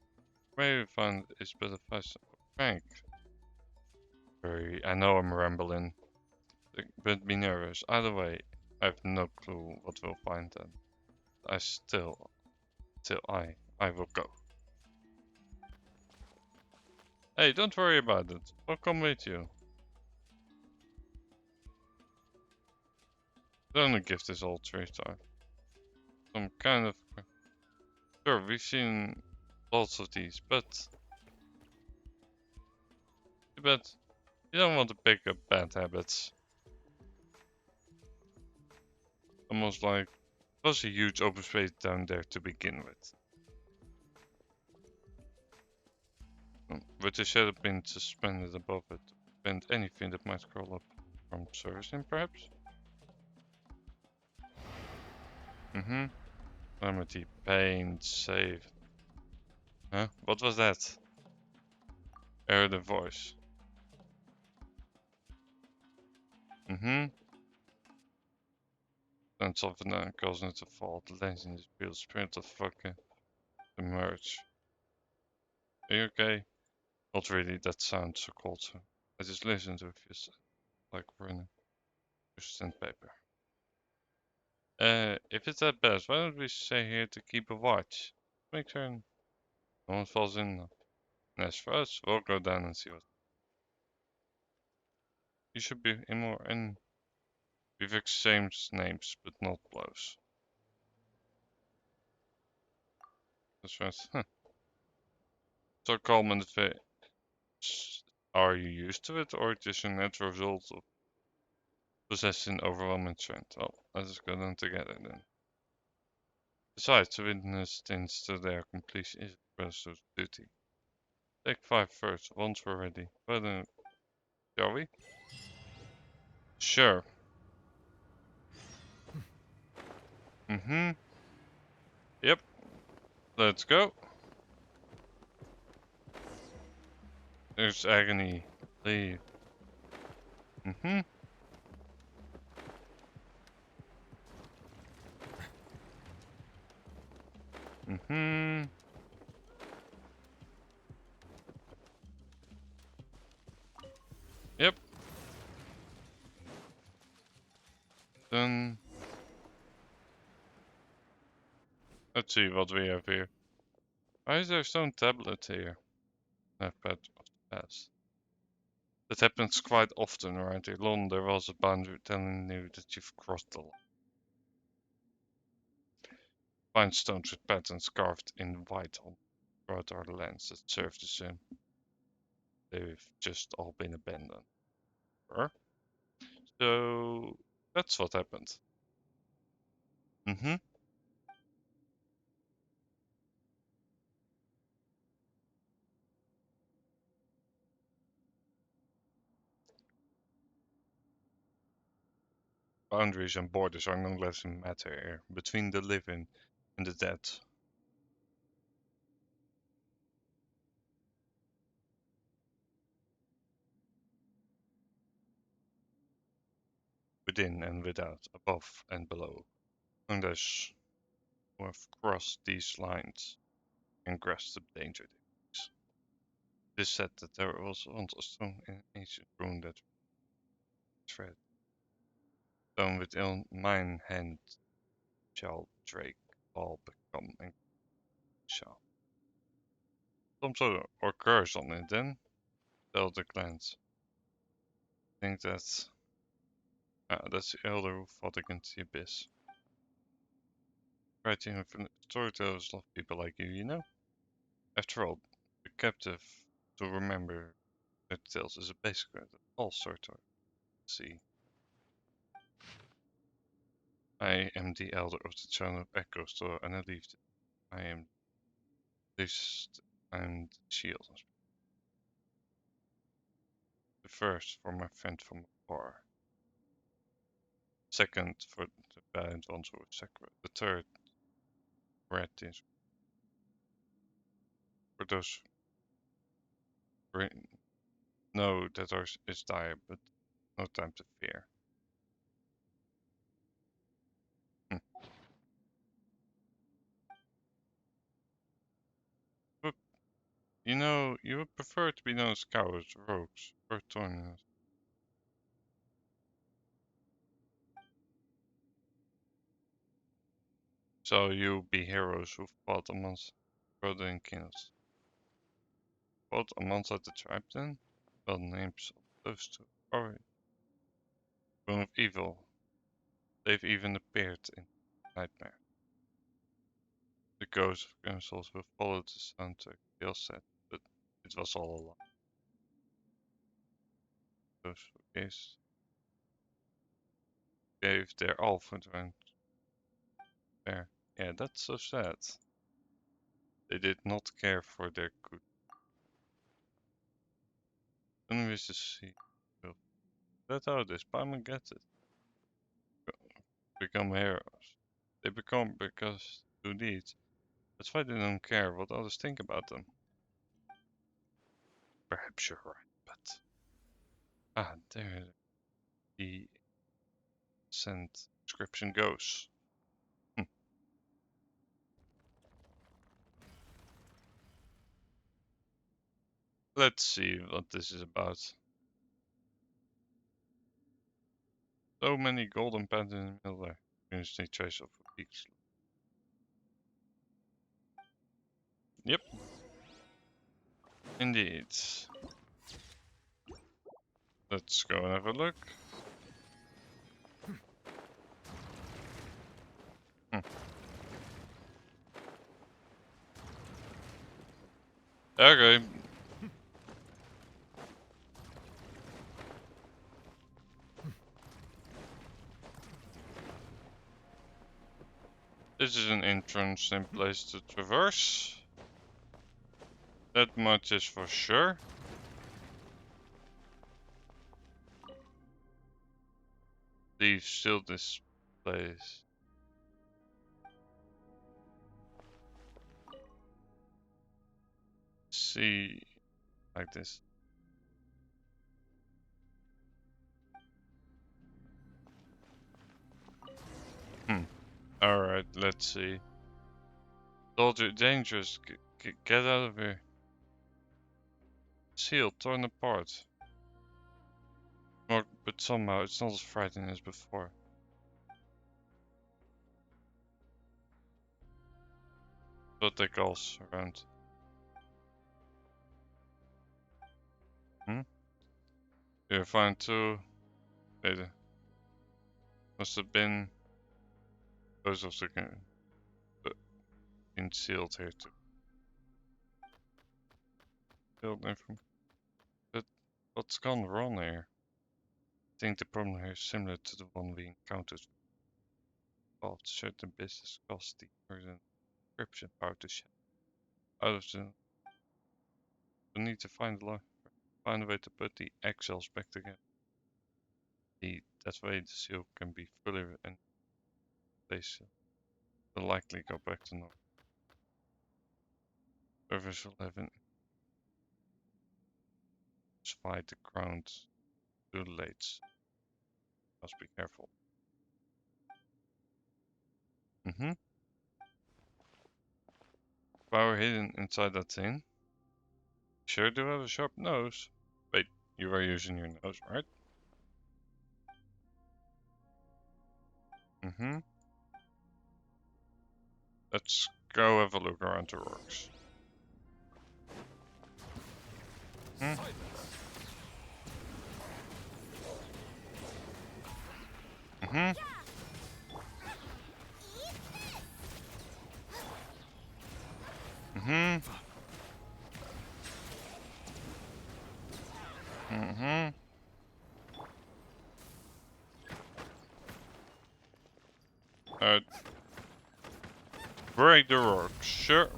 Maybe we find it's better fast. Frank. I know I'm rambling, but be nervous. Either way, I have no clue what we'll find then. I will go. Hey, don't worry about it. I'll come with you. Don't give this old tree star some kind of. Sure, we've seen lots of these, but you don't want to pick up bad habits. Almost like it was a huge open space down there to begin with. With the shadow pin suspended above it, to prevent anything that might crawl up from servicing, perhaps? Mm-hmm. Calamity, pain, save. Huh? What was that? I heard a voice. Mm-hmm. Then something that causing it to fall. The legend is real spirit of fucking emerge. Are you okay? Not really, that sounds so cold. So I just listened to a few like running through sandpaper. If it's that bad, why don't we stay here to keep a watch? Make sure no one falls in. And as for us, we'll go down and see what. You should be in more, and we've exchanged names, but not blows. That's right. Huh. So calm in the face. Are you used to it, or just a natural result of possessing overwhelming strength? Well, let's go down together then. Besides, the witness tends to their completion is a brother's duty. Take 5 first, once we're ready. But shall we? Sure. Mm-hmm. Yep. Let's go. There's agony. Leave. Mm-hmm. Mm-hmm. Yep. Then let's see what we have here. Why is there a stone tablet here? I've pad of the past. That happens quite often around here. London, there was a boundary telling you that you've crossed the line. Fine stones with patterns carved in white on throughout our lands that serve the sun. They've just all been abandoned. Sure. So that's what happened. Mm-hmm. Boundaries and borders are no less a matter here between the living and the dead. Within and without, above and below. And those who have crossed these lines and grasped the danger. It is said that there was once a stone in ancient rune that thread. Stone with ill mine hand shall Drake all become and shall. Some sort of or curse on it then, tell the clans. I think that's the elder who fought against the abyss. Writing of storytellers love people like you know? After all, the captive to remember their tales is a basic right of all storytellers. See. I am the elder of the Channel of Echo Store and I leave I am this and shield. The first for my friend from afar. Second for the valiant ones who were sacred. The third red is for those who know that ours is dire, but no time to fear. But, you know, you would prefer to be known as cowards, rogues, or torners. So you be heroes who fought amongst brother and kings. Fought amongst the tribe then? Well, names of those two are born of evil. They've even appeared in Nightmare. The ghosts of criminals who followed the soundtrack, Bill said, but it was all a lie. Those who gave their all for the round there. Yeah, that's so sad. They did not care for their good. Enemies to see. That's how this Paimon gets it. Become heroes. They become because they do deeds. That's why they don't care what others think about them. Perhaps you're right, but there the sent description goes. Let's see what this is about. So many golden patterns in the middle there. Continuously trace of peaks. Yep. Indeed. Let's go and have a look. Okay. This is an interesting place to traverse. That much is for sure. Leave still this place. See, like this. Alright, let's see. Soldier, dangerous. Get out of here. Sealed, torn apart. But somehow it's not as frightening as before. But they calls around. You find two. Wait, must have been those of the been sealed here too. Sealed information. But what's gone wrong here? I think the problem here is similar to the one we encountered. Involved certain business costs the encryption power to shut out of the. We need to find a way to put the eggshells back together. That way the seal can be fully in place. Will likely go back to normal. Servers will have an fight the ground too late. Must be careful. Power hidden inside that thing. Sure do have a sharp nose. Wait, you are using your nose, right? Let's go have a look around the rocks. Alright. Break the rocks, sure.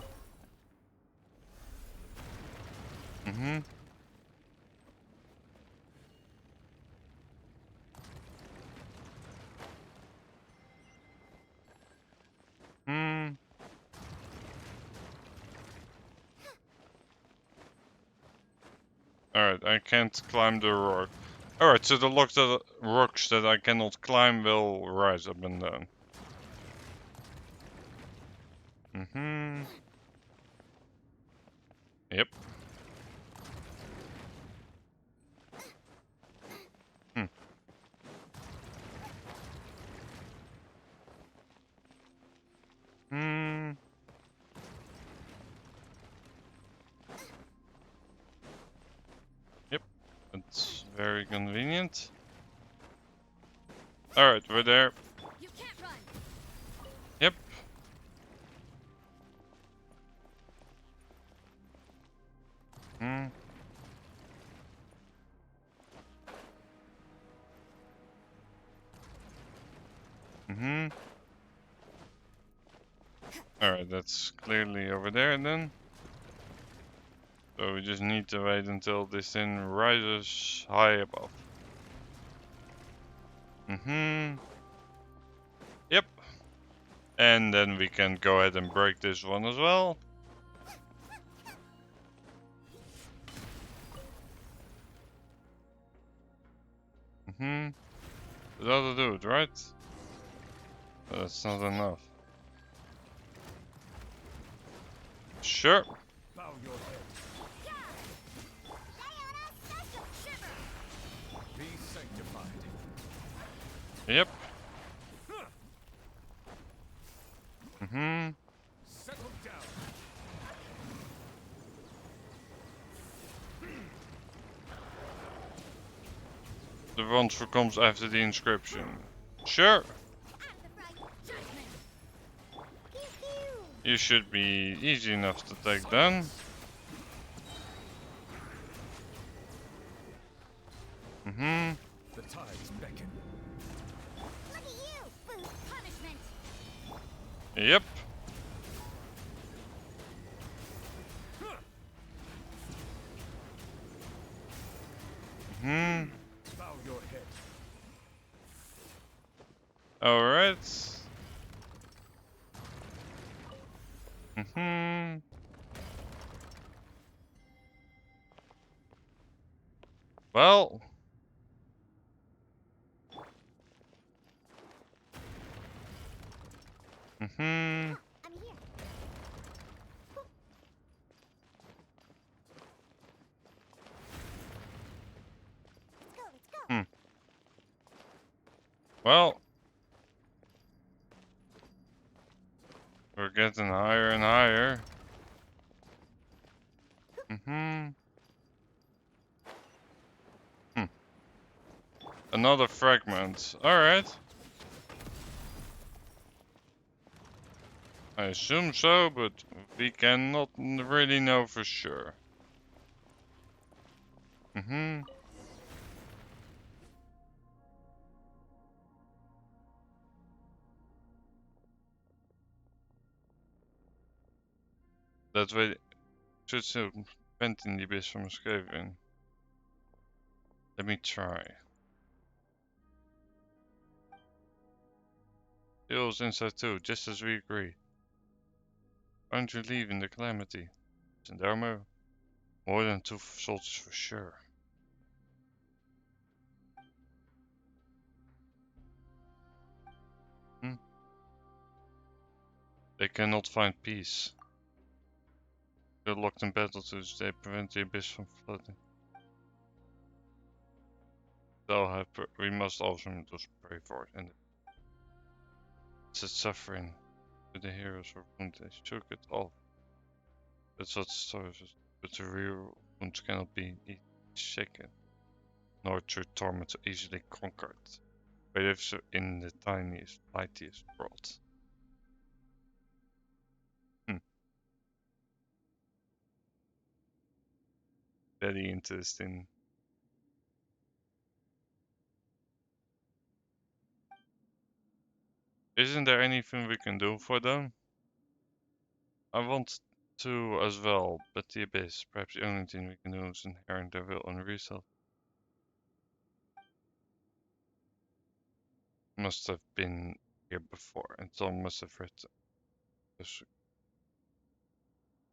Alright, I can't climb the rock. Alright, so the rocks that I cannot climb will rise up and down. Yep. Yep, that's very convenient. Alright, we're there. You can't run. Yep. Alright, that's clearly over there then. So we just need to wait until this thing rises high above. Yep. And then we can go ahead and break this one as well. That'll do it, right? That's not enough. Sure. Bow your head. Be sanctified. Yep. Settle down. The one comes after the inscription. Sure. You should be easy enough to take down. The tides beckon. Look at you, boost punishment. Yep. Bow your head. Alright. Well. I'm here. Let's go. Well. We're getting higher and higher. Another fragment. Alright. I assume so, but we cannot really know for sure. Dat weet ik. Zit ze vent in die best van omschrijving. Let me try. Bill's inside too, just as we agree. Aren't you leaving the Calamity? Isn't there more than 2 soldiers for sure. They cannot find peace. They're locked in battle to they prevent the abyss from flooding. We must also just pray for it. And it's suffering to the heroes of wounds. They shook it off. That's what stories is. But the real wounds cannot be shaken, nor through torment so easily conquered. But if so in the tiniest, mightiest world. Very interesting. Isn't there anything we can do for them? I want to as well, but the abyss, perhaps the only thing we can do is inherit their will and resolve. Must have been here before, and Tom must have read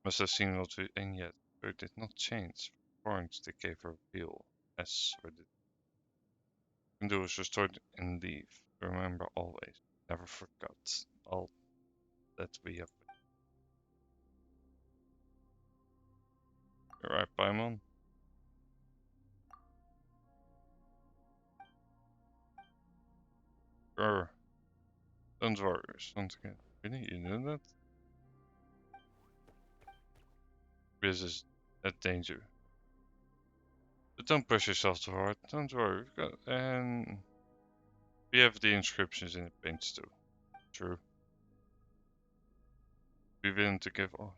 must have seen what we, and yet it did not change. Points they gave a reveal, as we did. Can do is restore and leave. Remember always, never forgot all that we have. You're right, Paimon. Sure. Don't worry, once again. Really, you know that? This is a danger. But don't push yourself too hard. Don't worry. And we have the inscriptions in the paints too. True. Be willing to give all.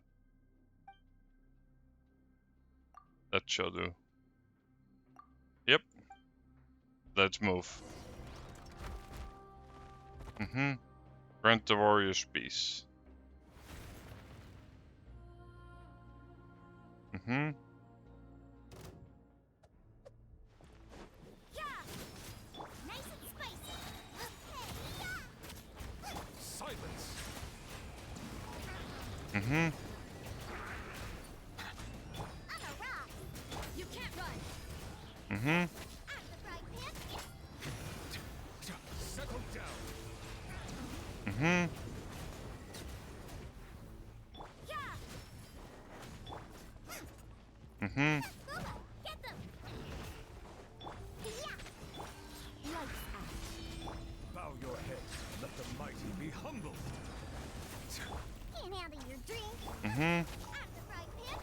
That shall do. Yep. Let's move. Grant the warriors peace. Yeah. Nice and spicy. Okay, yeah. Silence. I'm a rock. You can't run. I'm the fried pan. Settle down. Yeah. Get them. Yeah. Lights out. Bow your head. Let the mighty be humbled. Can't handle your drink. I'm the fried pan.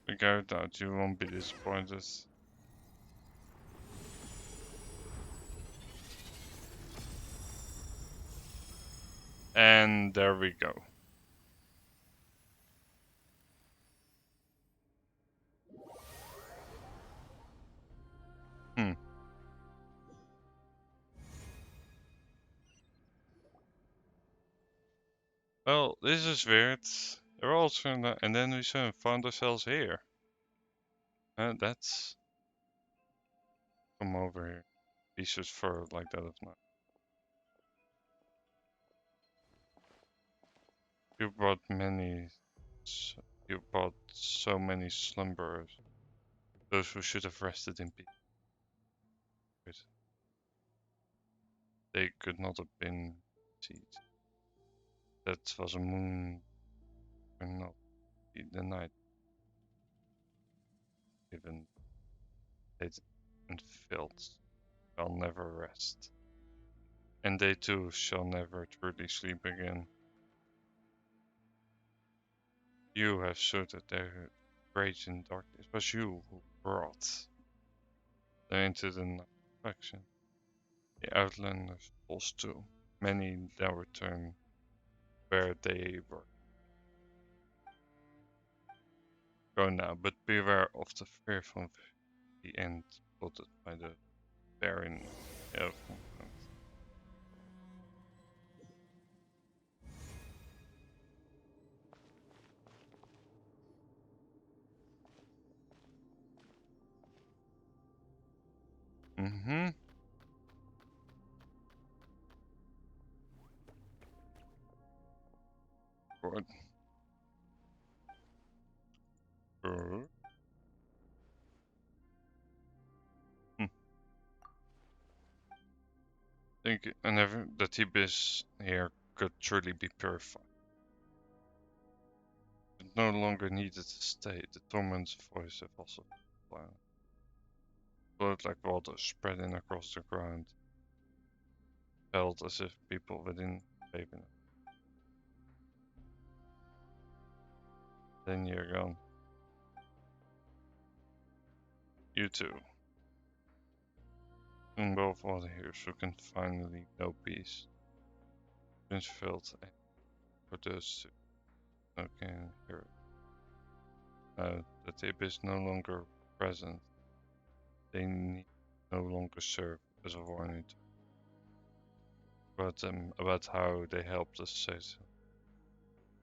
Figure it out, you won't be disappointed. And there we go. Well, this is weird. They're also in the, and then we soon found ourselves here. That's... Come over here. He's just furrowed like that of not. You brought so many slumberers. Those who should have rested in peace. They could not have been seized. That was a moon and not the night. Even it and filled. I'll never rest. and they too shall never truly sleep again. You have suited their rage in darkness. It was you who brought them into the night faction. The Outlanders lost too. Many now return where they were. Go now, but beware of the fear from the end plotted by the Baron of Mm-hmm. Good. Good. Think that the abyss here could truly be purified. It no longer needed to stay. The torment's voice have also flowed. Flowed like water spreading across the ground. Felt as if people within bathing it. Then you're gone. You too. And both water heroes who can finally know peace. Prince felt for those who can hear it. Now that the abyss no longer present, they need no longer serve as a warning about them, about how they helped us say so.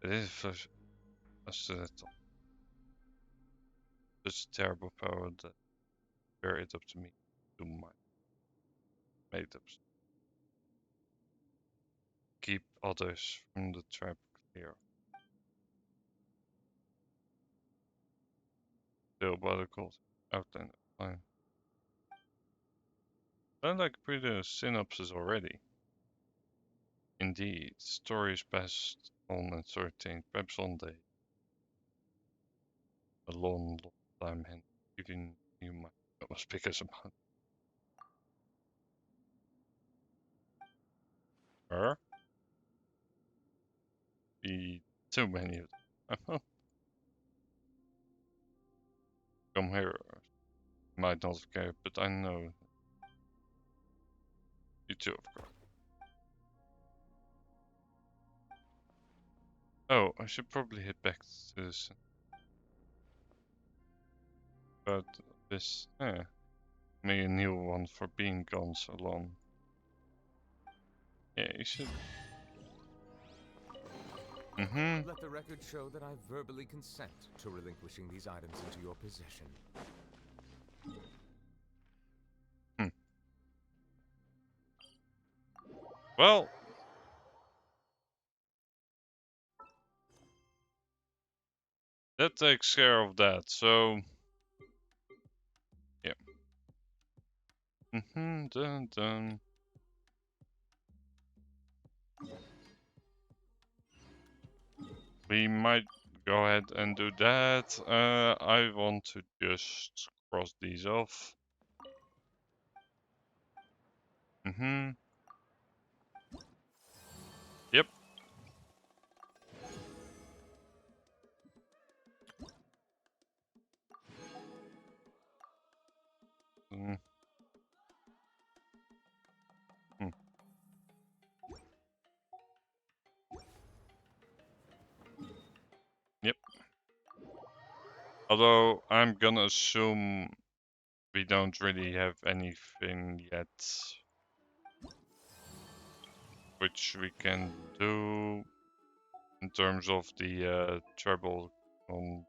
It is such a terrible power that bear it up to me to my made up. Keep others from the trap clear. Still called Outlander. Fine. Sounds like a pretty synopsis already. Indeed, stories passed on and certain, perhaps one day. A long, long time and even you might not speak as about her. Be too many of them. Come here. Might not care, but I know. You too, of course. Oh, I should probably head back to this. But this, me a new one for being gone so long. Yeah, you should. Let the record show that I verbally consent to relinquishing these items into your possession. Well, that takes care of that, so yeah. Dun dun. We might go ahead and do that. I want to just cross these off. Yep. Yep. Although I'm gonna assume we don't really have anything yet which we can do in terms of the treble on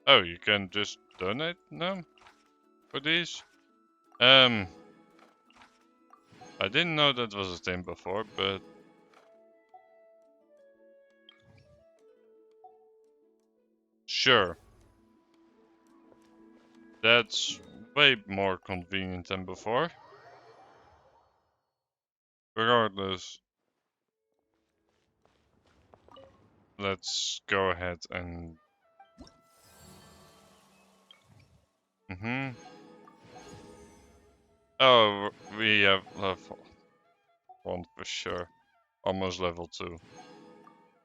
you can just donate now for these. I didn't know that was a thing before, but sure. That's way more convenient than before. Regardless, let's go ahead and Oh, we have level 1 for sure. Almost level 2.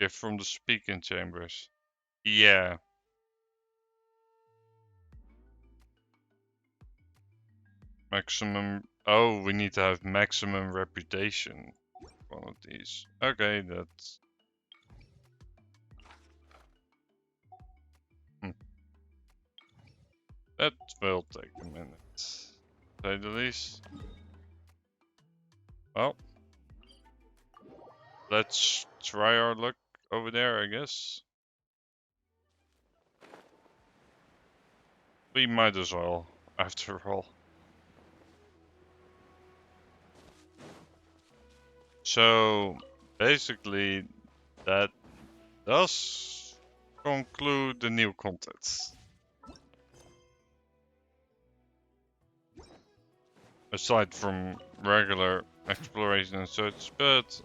Gift from the speaking chambers. Yeah. Maximum. Oh, we need to have maximum reputation. One of these. Okay, that's. That will take a minute. To say the least. Well. Let's try our luck over there, I guess. We might as well, after all. So, basically, that does conclude the new content. Aside from regular exploration and such, but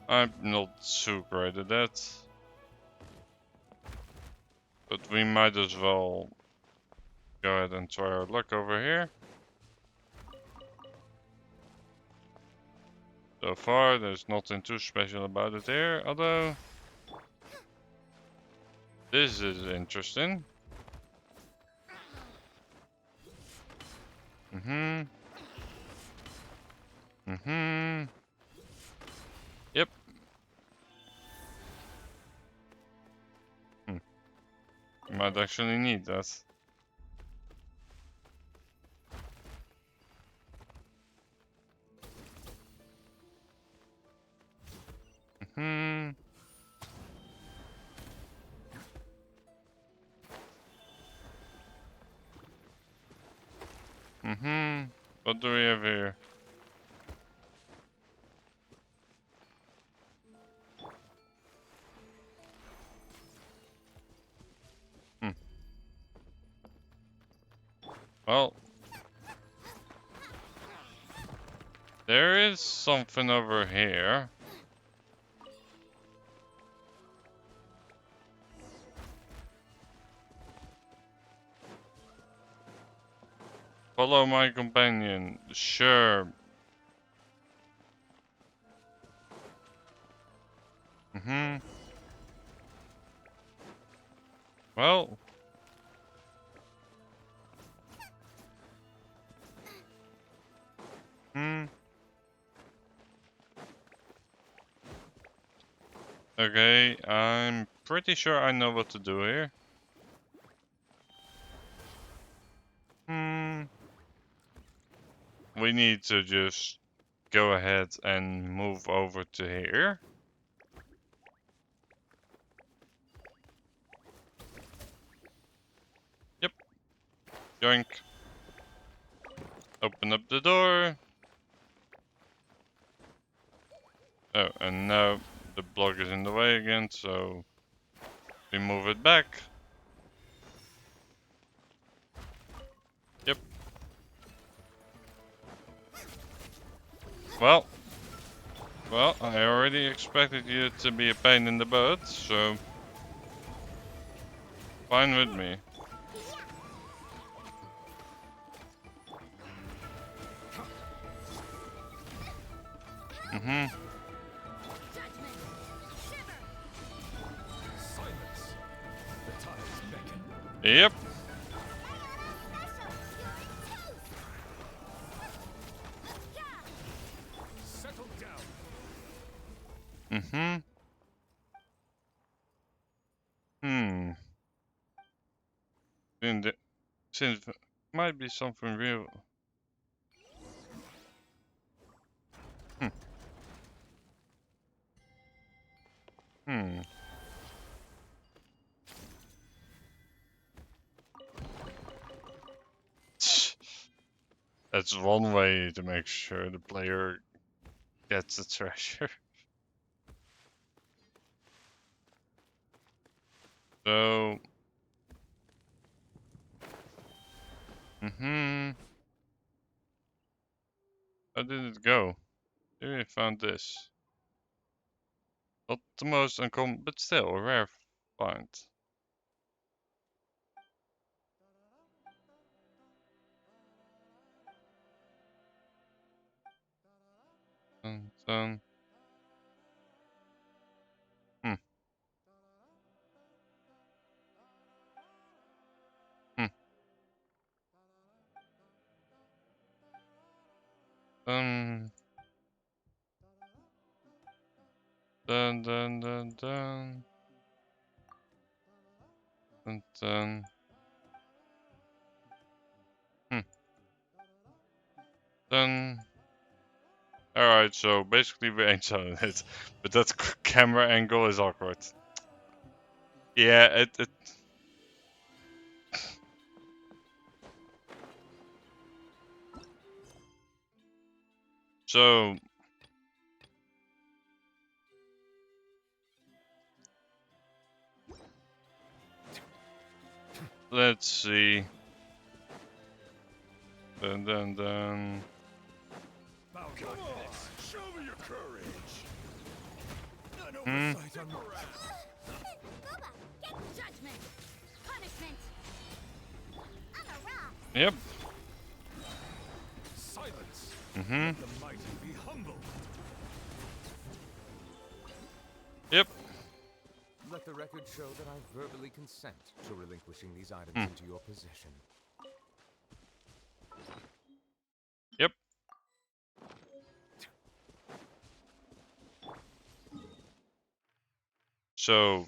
I'm not too great at that. But we might as well go ahead and try our luck over here. So far, there's nothing too special about it here, although this is interesting. Yep. Might actually need that. What do we have here? Well, there is something over here. Follow my companion. Sure. Well. Okay, I'm pretty sure I know what to do here. We need to just go ahead and move over to here. Yep. Yoink. Open up the door. Oh, and now the block is in the way again, so we move it back. Yep. Well, I already expected you to be a pain in the butt, so fine with me. Yep. Settle down. Since might be something real. That's one way to make sure the player gets the treasure. So, how did it go? Here we found this. Not the most uncommon, but still a rare find. dun. Hmm. Hmm. Dun dun dun dun. Dun dun. Dun. Alright, so basically we ain't selling it, but that camera angle is awkward. Yeah, it so let's see. Dun dun dun. Come on, show me your courage. An Hmm. oversight on morale. Booba, get judgment, punishment. On a rock. Yep. Silence. Mm-hmm. Let the mighty be humble. Yep. Let the record show that I verbally consent to relinquishing these items into your possession. Yep. So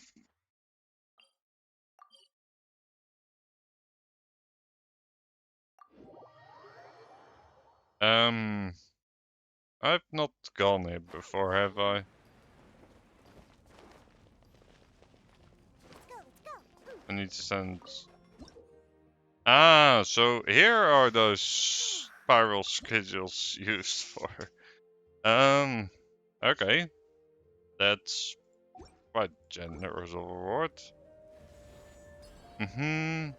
I've not gone here before, have I? Let's go. I need to send. Ah, so here are those spiral schedules used for. Okay, that's quite generous of a reward. Mm-hmm.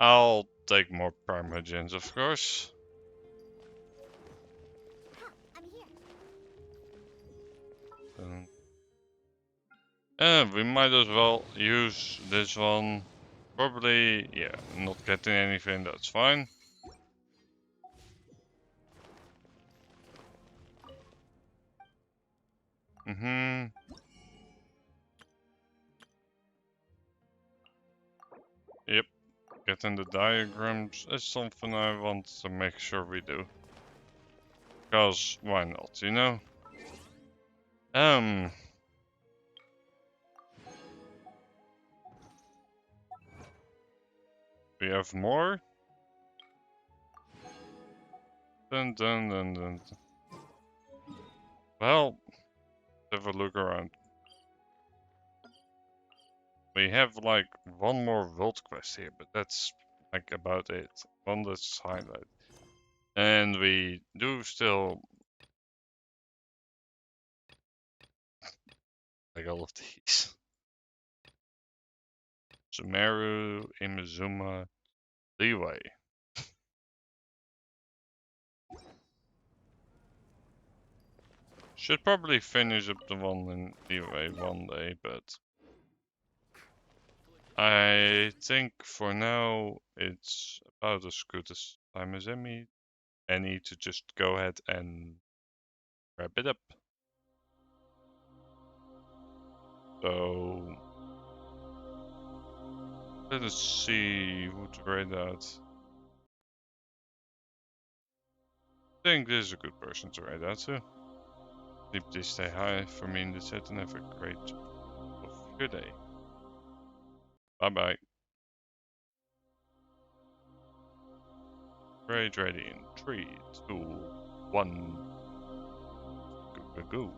I'll take more Primogens, of course. I'm here. We might as well use this one. Probably, yeah, not getting anything, that's fine. Mm-hmm. Yep, getting the diagrams is something I want to make sure we do. Because why not, you know? We have more? Dun dun dun dun. Well, have a look around. We have like one more world quest here, but that's like about it. One that's highlighted. And we do still like all of these. Sumeru, Imizuma, Leeway. Should probably finish up the one in Leeway one day, but I think for now it's about as good as time as any to just go ahead and wrap it up. So let us see who to rate out. I think this is a good person to rate out to. Please stay high for me in the chat and have a great of your day. Bye bye. Raid ready in 3, 2, 1. Go.